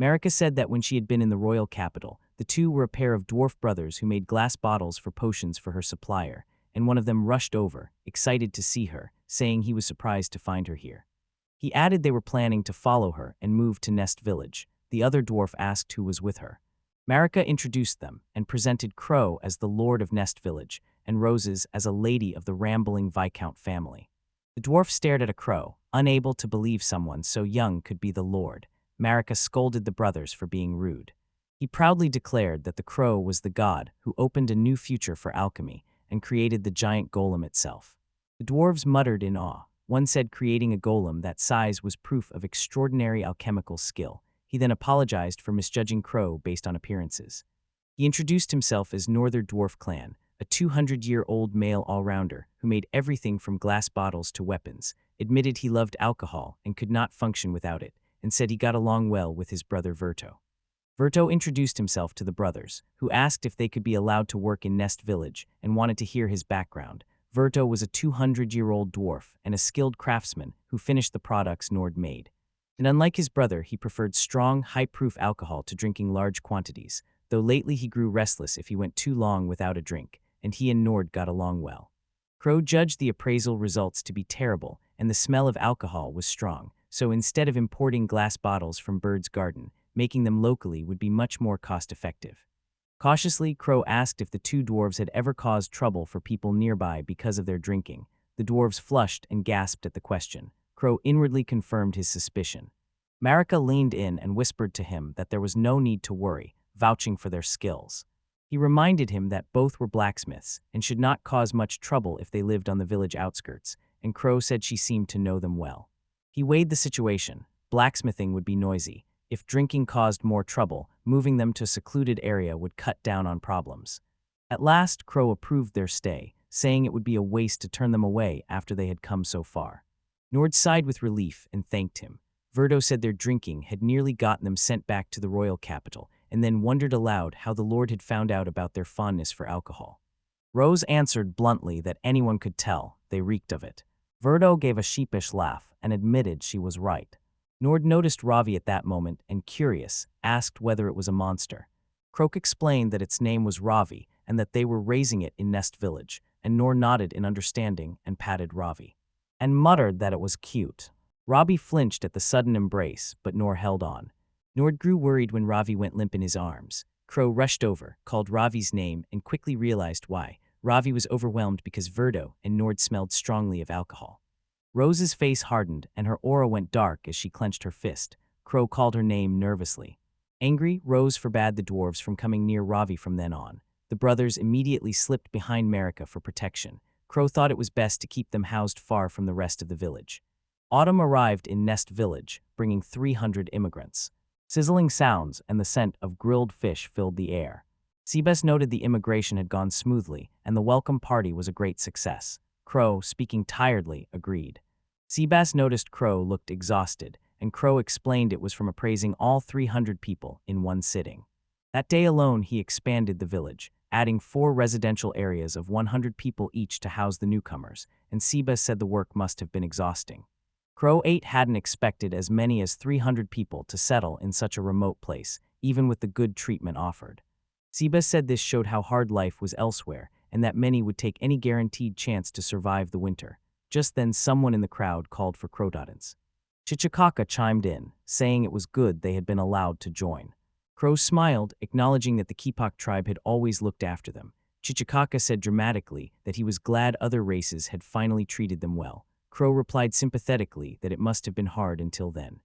Marika said that when she had been in the royal capital, the two were a pair of dwarf brothers who made glass bottles for potions for her supplier, and one of them rushed over, excited to see her, saying he was surprised to find her here. He added they were planning to follow her and move to Nest Village. The other dwarf asked who was with her. Marika introduced them and presented Crow as the Lord of Nest Village and Roses as a lady of the rambling Viscount family. The dwarf stared at a crow, unable to believe someone so young could be the Lord. Marika scolded the brothers for being rude. He proudly declared that the crow was the god who opened a new future for alchemy and created the giant golem itself. The dwarves muttered in awe. One said creating a golem that size was proof of extraordinary alchemical skill. He then apologized for misjudging Crow based on appearances. He introduced himself as Northern Dwarf Clan, a 200-year-old male all-rounder who made everything from glass bottles to weapons, admitted he loved alcohol and could not function without it, and said he got along well with his brother Verto. Verto introduced himself to the brothers, who asked if they could be allowed to work in Nest Village and wanted to hear his background. Verto was a 200-year-old dwarf and a skilled craftsman who finished the products Nord made. And unlike his brother, he preferred strong, high-proof alcohol to drinking large quantities, though lately he grew restless if he went too long without a drink, and he and Nord got along well. Crow judged the appraisal results to be terrible, and the smell of alcohol was strong, so instead of importing glass bottles from Bird's Garden, making them locally would be much more cost-effective. Cautiously, Crow asked if the two dwarves had ever caused trouble for people nearby because of their drinking. The dwarves flushed and gasped at the question. Crow inwardly confirmed his suspicion. Marika leaned in and whispered to him that there was no need to worry, vouching for their skills. He reminded him that both were blacksmiths and should not cause much trouble if they lived on the village outskirts, and Crow said she seemed to know them well. He weighed the situation. Blacksmithing would be noisy. If drinking caused more trouble, moving them to a secluded area would cut down on problems. At last, Crow approved their stay, saying it would be a waste to turn them away after they had come so far. Nord sighed with relief and thanked him. Verdo said their drinking had nearly gotten them sent back to the royal capital, and then wondered aloud how the Lord had found out about their fondness for alcohol. Rose answered bluntly that anyone could tell, they reeked of it. Verdo gave a sheepish laugh and admitted she was right. Nord noticed Ravi at that moment and, curious, asked whether it was a monster. Croak explained that its name was Ravi and that they were raising it in Nest Village, and Nor nodded in understanding and patted Ravi. And muttered that it was cute. Ravi flinched at the sudden embrace, but Nor held on. Nord grew worried when Ravi went limp in his arms. Crow rushed over, called Ravi's name, and quickly realized why. Ravi was overwhelmed because Verdo and Nord smelled strongly of alcohol. Rose's face hardened, and her aura went dark as she clenched her fist. Crow called her name nervously. Angry, Rose forbade the dwarves from coming near Ravi from then on. The brothers immediately slipped behind Marika for protection. Crow thought it was best to keep them housed far from the rest of the village. Autumn arrived in Nest Village, bringing 300 immigrants. Sizzling sounds and the scent of grilled fish filled the air. Seabass noted the immigration had gone smoothly, and the welcome party was a great success. Crow, speaking tiredly, agreed. Seabass noticed Crow looked exhausted, and Crow explained it was from appraising all 300 people in one sitting. That day alone, he expanded the village, adding 4 residential areas of 100 people each to house the newcomers, and Seabass said the work must have been exhausting. Crow 8 hadn't expected as many as 300 people to settle in such a remote place, even with the good treatment offered. Seabass said this showed how hard life was elsewhere, and that many would take any guaranteed chance to survive the winter. Just then someone in the crowd called for Crowdodons. Chichikaka chimed in, saying it was good they had been allowed to join. Crow smiled, acknowledging that the Kipak tribe had always looked after them. Chichikaka said dramatically that he was glad other races had finally treated them well. Crow replied sympathetically that it must have been hard until then.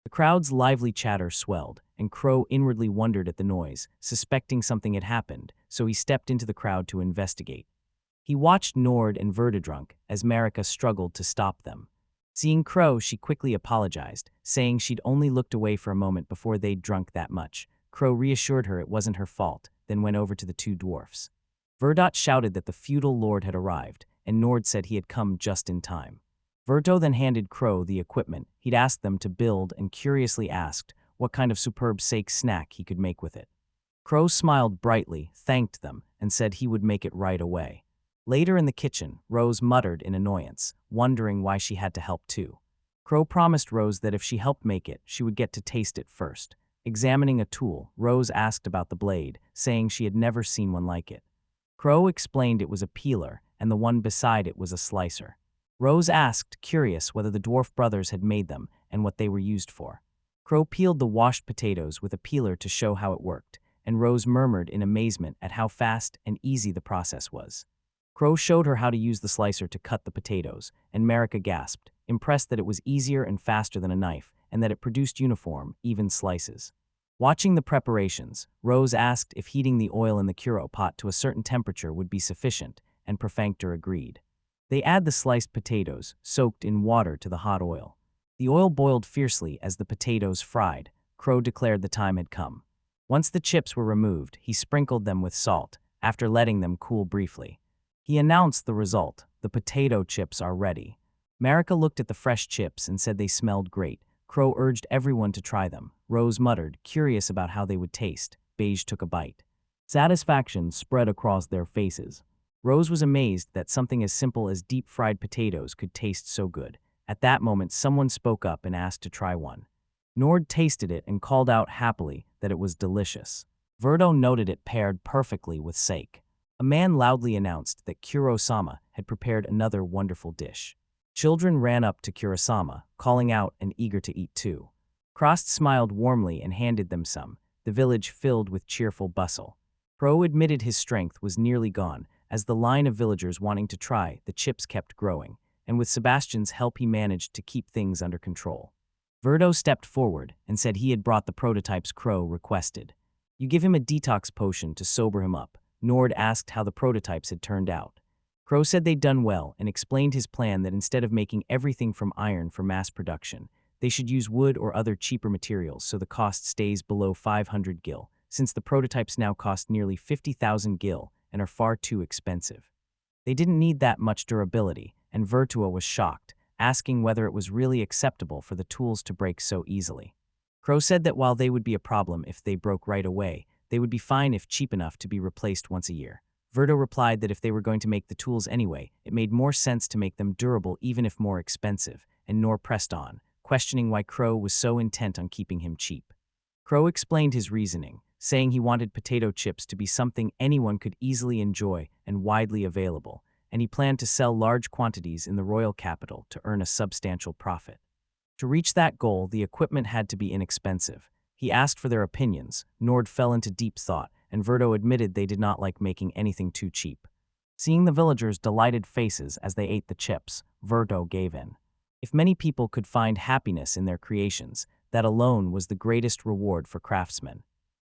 The crowd's lively chatter swelled, and Crow inwardly wondered at the noise, suspecting something had happened, so he stepped into the crowd to investigate. He watched Nord and Verdadrunk as Marika struggled to stop them. Seeing Crow, she quickly apologized, saying she'd only looked away for a moment before they'd drunk that much. Crow reassured her it wasn't her fault, then went over to the 2 dwarfs. Verdot shouted that the feudal lord had arrived, and Nord said he had come just in time. Verto then handed Crow the equipment he'd asked them to build and curiously asked what kind of superb sake snack he could make with it. Crow smiled brightly, thanked them, and said he would make it right away. Later in the kitchen, Rose muttered in annoyance, wondering why she had to help too. Crow promised Rose that if she helped make it, she would get to taste it first. Examining a tool, Rose asked about the blade, saying she had never seen one like it. Crow explained it was a peeler, and the one beside it was a slicer. Rose asked, curious, whether the dwarf brothers had made them and what they were used for. Crow peeled the washed potatoes with a peeler to show how it worked, and Rose murmured in amazement at how fast and easy the process was. Crow showed her how to use the slicer to cut the potatoes, and Marika gasped, impressed that it was easier and faster than a knife, and that it produced uniform, even slices. Watching the preparations, Rose asked if heating the oil in the Kuro pot to a certain temperature would be sufficient, and Perfunctor agreed. They add the sliced potatoes, soaked in water, to the hot oil. The oil boiled fiercely as the potatoes fried. Crow declared the time had come. Once the chips were removed, he sprinkled them with salt, after letting them cool briefly. He announced the result: the potato chips are ready. Marika looked at the fresh chips and said they smelled great. Crow urged everyone to try them. Rose muttered, curious about how they would taste. Beige took a bite. Satisfaction spread across their faces. Rose was amazed that something as simple as deep-fried potatoes could taste so good. At that moment, someone spoke up and asked to try one. Nord tasted it and called out happily that it was delicious. Verdo noted it paired perfectly with sake. A man loudly announced that Kuro-sama had prepared another wonderful dish. Children ran up to Kuro-sama, calling out and eager to eat too. Krost smiled warmly and handed them some, the village filled with cheerful bustle. Crow admitted his strength was nearly gone, as the line of villagers wanting to try the chips kept growing, and with Sebastian's help he managed to keep things under control. Verdo stepped forward and said he had brought the prototypes Crow requested. You give him a detox potion to sober him up. Nord asked how the prototypes had turned out. Crow said they'd done well and explained his plan that instead of making everything from iron for mass production, they should use wood or other cheaper materials so the cost stays below 500 gil, since the prototypes now cost nearly 50,000 gil and are far too expensive. They didn't need that much durability, and Virtua was shocked, asking whether it was really acceptable for the tools to break so easily. Crow said that while they would be a problem if they broke right away, they would be fine if cheap enough to be replaced once a year. Verto replied that if they were going to make the tools anyway, it made more sense to make them durable even if more expensive, and Nor pressed on, questioning why Crow was so intent on keeping him cheap. Crow explained his reasoning, saying he wanted potato chips to be something anyone could easily enjoy and widely available, and he planned to sell large quantities in the royal capital to earn a substantial profit. To reach that goal, the equipment had to be inexpensive. He asked for their opinions. Nord fell into deep thought, and Verto admitted they did not like making anything too cheap. Seeing the villagers' delighted faces as they ate the chips, Verto gave in. If many people could find happiness in their creations, that alone was the greatest reward for craftsmen.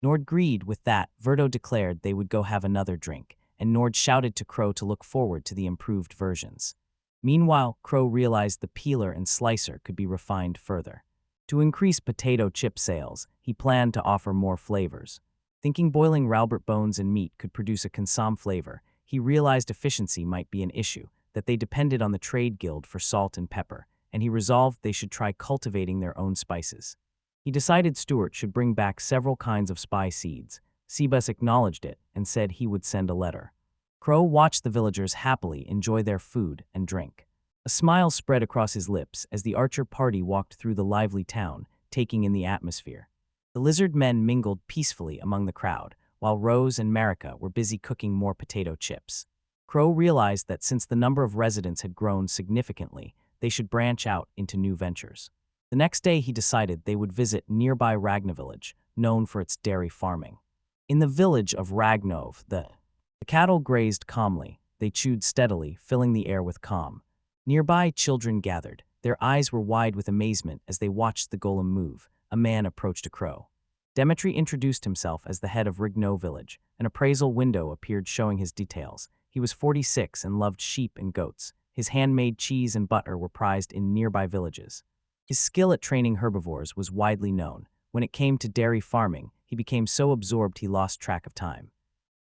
Nord agreed with that. Verto declared they would go have another drink, and Nord shouted to Crow to look forward to the improved versions. Meanwhile, Crow realized the peeler and slicer could be refined further. To increase potato chip sales, he planned to offer more flavors. Thinking boiling Ralbert bones and meat could produce a consomme flavor, he realized efficiency might be an issue, that they depended on the trade guild for salt and pepper, and he resolved they should try cultivating their own spices. He decided Stuart should bring back several kinds of spice seeds. Sebus acknowledged it and said he would send a letter. Crow watched the villagers happily enjoy their food and drink. A smile spread across his lips as the Archer party walked through the lively town, taking in the atmosphere. The lizard men mingled peacefully among the crowd, while Rose and Marika were busy cooking more potato chips. Crow realized that since the number of residents had grown significantly, they should branch out into new ventures. The next day he decided they would visit nearby Ragna village, known for its dairy farming. In the village of Ragnov, the cattle grazed calmly. They chewed steadily, filling the air with calm. Nearby, children gathered. Their eyes were wide with amazement as they watched the golem move. A man approached a crow. Demetri introduced himself as the head of Rigno village. An appraisal window appeared showing his details. He was 46 and loved sheep and goats. His handmade cheese and butter were prized in nearby villages. His skill at training herbivores was widely known. When it came to dairy farming, he became so absorbed he lost track of time.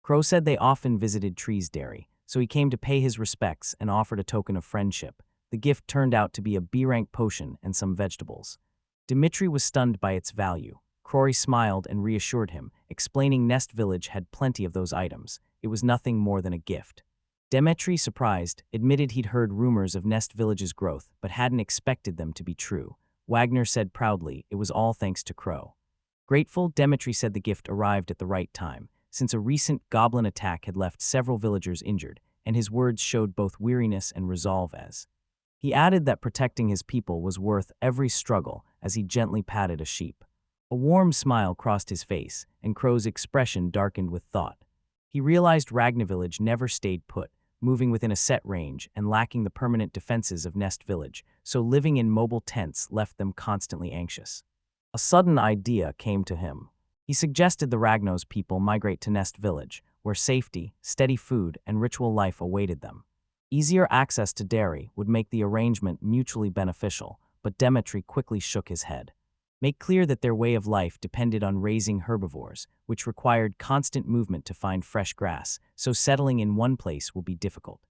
Crow said they often visited Tree's dairy, so he came to pay his respects and offered a token of friendship. The gift turned out to be a B-rank potion and some vegetables. Dimitri was stunned by its value. Crory smiled and reassured him, explaining Nest Village had plenty of those items. It was nothing more than a gift. Demetri, surprised, admitted he'd heard rumors of Nest Village's growth, but hadn't expected them to be true. Wagner said proudly it was all thanks to Crow. Grateful, Demetri said the gift arrived at the right time, since a recent goblin attack had left several villagers injured, and his words showed both weariness and resolve as. He added that protecting his people was worth every struggle as he gently patted a sheep. A warm smile crossed his face, and Crow's expression darkened with thought. He realized Ragna village never stayed put, moving within a set range and lacking the permanent defenses of Nest village, so living in mobile tents left them constantly anxious. A sudden idea came to him. He suggested the Ragnos people migrate to Nest village, where safety, steady food, and ritual life awaited them. Easier access to dairy would make the arrangement mutually beneficial, but Demetri quickly shook his head. Make clear that their way of life depended on raising herbivores, which required constant movement to find fresh grass, so settling in one place will be difficult.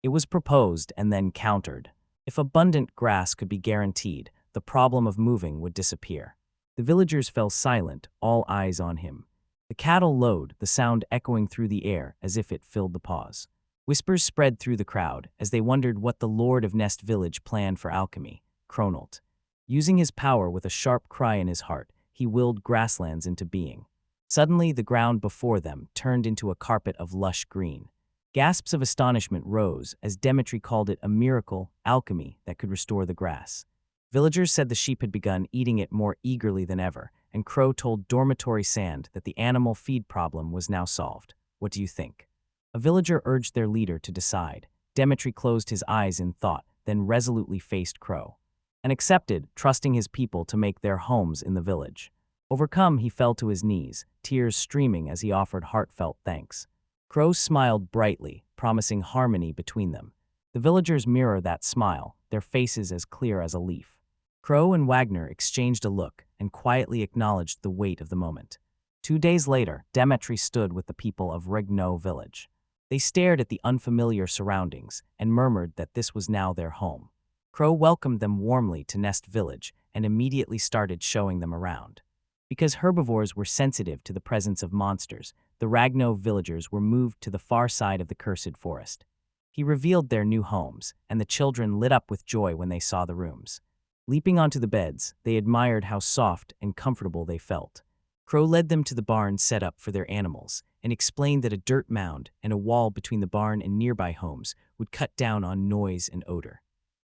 It was proposed and then countered. If abundant grass could be guaranteed, the problem of moving would disappear. The villagers fell silent, all eyes on him. The cattle lowed, the sound echoing through the air as if it filled the pause. Whispers spread through the crowd as they wondered what the Lord of Nest Village planned for Alchemy, Kronolt. Using his power with a sharp cry in his heart, he willed grasslands into being. Suddenly, the ground before them turned into a carpet of lush green. Gasps of astonishment rose as Demetri called it a miracle, alchemy, that could restore the grass. Villagers said the sheep had begun eating it more eagerly than ever, and Crow told Dormitory Sand that the animal feed problem was now solved. What do you think? A villager urged their leader to decide. Demetri closed his eyes in thought, then resolutely faced Crow. And accepted, trusting his people to make their homes in the village. Overcome, he fell to his knees, tears streaming as he offered heartfelt thanks. Crow smiled brightly, promising harmony between them. The villagers mirrored that smile, their faces as clear as a leaf. Crow and Wagner exchanged a look and quietly acknowledged the weight of the moment. 2 days later, Demetri stood with the people of Rigno village. They stared at the unfamiliar surroundings and murmured that this was now their home. Crow welcomed them warmly to Nest Village and immediately started showing them around. Because herbivores were sensitive to the presence of monsters, the Ragno villagers were moved to the far side of the cursed forest. He revealed their new homes, and the children lit up with joy when they saw the rooms. Leaping onto the beds, they admired how soft and comfortable they felt. Crow led them to the barn set up for their animals and explained that a dirt mound and a wall between the barn and nearby homes would cut down on noise and odor.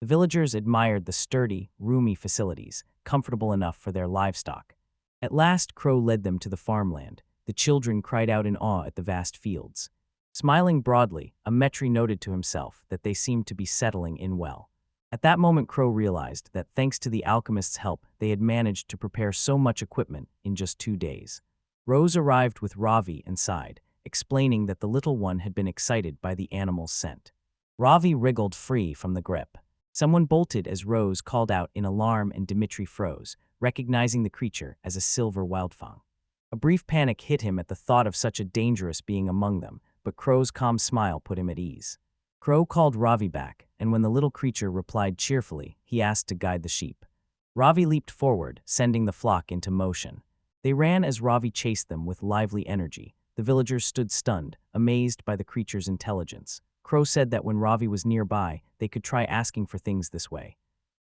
The villagers admired the sturdy, roomy facilities, comfortable enough for their livestock. At last, Crow led them to the farmland. The children cried out in awe at the vast fields. Smiling broadly, Ametri noted to himself that they seemed to be settling in well. At that moment, Crow realized that thanks to the alchemist's help, they had managed to prepare so much equipment in just 2 days. Rose arrived with Ravi and sighed, explaining that the little one had been excited by the animal's scent. Ravi wriggled free from the grip. Someone bolted as Rose called out in alarm and Dimitri froze, recognizing the creature as a silver wildfang. A brief panic hit him at the thought of such a dangerous being among them, but Crow's calm smile put him at ease. Crow called Ravi back, and when the little creature replied cheerfully, he asked to guide the sheep. Ravi leaped forward, sending the flock into motion. They ran as Ravi chased them with lively energy. The villagers stood stunned, amazed by the creature's intelligence. Crow said that when Ravi was nearby, they could try asking for things this way.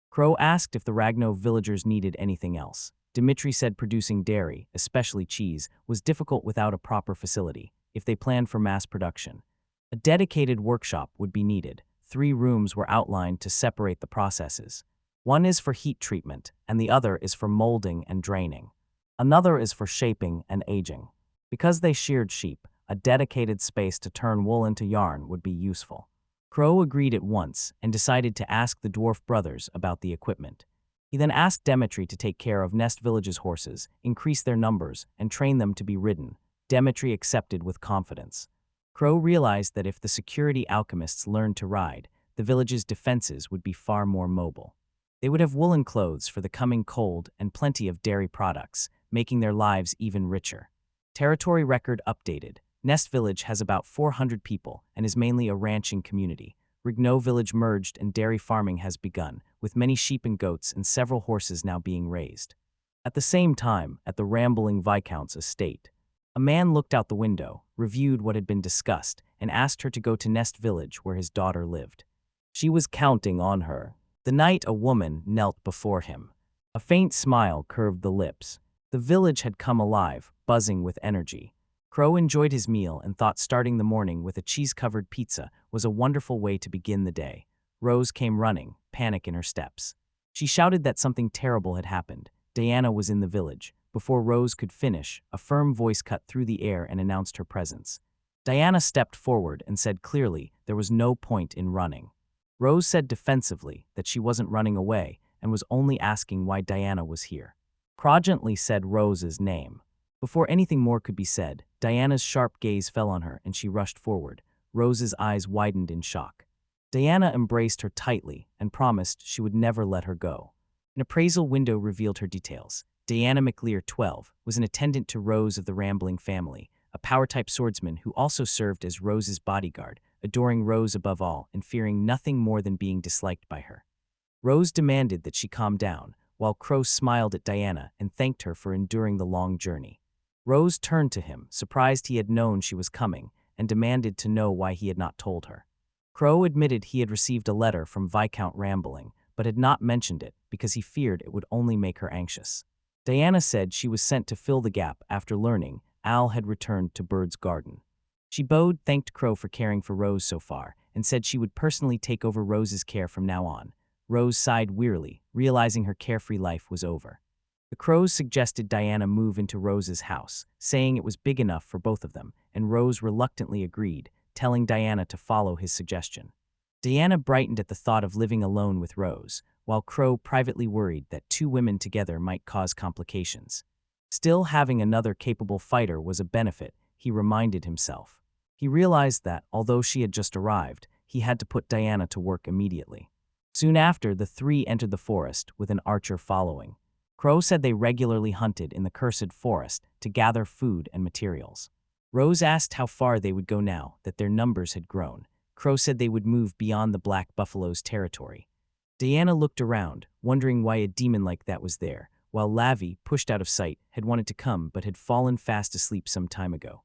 Crow asked if the Ragno villagers needed anything else. Dimitri said producing dairy, especially cheese, was difficult without a proper facility, if they planned for mass production. A dedicated workshop would be needed. 3 rooms were outlined to separate the processes. One is for heat treatment, and the other is for molding and draining. Another is for shaping and aging. Because they sheared sheep, a dedicated space to turn wool into yarn would be useful. Crow agreed at once and decided to ask the dwarf brothers about the equipment. He then asked Demetri to take care of Nest Village's horses, increase their numbers, and train them to be ridden. Demetri accepted with confidence. Crow realized that if the security alchemists learned to ride, the village's defenses would be far more mobile. They would have woolen clothes for the coming cold and plenty of dairy products, making their lives even richer. Territory record updated. Nest Village has about 400 people and is mainly a ranching community. Rigno Village merged and dairy farming has begun, with many sheep and goats and several horses now being raised. At the same time, at the rambling Viscount's estate, a man looked out the window, reviewed what had been discussed, and asked her to go to Nest Village where his daughter lived. She was counting on her. The night a woman knelt before him. A faint smile curved the lips. The village had come alive, buzzing with energy. Crow enjoyed his meal and thought starting the morning with a cheese-covered pizza was a wonderful way to begin the day. Rose came running, panic in her steps. She shouted that something terrible had happened. Diana was in the village. Before Rose could finish, a firm voice cut through the air and announced her presence. Diana stepped forward and said clearly there was no point in running. Rose said defensively that she wasn't running away and was only asking why Diana was here. Crow gently said Rose's name. Before anything more could be said, Diana's sharp gaze fell on her and she rushed forward. Rose's eyes widened in shock. Diana embraced her tightly and promised she would never let her go. An appraisal window revealed her details. Diana McLear, 12, was an attendant to Rose of the Rambling family, a power-type swordsman who also served as Rose's bodyguard, adoring Rose above all and fearing nothing more than being disliked by her. Rose demanded that she calm down, while Crow smiled at Diana and thanked her for enduring the long journey. Rose turned to him, surprised he had known she was coming, and demanded to know why he had not told her. Crow admitted he had received a letter from Viscount Rambling, but had not mentioned it because he feared it would only make her anxious. Diana said she was sent to fill the gap after learning Al had returned to Bird's Garden. She bowed, thanked Crow for caring for Rose so far, and said she would personally take over Rose's care from now on. Rose sighed wearily, realizing her carefree life was over. The Crows suggested Diana move into Rose's house, saying it was big enough for both of them, and Rose reluctantly agreed, telling Diana to follow his suggestion. Diana brightened at the thought of living alone with Rose, while Crow privately worried that 2 women together might cause complications. Still, having another capable fighter was a benefit, he reminded himself. He realized that, although she had just arrived, he had to put Diana to work immediately. Soon after, the 3 entered the forest, with an archer following. Crow said they regularly hunted in the cursed forest to gather food and materials. Rose asked how far they would go now that their numbers had grown. Crow said they would move beyond the Black Buffalo's territory. Diana looked around, wondering why a demon like that was there, while Lavi, pushed out of sight, had wanted to come but had fallen fast asleep some time ago.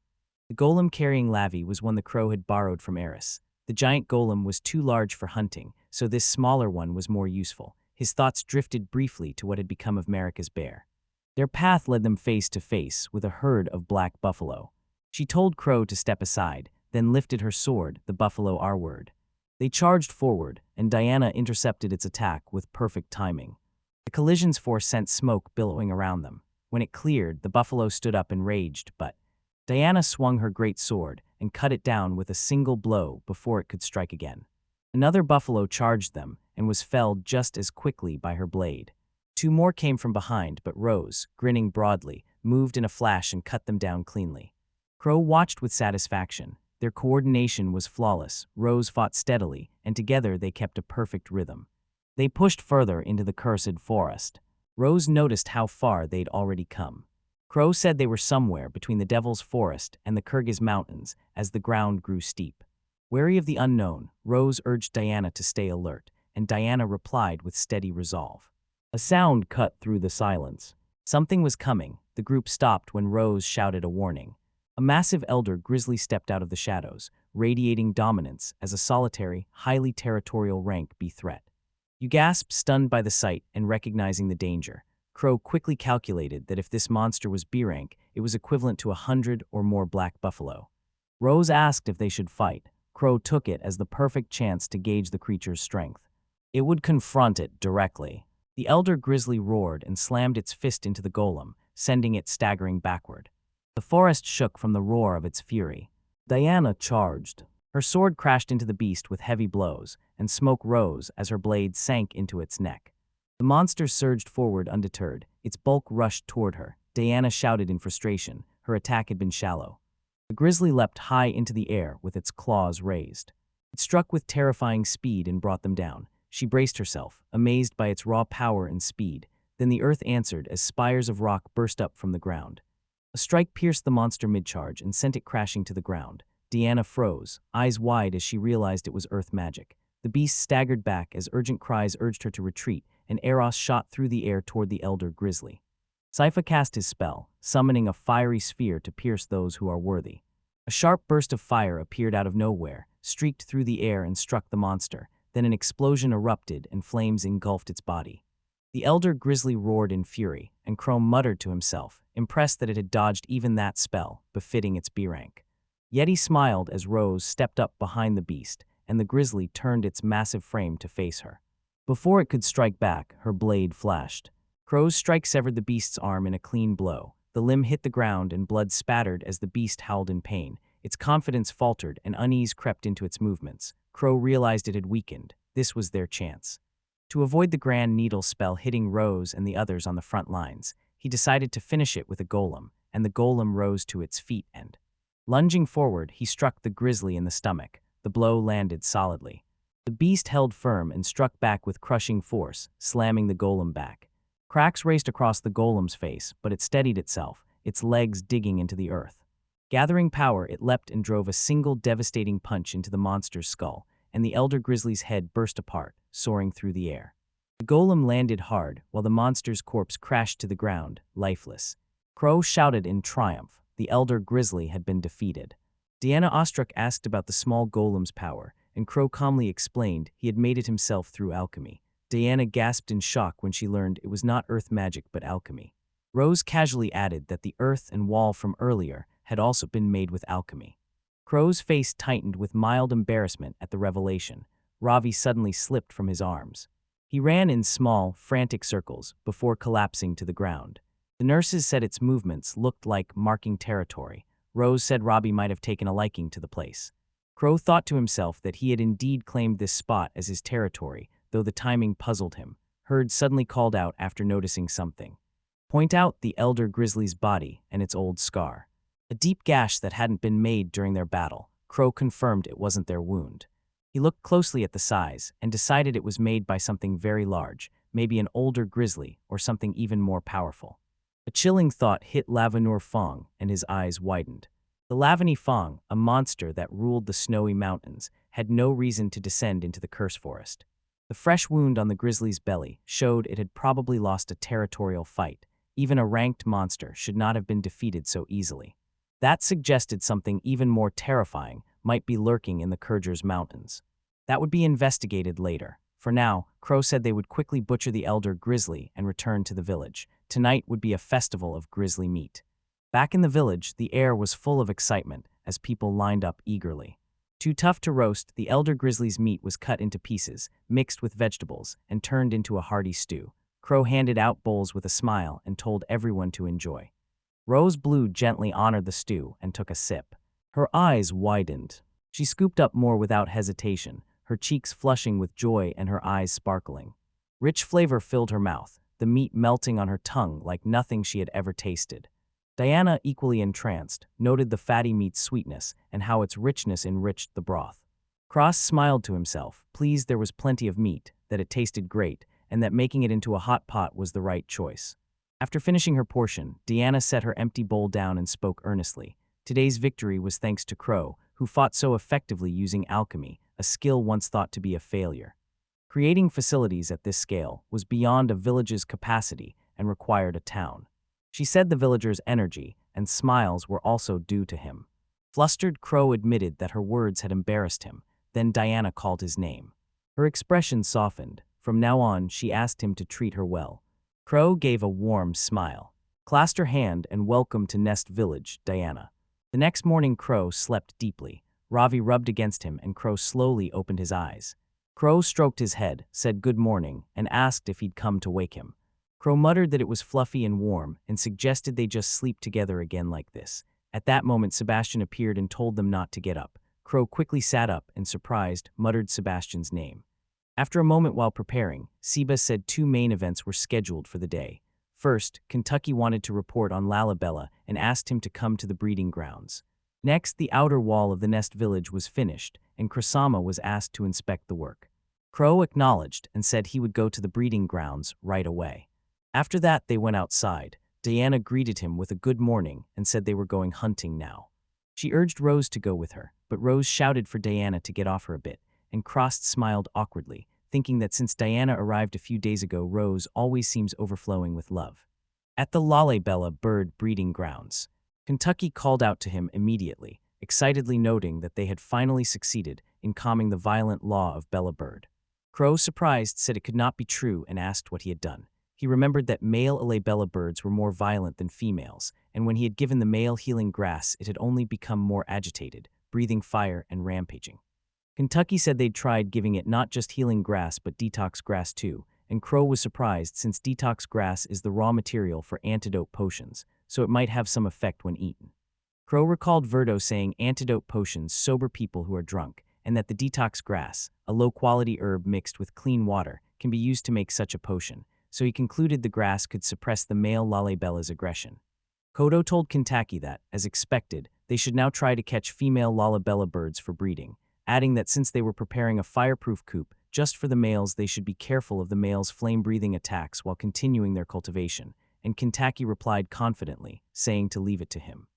The golem carrying Lavi was one the crow had borrowed from Eris. The giant golem was too large for hunting, so this smaller one was more useful. His thoughts drifted briefly to what had become of Marika's bear. Their path led them face to face with a herd of black buffalo. She told Crow to step aside, then lifted her sword, the buffalo R-word. They charged forward, and Diana intercepted its attack with perfect timing. The collision's force sent smoke billowing around them. When it cleared, the buffalo stood up enraged, but Diana swung her great sword and cut it down with a single blow before it could strike again. Another buffalo charged them and was felled just as quickly by her blade. Two more came from behind, but Rose, grinning broadly, moved in a flash and cut them down cleanly. Crow watched with satisfaction. Their coordination was flawless. Rose fought steadily, and together they kept a perfect rhythm. They pushed further into the cursed forest. Rose noticed how far they'd already come. Crow said they were somewhere between the Devil's Forest and the Kyrgyz Mountains as the ground grew steep. Wary of the unknown, Rose urged Diana to stay alert, and Diana replied with steady resolve. A sound cut through the silence. Something was coming. The group stopped when Rose shouted a warning. A massive elder grizzly stepped out of the shadows, radiating dominance as a solitary, highly territorial rank B threat. You gasped, stunned by the sight and recognizing the danger. Crow quickly calculated that if this monster was B rank, it was equivalent to 100 or more black buffalo. Rose asked if they should fight. Crow took it as the perfect chance to gauge the creature's strength. It would confront it directly. The elder grizzly roared and slammed its fist into the golem, sending it staggering backward. The forest shook from the roar of its fury. Diana charged. Her sword crashed into the beast with heavy blows, and smoke rose as her blade sank into its neck. The monster surged forward undeterred. Its bulk rushed toward her. Diana shouted in frustration. Her attack had been shallow. The grizzly leapt high into the air with its claws raised. It struck with terrifying speed and brought them down. She braced herself, amazed by its raw power and speed. Then the earth answered as spires of rock burst up from the ground. A strike pierced the monster mid-charge and sent it crashing to the ground. Diana froze, eyes wide as she realized it was earth magic. The beast staggered back as urgent cries urged her to retreat, and Eros shot through the air toward the elder grizzly. Sypha cast his spell, summoning a fiery sphere to pierce those who are worthy. A sharp burst of fire appeared out of nowhere, streaked through the air and struck the monster. Then an explosion erupted and flames engulfed its body. The elder grizzly roared in fury, and Chrome muttered to himself, impressed that it had dodged even that spell, befitting its B rank. Yeti smiled as Rose stepped up behind the beast, and the grizzly turned its massive frame to face her. Before it could strike back, her blade flashed. Crow's strike severed the beast's arm in a clean blow. The limb hit the ground and blood spattered as the beast howled in pain. Its confidence faltered and unease crept into its movements. Crow realized it had weakened. This was their chance. To avoid the Grand Needle spell hitting Rose and the others on the front lines, he decided to finish it with a golem, and the golem rose to its feet and, lunging forward, he struck the grizzly in the stomach. The blow landed solidly. The beast held firm and struck back with crushing force, slamming the golem back. Cracks raced across the golem's face, but it steadied itself, its legs digging into the earth. Gathering power, it leapt and drove a single devastating punch into the monster's skull, and the elder grizzly's head burst apart, soaring through the air. The golem landed hard, while the monster's corpse crashed to the ground, lifeless. Crow shouted in triumph. The elder grizzly had been defeated. Diana Ostruck asked about the small golem's power, and Crow calmly explained he had made it himself through alchemy. Diana gasped in shock when she learned it was not earth magic but alchemy. Rose casually added that the earth and wall from earlier had also been made with alchemy. Crow's face tightened with mild embarrassment at the revelation. Ravi suddenly slipped from his arms. He ran in small, frantic circles before collapsing to the ground. The nurses said its movements looked like marking territory. Rose said Ravi might have taken a liking to the place. Crow thought to himself that he had indeed claimed this spot as his territory, though the timing puzzled him. Herd suddenly called out after noticing something. Point out the elder grizzly's body and its old scar. A deep gash that hadn't been made during their battle. Crow confirmed it wasn't their wound. He looked closely at the size and decided it was made by something very large, maybe an older grizzly or something even more powerful. A chilling thought hit Lavanur Fong, and his eyes widened. The Lavani Fong, a monster that ruled the snowy mountains, had no reason to descend into the curse forest. The fresh wound on the grizzly's belly showed it had probably lost a territorial fight. Even a ranked monster should not have been defeated so easily. That suggested something even more terrifying might be lurking in the Kurger's mountains. That would be investigated later. For now, Crow said they would quickly butcher the elder grizzly and return to the village. Tonight would be a festival of grizzly meat. Back in the village, the air was full of excitement as people lined up eagerly. Too tough to roast, the elder grizzly's meat was cut into pieces, mixed with vegetables, and turned into a hearty stew. Crow handed out bowls with a smile and told everyone to enjoy. Rose Blue gently honored the stew and took a sip. Her eyes widened. She scooped up more without hesitation, her cheeks flushing with joy and her eyes sparkling. Rich flavor filled her mouth, the meat melting on her tongue like nothing she had ever tasted. Diana, equally entranced, noted the fatty meat's sweetness and how its richness enriched the broth. Cross smiled to himself, pleased there was plenty of meat, that it tasted great, and that making it into a hot pot was the right choice. After finishing her portion, Diana set her empty bowl down and spoke earnestly. Today's victory was thanks to Crow, who fought so effectively using alchemy, a skill once thought to be a failure. Creating facilities at this scale was beyond a village's capacity and required a town. She said the villagers' energy and smiles were also due to him. Flustered, Crow admitted that her words had embarrassed him. Then Diana called his name. Her expression softened. From now on, she asked him to treat her well. Crow gave a warm smile, clasped her hand, and welcomed to Nest Village, Diana. The next morning, Crow slept deeply. Ravi rubbed against him, and Crow slowly opened his eyes. Crow stroked his head, said good morning, and asked if he'd come to wake him. Crow muttered that it was fluffy and warm and suggested they just sleep together again like this. At that moment, Sebastian appeared and told them not to get up. Crow quickly sat up and, surprised, muttered Sebastian's name. After a moment while preparing, Seba said 2 main events were scheduled for the day. First, Kentucky wanted to report on Lalabella and asked him to come to the breeding grounds. Next, the outer wall of the Nest Village was finished, and Krasama was asked to inspect the work. Crow acknowledged and said he would go to the breeding grounds right away. After that, they went outside. Diana greeted him with a good morning and said they were going hunting now. She urged Rose to go with her, but Rose shouted for Diana to get off her a bit, and Cross smiled awkwardly, thinking that since Diana arrived a few days ago, Rose always seems overflowing with love. At the Lalabella bird breeding grounds, Kentucky called out to him immediately, excitedly noting that they had finally succeeded in calming the violent law of Bella Bird. Crow, surprised, said it could not be true and asked what he had done. He remembered that male Alabella birds were more violent than females, and when he had given the male healing grass, it had only become more agitated, breathing fire and rampaging. Kentucky said they'd tried giving it not just healing grass but detox grass too, and Crow was surprised since detox grass is the raw material for antidote potions, so it might have some effect when eaten. Crow recalled Verdo saying antidote potions sober people who are drunk, and that the detox grass, a low-quality herb mixed with clean water, can be used to make such a potion, so he concluded the grass could suppress the male Lalabella's aggression. Kodo told Kentucky that, as expected, they should now try to catch female Lalabella birds for breeding, adding that since they were preparing a fireproof coop just for the males, they should be careful of the males' flame-breathing attacks while continuing their cultivation, and Kentucky replied confidently, saying to leave it to him.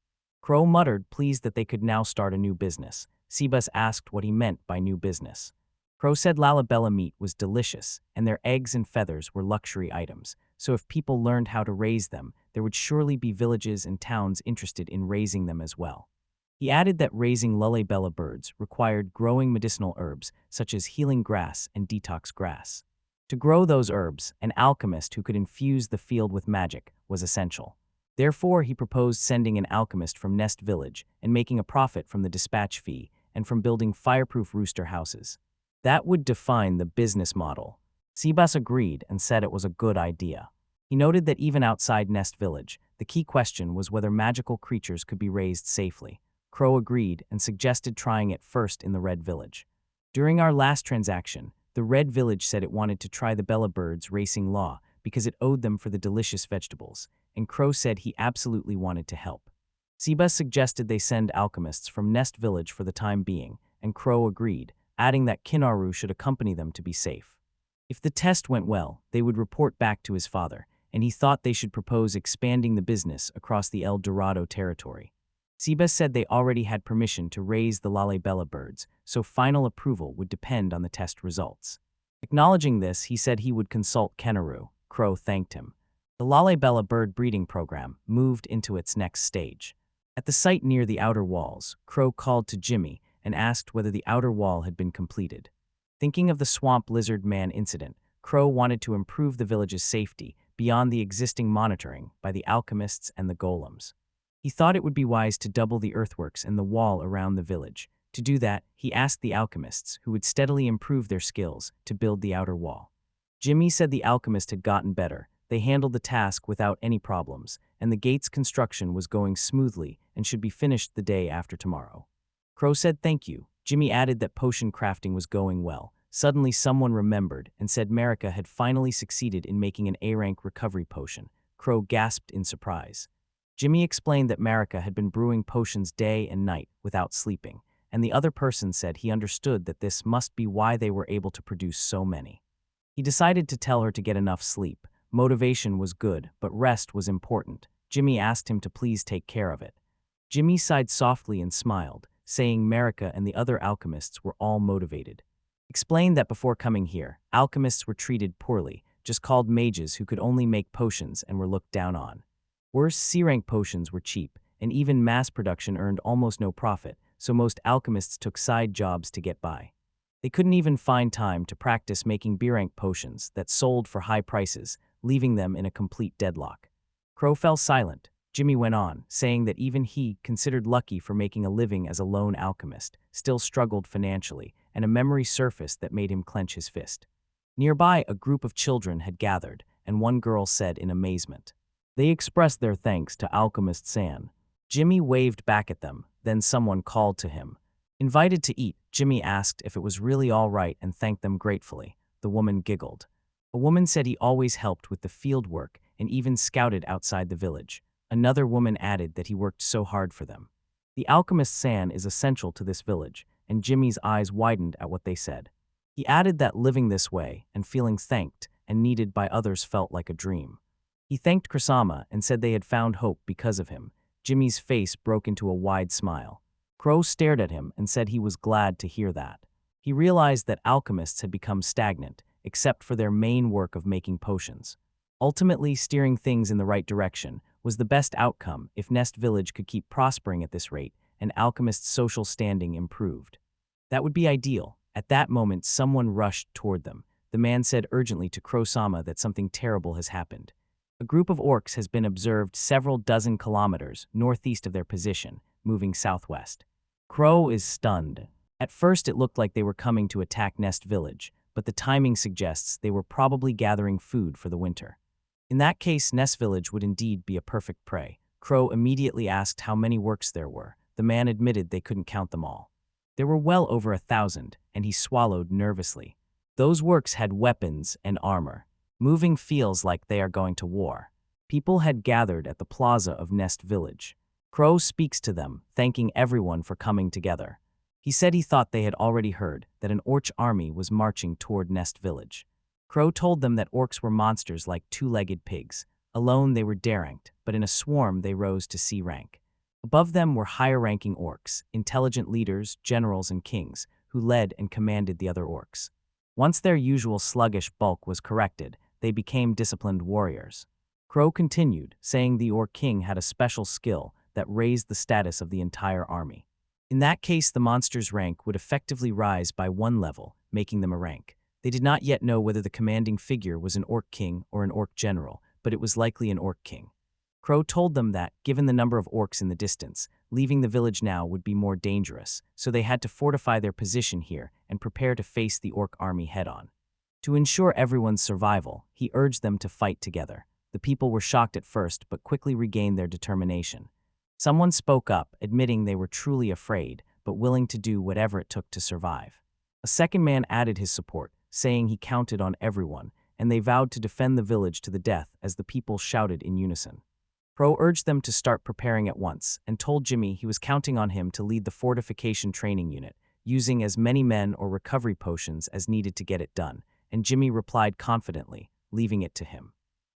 Crow muttered, pleased that they could now start a new business. Sebas asked what he meant by new business. Crow said Lalabella meat was delicious, and their eggs and feathers were luxury items, so if people learned how to raise them, there would surely be villages and towns interested in raising them as well. He added that raising Lalabella birds required growing medicinal herbs such as healing grass and detox grass. To grow those herbs, an alchemist who could infuse the field with magic was essential. Therefore, he proposed sending an alchemist from Nest Village and making a profit from the dispatch fee and from building fireproof rooster houses. That would define the business model. Sebas agreed and said it was a good idea. He noted that even outside Nest Village, the key question was whether magical creatures could be raised safely. Crow agreed and suggested trying it first in the Red Village. During our last transaction, the Red Village said it wanted to try the Bella Birds racing law because it owed them for the delicious vegetables, and Crow said he absolutely wanted to help. Sebas suggested they send alchemists from Nest Village for the time being, and Crow agreed, adding that Kinaru should accompany them to be safe. If the test went well, they would report back to his father, and he thought they should propose expanding the business across the El Dorado territory. Sebas said they already had permission to raise the Lalabella birds, so final approval would depend on the test results. Acknowledging this, he said he would consult Kenaru. Crow thanked him. The Lalebella bird breeding program moved into its next stage. At the site near the outer walls, Crow called to Jimmy and asked whether the outer wall had been completed. Thinking of the swamp lizard man incident, Crow wanted to improve the village's safety beyond the existing monitoring by the alchemists and the golems. He thought it would be wise to double the earthworks and the wall around the village. To do that, he asked the alchemists, who would steadily improve their skills, to build the outer wall. Jimmy said the alchemist had gotten better. They handled the task without any problems, and the gate's construction was going smoothly and should be finished the day after tomorrow. Crow said thank you. Jimmy added that potion crafting was going well. Suddenly someone remembered and said Marika had finally succeeded in making an A-rank recovery potion. Crow gasped in surprise. Jimmy explained that Marika had been brewing potions day and night without sleeping, and the other person said he understood that this must be why they were able to produce so many. He decided to tell her to get enough sleep. Motivation was good, but rest was important. Jimmy asked him to please take care of it. Jimmy sighed softly and smiled, saying Marika and the other alchemists were all motivated. Explained that before coming here, alchemists were treated poorly, just called mages who could only make potions and were looked down on. Worse, C-rank potions were cheap, and even mass production earned almost no profit, so most alchemists took side jobs to get by. They couldn't even find time to practice making B-rank potions that sold for high prices, leaving them in a complete deadlock. Crow fell silent. Jimmy went on, saying that even he, considered lucky for making a living as a lone alchemist, still struggled financially, and a memory surfaced that made him clench his fist. Nearby, a group of children had gathered, and one girl said in amazement. They expressed their thanks to Alchemist San. Jimmy waved back at them, then someone called to him. Invited to eat, Jimmy asked if it was really all right and thanked them gratefully. The woman giggled. A woman said he always helped with the field work and even scouted outside the village. Another woman added that he worked so hard for them. The Alchemist San is essential to this village, and Jimmy's eyes widened at what they said. He added that living this way and feeling thanked and needed by others felt like a dream. He thanked Kusama and said they had found hope because of him. Jimmy's face broke into a wide smile. Crow stared at him and said he was glad to hear that. He realized that alchemists had become stagnant, except for their main work of making potions. Ultimately, steering things in the right direction was the best outcome if Nest Village could keep prospering at this rate and alchemists' social standing improved. That would be ideal. At that moment, someone rushed toward them. The man said urgently to Crow-sama that something terrible has happened. A group of orcs has been observed several dozen kilometers northeast of their position, moving southwest. Crow is stunned. At first it looked like they were coming to attack Nest Village, but the timing suggests they were probably gathering food for the winter. In that case, Nest Village would indeed be a perfect prey. Crow immediately asked how many works there were. The man admitted they couldn't count them all. There were well over 1,000, and he swallowed nervously. Those works had weapons and armor. Moving feels like they are going to war. People had gathered at the plaza of Nest Village. Crow speaks to them, thanking everyone for coming together. He said he thought they had already heard that an orc army was marching toward Nest Village. Crow told them that orcs were monsters like two-legged pigs. Alone they were D-ranked, but in a swarm they rose to C rank. Above them were higher-ranking orcs, intelligent leaders, generals, and kings, who led and commanded the other orcs. Once their usual sluggish bulk was corrected, they became disciplined warriors. Crow continued, saying the Orc King had a special skill that raised the status of the entire army. In that case, the monster's rank would effectively rise by one level, making them a rank. They did not yet know whether the commanding figure was an Orc King or an Orc General, but it was likely an Orc King. Crow told them that, given the number of orcs in the distance, leaving the village now would be more dangerous, so they had to fortify their position here and prepare to face the orc army head-on. To ensure everyone's survival, he urged them to fight together. The people were shocked at first, but quickly regained their determination. Someone spoke up, admitting they were truly afraid, but willing to do whatever it took to survive. A second man added his support, saying he counted on everyone, and they vowed to defend the village to the death as the people shouted in unison. Crow urged them to start preparing at once and told Jimmy he was counting on him to lead the fortification training unit, using as many men or recovery potions as needed to get it done, and Jimmy replied confidently, leaving it to him.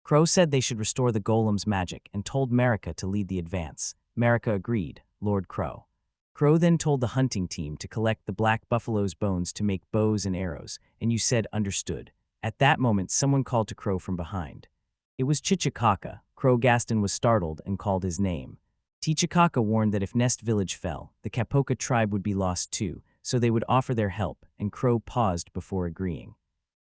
Crow said they should restore the golem's magic and told Marika to lead the advance. Marika agreed, Lord Crow. Crow then told the hunting team to collect the black buffalo's bones to make bows and arrows, and you said understood. At that moment, someone called to Crow from behind. It was Chichikaka. Crow Gaston was startled and called his name. Chichikaka warned that if Nest Village fell, the Kapoka tribe would be lost too, so they would offer their help, and Crow paused before agreeing.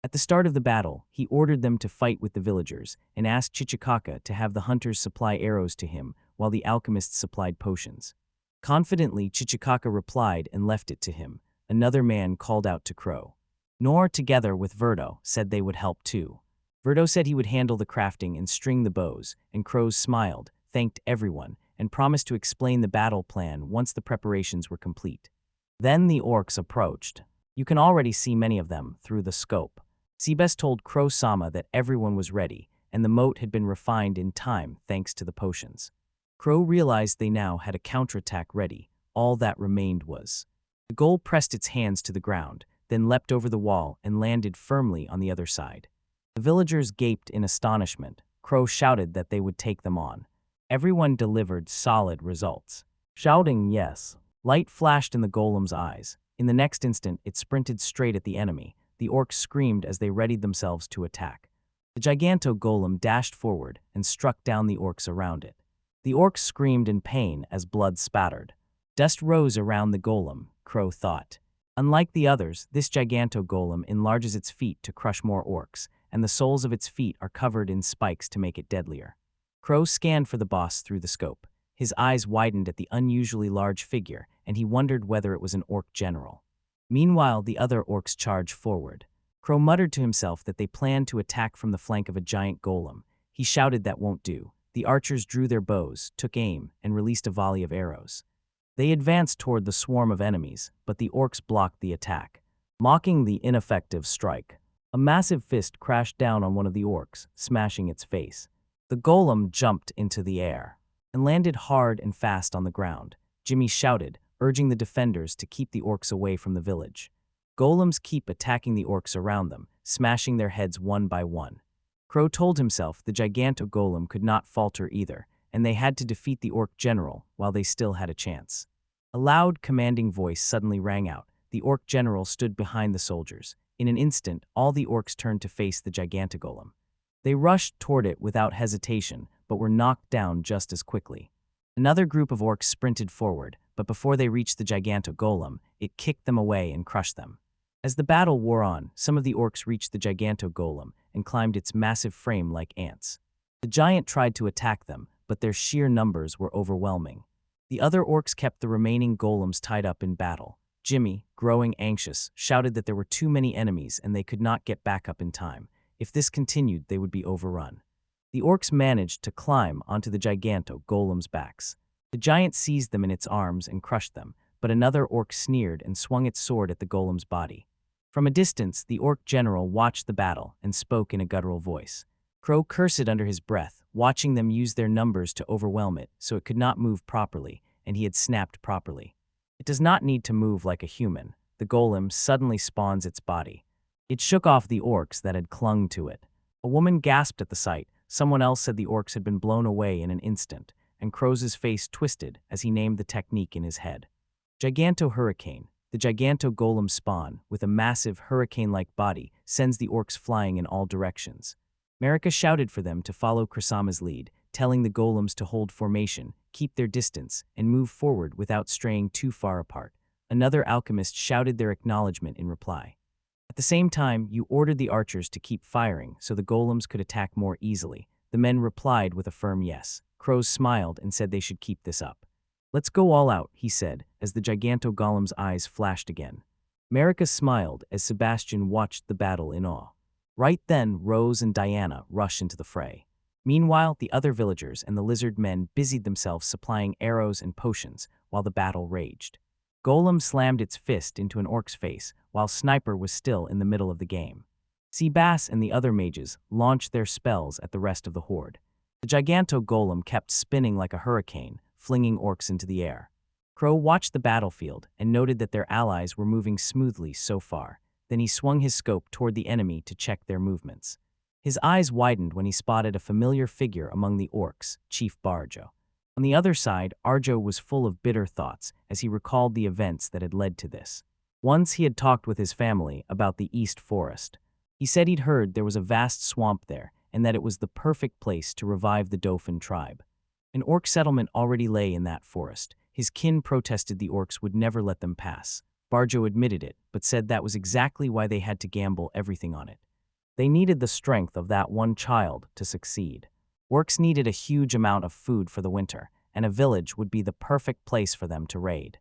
At the start of the battle, he ordered them to fight with the villagers and asked Chichikaka to have the hunters supply arrows to him while the alchemists supplied potions. Confidently, Chichikaka replied and left it to him. Another man called out to Crow. Nor, together with Verdo, said they would help too. Verdo said he would handle the crafting and string the bows, and Crow smiled, thanked everyone, and promised to explain the battle plan once the preparations were complete. Then the orcs approached. You can already see many of them through the scope. Seabest told Crow-sama that everyone was ready, and the moat had been refined in time thanks to the potions. Crow realized they now had a counterattack ready. All that remained was. The ghoul pressed its hands to the ground, then leapt over the wall and landed firmly on the other side. The villagers gaped in astonishment. Crow shouted that they would take them on. Everyone delivered solid results. Shouting yes. Light flashed in the golem's eyes. In the next instant, it sprinted straight at the enemy. The orcs screamed as they readied themselves to attack. The giganto golem dashed forward and struck down the orcs around it. The orcs screamed in pain as blood spattered. Dust rose around the golem, Crow thought. Unlike the others, this giganto golem enlarges its feet to crush more orcs, and the soles of its feet are covered in spikes to make it deadlier. Crow scanned for the boss through the scope. His eyes widened at the unusually large figure, and he wondered whether it was an orc general. Meanwhile, the other orcs charged forward. Crow muttered to himself that they planned to attack from the flank of a giant golem. He shouted that won't do. The archers drew their bows, took aim, and released a volley of arrows. They advanced toward the swarm of enemies, but the orcs blocked the attack. Mocking the ineffective strike, a massive fist crashed down on one of the orcs, smashing its face. The golem jumped into the air and landed hard and fast on the ground. Jimmy shouted, urging the defenders to keep the orcs away from the village. Golems keep attacking the orcs around them, smashing their heads one by one. Crow told himself the giganto golem could not falter either, and they had to defeat the orc general while they still had a chance. A loud, commanding voice suddenly rang out. The orc general stood behind the soldiers. In an instant, all the orcs turned to face the gigantogolem. They rushed toward it without hesitation, but were knocked down just as quickly. Another group of orcs sprinted forward, but before they reached the gigantogolem, it kicked them away and crushed them. As the battle wore on, some of the orcs reached the gigantogolem and climbed its massive frame like ants. The giant tried to attack them, but their sheer numbers were overwhelming. The other orcs kept the remaining golems tied up in battle. Jimmy, growing anxious, shouted that there were too many enemies and they could not get back up in time. If this continued, they would be overrun. The orcs managed to climb onto the giganto-golem's backs. The giant seized them in its arms and crushed them, but another orc sneered and swung its sword at the golem's body. From a distance, the orc general watched the battle and spoke in a guttural voice. Crow cursed under his breath, watching them use their numbers to overwhelm it so it could not move properly, and he had snapped properly. It does not need to move like a human. The golem suddenly spawns its body. It shook off the orcs that had clung to it. A woman gasped at the sight. Someone else said the orcs had been blown away in an instant, and Crow's face twisted as he named the technique in his head. Giganto Hurricane. The giganto golem spawn, with a massive hurricane-like body, sends the orcs flying in all directions. Marika shouted for them to follow Kusama's lead, telling the golems to hold formation, keep their distance, and move forward without straying too far apart. Another alchemist shouted their acknowledgement in reply. At the same time, you ordered the archers to keep firing so the golems could attack more easily. The men replied with a firm yes. Crows smiled and said they should keep this up. Let's go all out, he said, as the giganto golem's eyes flashed again. Marika smiled as Sebastian watched the battle in awe. Right then, Rose and Diana rushed into the fray. Meanwhile, the other villagers and the lizard men busied themselves supplying arrows and potions while the battle raged. Golem slammed its fist into an orc's face while Sniper was still in the middle of the game. Seabass and the other mages launched their spells at the rest of the horde. The giganto golem kept spinning like a hurricane, flinging orcs into the air. Crow watched the battlefield and noted that their allies were moving smoothly so far. Then he swung his scope toward the enemy to check their movements. His eyes widened when he spotted a familiar figure among the orcs, Chief Barjo. On the other side, Arjo was full of bitter thoughts as he recalled the events that had led to this. Once he had talked with his family about the East Forest. He said he'd heard there was a vast swamp there and that it was the perfect place to revive the Dauphin tribe. An orc settlement already lay in that forest. His kin protested the orcs would never let them pass. Barjo admitted it, but said that was exactly why they had to gamble everything on it. They needed the strength of that one child to succeed. Orcs needed a huge amount of food for the winter, and a village would be the perfect place for them to raid.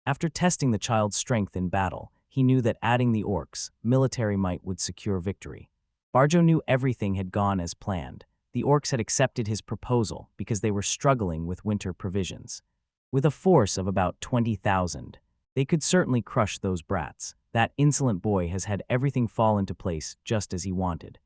After testing the child's strength in battle, he knew that adding the orcs' military might would secure victory. Barjo knew everything had gone as planned. The orcs had accepted his proposal because they were struggling with winter provisions. With a force of about 20,000, they could certainly crush those brats. That insolent boy has had everything fall into place just as he wanted.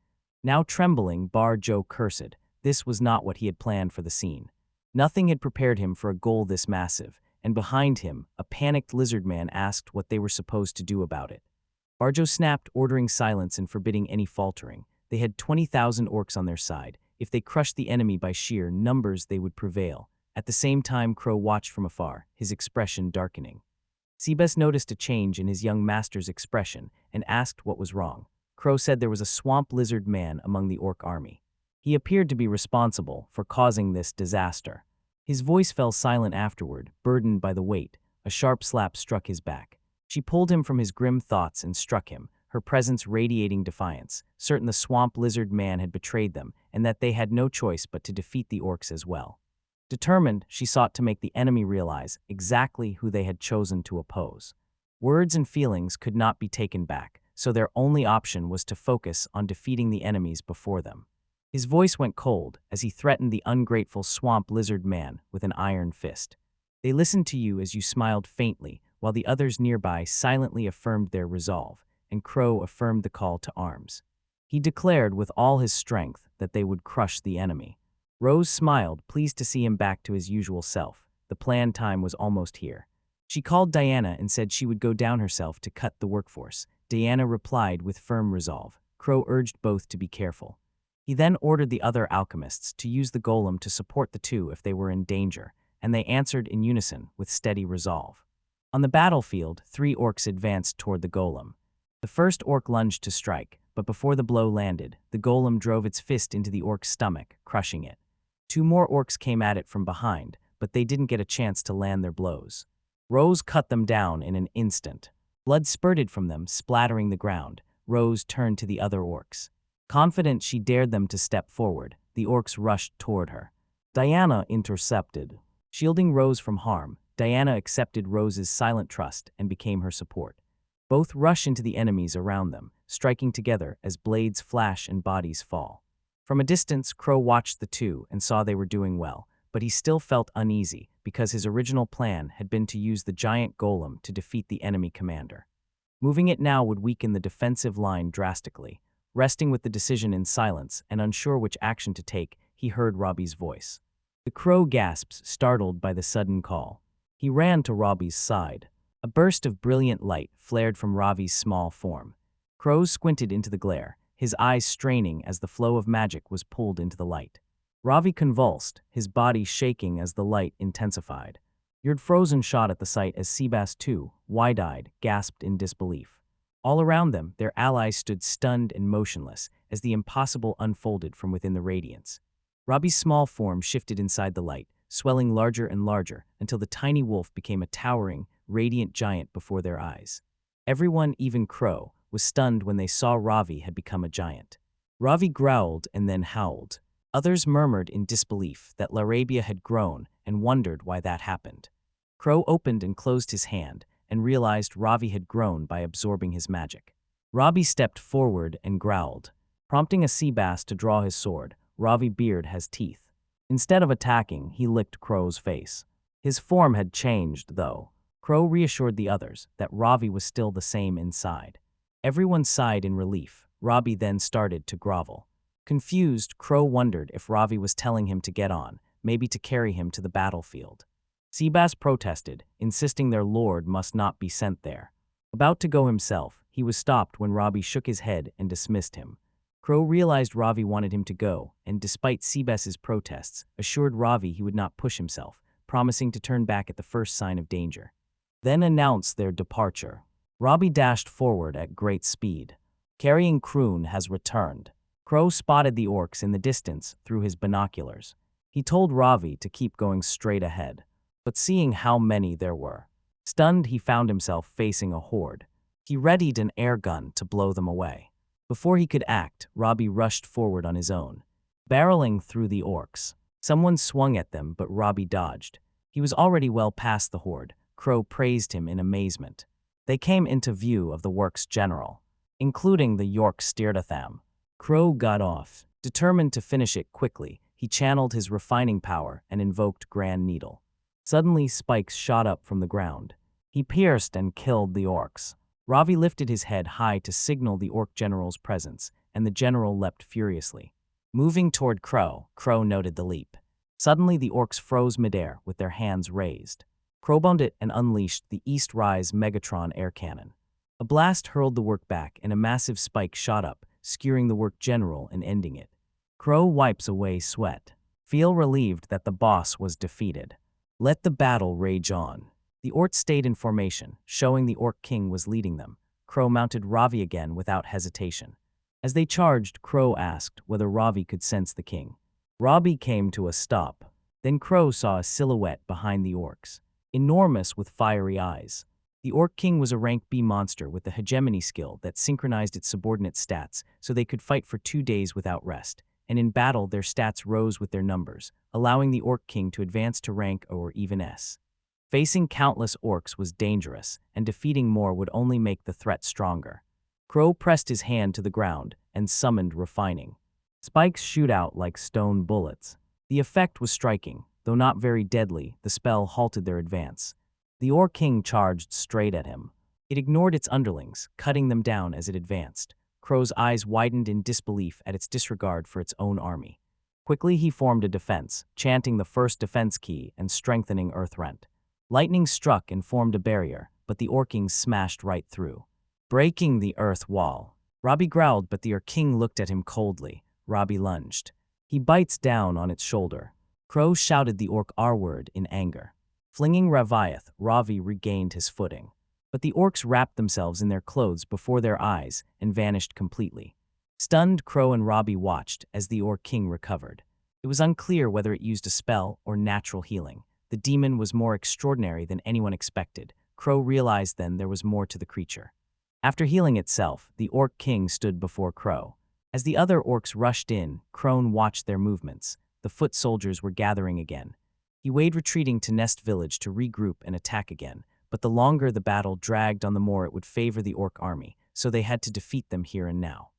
Now trembling, Barjo cursed. This was not what he had planned for the scene. Nothing had prepared him for a goal this massive, and behind him, a panicked lizard man asked what they were supposed to do about it. Barjo snapped, ordering silence and forbidding any faltering. They had 20,000 orcs on their side. If they crushed the enemy by sheer numbers, they would prevail. At the same time, Crow watched from afar, his expression darkening. Seabass noticed a change in his young master's expression and asked what was wrong. Crow said there was a swamp lizard man among the orc army. He appeared to be responsible for causing this disaster. His voice fell silent afterward, burdened by the weight. A sharp slap struck his back. She pulled him from his grim thoughts and struck him, her presence radiating defiance, certain the swamp lizard man had betrayed them and that they had no choice but to defeat the orcs as well. Determined, she sought to make the enemy realize exactly who they had chosen to oppose. Words and feelings could not be taken back, so their only option was to focus on defeating the enemies before them. His voice went cold as he threatened the ungrateful swamp lizard man with an iron fist. They listened to you as you smiled faintly, while the others nearby silently affirmed their resolve, and Crow affirmed the call to arms. He declared with all his strength that they would crush the enemy. Rose smiled, pleased to see him back to his usual self. The planned time was almost here. She called Diana and said she would go down herself to cut the workforce. Diana replied with firm resolve. Crow urged both to be careful. He then ordered the other alchemists to use the golem to support the two if they were in danger, and they answered in unison with steady resolve. On the battlefield, 3 orcs advanced toward the golem. The first orc lunged to strike, but before the blow landed, the golem drove its fist into the orc's stomach, crushing it. 2 more orcs came at it from behind, but they didn't get a chance to land their blows. Rose cut them down in an instant. Blood spurted from them, splattering the ground. Rose turned to the other orcs. Confident she dared them to step forward, the orcs rushed toward her. Diana intercepted. Shielding Rose from harm, Diana accepted Rose's silent trust and became her support. Both rush into the enemies around them, striking together as blades flash and bodies fall. From a distance, Crow watched the two and saw they were doing well, but he still felt uneasy because his original plan had been to use the giant golem to defeat the enemy commander. Moving it now would weaken the defensive line drastically. Resting with the decision in silence and unsure which action to take, he heard Robbie's voice. The Crow gasps, startled by the sudden call. He ran to Robbie's side. A burst of brilliant light flared from Ravi's small form. Crow squinted into the glare, his eyes straining as the flow of magic was pulled into the light. Ravi convulsed, his body shaking as the light intensified. Yurt frozen shot at the sight as Seabass too, wide-eyed, gasped in disbelief. All around them, their allies stood stunned and motionless as the impossible unfolded from within the radiance. Robbie's small form shifted inside the light, swelling larger and larger until the tiny wolf became a towering, radiant giant before their eyes. Everyone, even Crow, was stunned when they saw Ravi had become a giant. Ravi growled and then howled. Others murmured in disbelief that Larabia had grown and wondered why that happened. Crow opened and closed his hand and realized Ravi had grown by absorbing his magic. Ravi stepped forward and growled. Prompting a sea bass to draw his sword, Ravi Beard has teeth. Instead of attacking, he licked Crow's face. His form had changed, though. Crow reassured the others that Ravi was still the same inside. Everyone sighed in relief. Ravi then started to grovel. Confused, Crow wondered if Ravi was telling him to get on, maybe to carry him to the battlefield. Seabass protested, insisting their lord must not be sent there. About to go himself, he was stopped when Ravi shook his head and dismissed him. Crow realized Ravi wanted him to go, and despite Seabass's protests, assured Ravi he would not push himself, promising to turn back at the first sign of danger. Then announced their departure. Ravi dashed forward at great speed. Carrying Kroon has returned. Crow spotted the orcs in the distance through his binoculars. He told Ravi to keep going straight ahead, but seeing how many there were, stunned, he found himself facing a horde. He readied an air gun to blow them away. Before he could act, Ravi rushed forward on his own, barreling through the orcs. Someone swung at them, but Ravi dodged. He was already well past the horde. Crow praised him in amazement. They came into view of the works general, including the York Steerdatham. Crow got off. Determined to finish it quickly, he channeled his refining power and invoked Grand Needle. Suddenly, spikes shot up from the ground. He pierced and killed the orcs. Ravi lifted his head high to signal the orc general's presence, and the general leapt furiously. Moving toward Crow, Crow noted the leap. Suddenly, the orcs froze midair with their hands raised. Crow bound it and unleashed the East Rise Megatron air cannon. A blast hurled the work back, and a massive spike shot up, skewering the work general and ending it. Crow wipes away sweat. Feel relieved that the boss was defeated. Let the battle rage on. The orcs stayed in formation, showing the orc king was leading them. Crow mounted Ravi again without hesitation. As they charged, Crow asked whether Ravi could sense the king. Ravi came to a stop. Then Crow saw a silhouette behind the orcs, enormous with fiery eyes. The Orc King was a rank B monster with the hegemony skill that synchronized its subordinate stats so they could fight for 2 days without rest, and in battle their stats rose with their numbers, allowing the Orc King to advance to rank O or even S. Facing countless orcs was dangerous, and defeating more would only make the threat stronger. Crow pressed his hand to the ground and summoned Refining. Spikes shoot out like stone bullets. The effect was striking. Though not very deadly, the spell halted their advance. The Orc King charged straight at him. It ignored its underlings, cutting them down as it advanced. Crow's eyes widened in disbelief at its disregard for its own army. Quickly he formed a defense, chanting the first defense key and strengthening Earthrent. Lightning struck and formed a barrier, but the Orc King smashed right through, breaking the earth wall. Ravi growled, but the Orc King looked at him coldly. Ravi lunged. He bites down on its shoulder. Crow shouted the orc R-word in anger. Flinging Raviath, Ravi regained his footing. But the orcs wrapped themselves in their clothes before their eyes and vanished completely. Stunned, Crow and Ravi watched as the Orc King recovered. It was unclear whether it used a spell or natural healing. The demon was more extraordinary than anyone expected. Crow realized then there was more to the creature. After healing itself, the Orc King stood before Crow. As the other orcs rushed in, Crone watched their movements. The foot soldiers were gathering again. He weighed retreating to Nest Village to regroup and attack again, but the longer the battle dragged on, the more it would favor the orc army, so they had to defeat them here and now.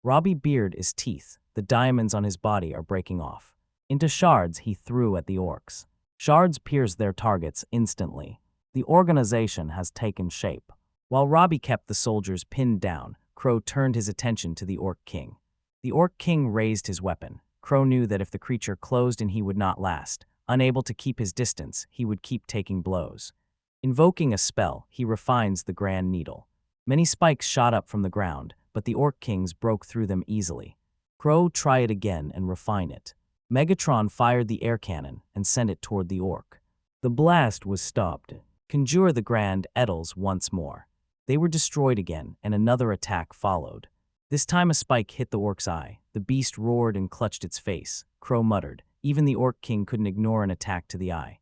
Ravi bared his teeth. The diamonds on his body are breaking off. Into shards he threw at the orcs. Shards pierced their targets instantly. The organization has taken shape. While Ravi kept the soldiers pinned down, Crow turned his attention to the Orc King. The Orc King raised his weapon. Crow knew that if the creature closed in, he would not last. Unable to keep his distance, he would keep taking blows. Invoking a spell, he refines the Grand Needle. Many spikes shot up from the ground, but the Orc Kings broke through them easily. Crow tried it again and refine it. Megatron fired the air cannon and sent it toward the orc. The blast was stopped. Conjure the Grand Edels once more. They were destroyed again, and another attack followed. This time a spike hit the orc's eye. The beast roared and clutched its face. Crow muttered. Even the Orc King couldn't ignore an attack to the eye.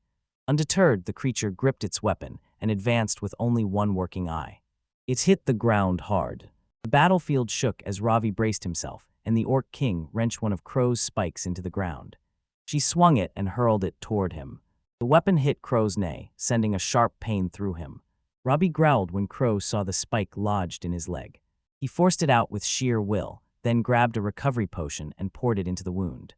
Undeterred, the creature gripped its weapon and advanced with only one working eye. It hit the ground hard. The battlefield shook as Ravi braced himself, and the Orc King wrenched one of Crow's spikes into the ground. She swung it and hurled it toward him. The weapon hit Crow's knee, sending a sharp pain through him. Ravi growled when Crow saw the spike lodged in his leg. He forced it out with sheer will, then grabbed a recovery potion and poured it into the wound.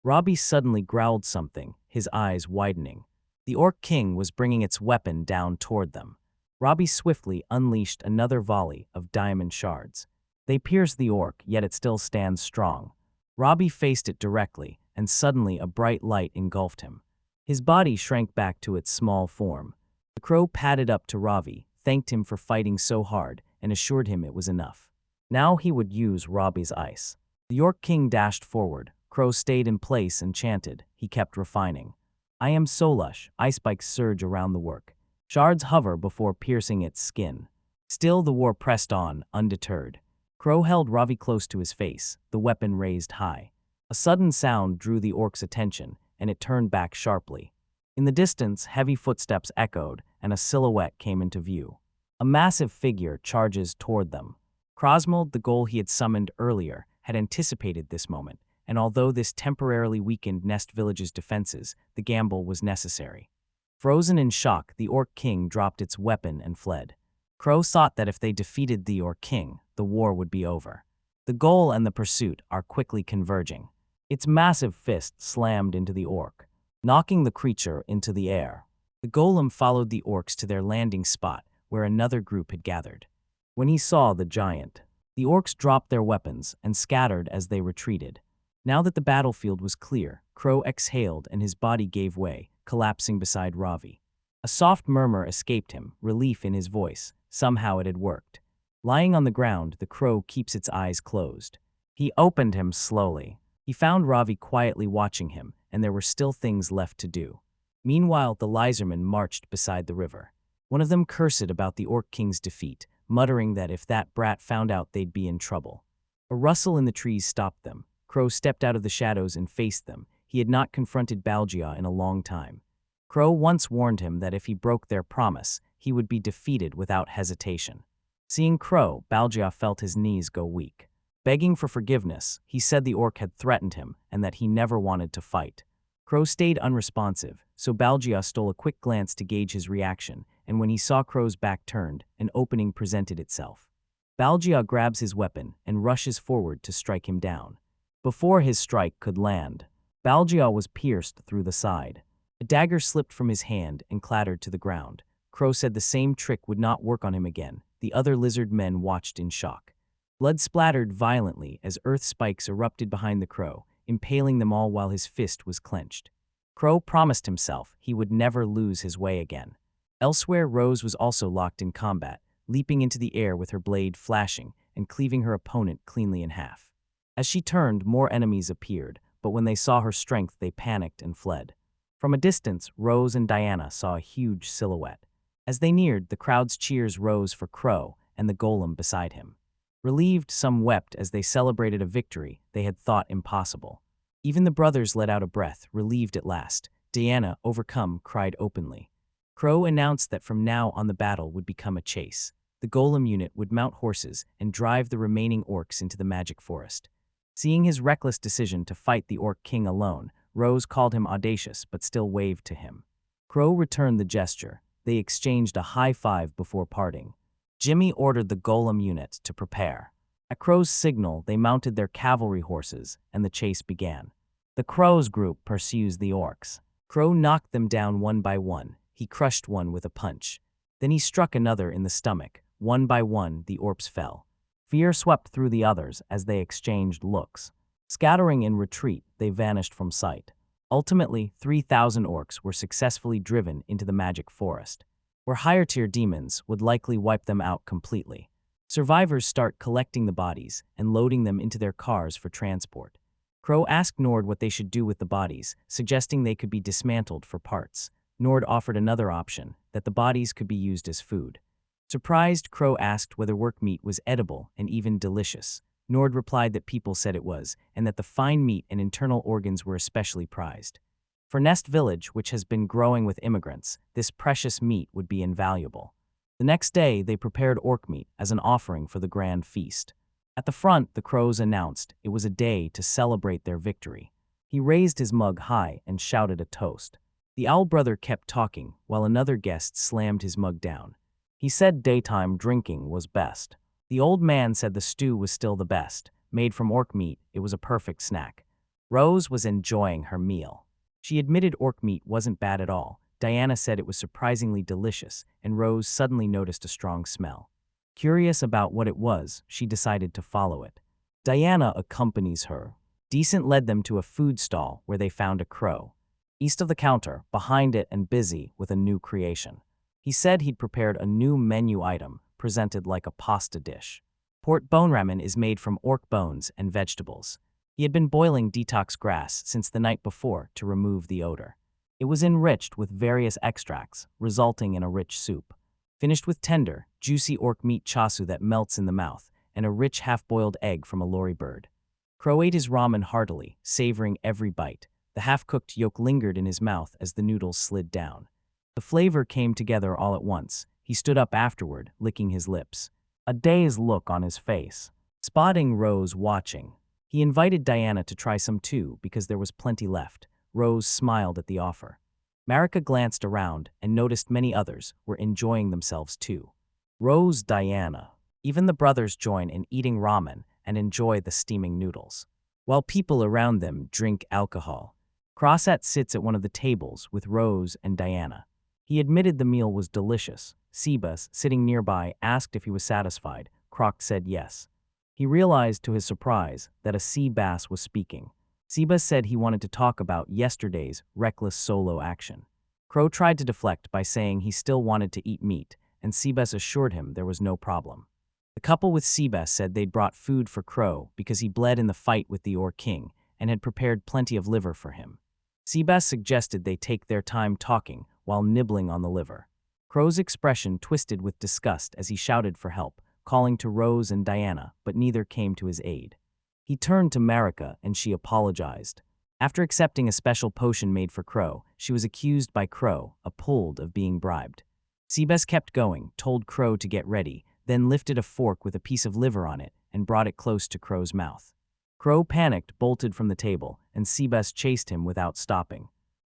Ravi suddenly growled something, his eyes widening. The Orc King was bringing its weapon down toward them. Ravi swiftly unleashed another volley of diamond shards. They pierced the orc, yet it still stands strong. Ravi faced it directly, and suddenly a bright light engulfed him. His body shrank back to its small form. The Crow padded up to Ravi, thanked him for fighting so hard, and assured him it was enough. Now he would use Ravi's ice. The Orc King dashed forward. Crow stayed in place and chanted. He kept refining. I am so lush, ice spikes surge around the work. Shards hover before piercing its skin. Still the war pressed on, undeterred. Crow held Ravi close to his face, the weapon raised high. A sudden sound drew the orc's attention, and it turned back sharply. In the distance, heavy footsteps echoed, and a silhouette came into view. A massive figure charges toward them. Krosmold, the goal he had summoned earlier, had anticipated this moment, and although this temporarily weakened Nest Village's defenses, the gamble was necessary. Frozen in shock, the Orc King dropped its weapon and fled. Crow thought that if they defeated the Orc King, the war would be over. The goal and the pursuit are quickly converging. Its massive fist slammed into the orc, knocking the creature into the air. The golem followed the orcs to their landing spot, where another group had gathered. When he saw the giant, the orcs dropped their weapons and scattered as they retreated. Now that the battlefield was clear, Crow exhaled and his body gave way, collapsing beside Ravi. A soft murmur escaped him, relief in his voice. Somehow it had worked. Lying on the ground, the crow keeps its eyes closed. He opened them slowly. He found Ravi quietly watching him, and there were still things left to do. Meanwhile, the Lizermen marched beside the river. One of them cursed about the Orc King's defeat, muttering that if that brat found out they'd be in trouble. A rustle in the trees stopped them. Crow stepped out of the shadows and faced them. He had not confronted Balgia in a long time. Crow once warned him that if he broke their promise, he would be defeated without hesitation. Seeing Crow, Balgia felt his knees go weak. Begging for forgiveness, he said the orc had threatened him and that he never wanted to fight. Crow stayed unresponsive, so Balgia stole a quick glance to gauge his reaction, and when he saw Crow's back turned, an opening presented itself. Balgia grabs his weapon and rushes forward to strike him down. Before his strike could land, Balgia was pierced through the side. A dagger slipped from his hand and clattered to the ground. Crow said the same trick would not work on him again. The other lizard men watched in shock. Blood splattered violently as earth spikes erupted behind the crow, impaling them all while his fist was clenched. Crow promised himself he would never lose his way again. Elsewhere, Rose was also locked in combat, leaping into the air with her blade flashing and cleaving her opponent cleanly in half. As she turned, more enemies appeared, but when they saw her strength, they panicked and fled. From a distance, Rose and Diana saw a huge silhouette. As they neared, the crowd's cheers rose for Crow and the golem beside him. Relieved, some wept as they celebrated a victory they had thought impossible. Even the brothers let out a breath, relieved at last. Diana, overcome, cried openly. Crow announced that from now on the battle would become a chase. The golem unit would mount horses and drive the remaining orcs into the magic forest. Seeing his reckless decision to fight the Orc King alone, Rose called him audacious but still waved to him. Crow returned the gesture. They exchanged a high five before parting. Jimmy ordered the golem unit to prepare. At Crow's signal, they mounted their cavalry horses, and the chase began. The Crows group pursues the orcs. Crow knocked them down one by one. He crushed one with a punch. Then he struck another in the stomach. One by one, the orcs fell. Fear swept through the others as they exchanged looks. Scattering in retreat, they vanished from sight. Ultimately, 3,000 orcs were successfully driven into the magic forest, where higher-tier demons would likely wipe them out completely. Survivors start collecting the bodies and loading them into their cars for transport. Crow asked Nord what they should do with the bodies, suggesting they could be dismantled for parts. Nord offered another option, that the bodies could be used as food. Surprised, Crow asked whether work meat was edible and even delicious. Nord replied that people said it was, and that the fine meat and internal organs were especially prized. For Nest Village, which has been growing with immigrants, this precious meat would be invaluable. The next day, they prepared orc meat as an offering for the grand feast. At the front, the Crows announced it was a day to celebrate their victory. He raised his mug high and shouted a toast. The Owl brother kept talking, while another guest slammed his mug down. He said daytime drinking was best. The old man said the stew was still the best. Made from orc meat, it was a perfect snack. Rose was enjoying her meal. She admitted orc meat wasn't bad at all. Diana said it was surprisingly delicious, and Rose suddenly noticed a strong smell. Curious about what it was, she decided to follow it. Diana accompanies her. Decent led them to a food stall where they found a crow. East of the counter, behind it and busy with a new creation. He said he'd prepared a new menu item, presented like a pasta dish. Port bone ramen is made from orc bones and vegetables. He had been boiling detox grass since the night before to remove the odor. It was enriched with various extracts, resulting in a rich soup. Finished with tender, juicy orc meat chasu that melts in the mouth, and a rich half-boiled egg from a lori bird. Crow ate his ramen heartily, savoring every bite. The half-cooked yolk lingered in his mouth as the noodles slid down. The flavor came together all at once. He stood up afterward, licking his lips, a dazed look on his face. Spotting Rose watching, he invited Diana to try some too because there was plenty left. Rose smiled at the offer. Marika glanced around and noticed many others were enjoying themselves too. Rose, Diana. Even the brothers join in eating ramen and enjoy the steaming noodles, while people around them drink alcohol. Crosset sits at one of the tables with Rose and Diana. He admitted the meal was delicious. Sebas, sitting nearby, asked if he was satisfied. Croc said yes. He realized to his surprise that a sea bass was speaking. Sebas said he wanted to talk about yesterday's reckless solo action. Crow tried to deflect by saying he still wanted to eat meat, and Sebas assured him there was no problem. The couple with Sebas said they'd brought food for Crow because he bled in the fight with the Orc King and had prepared plenty of liver for him. Sebas suggested they take their time talking while nibbling on the liver. Crow's expression twisted with disgust as he shouted for help, calling to Rose and Diana, but neither came to his aid. He turned to Marika and she apologized. After accepting a special potion made for Crow, she was accused by Crow, appalled, of being bribed. Sebas kept going, told Crow to get ready, then lifted a fork with a piece of liver on it and brought it close to Crow's mouth. Crow panicked, bolted from the table, and Sebas chased him without stopping.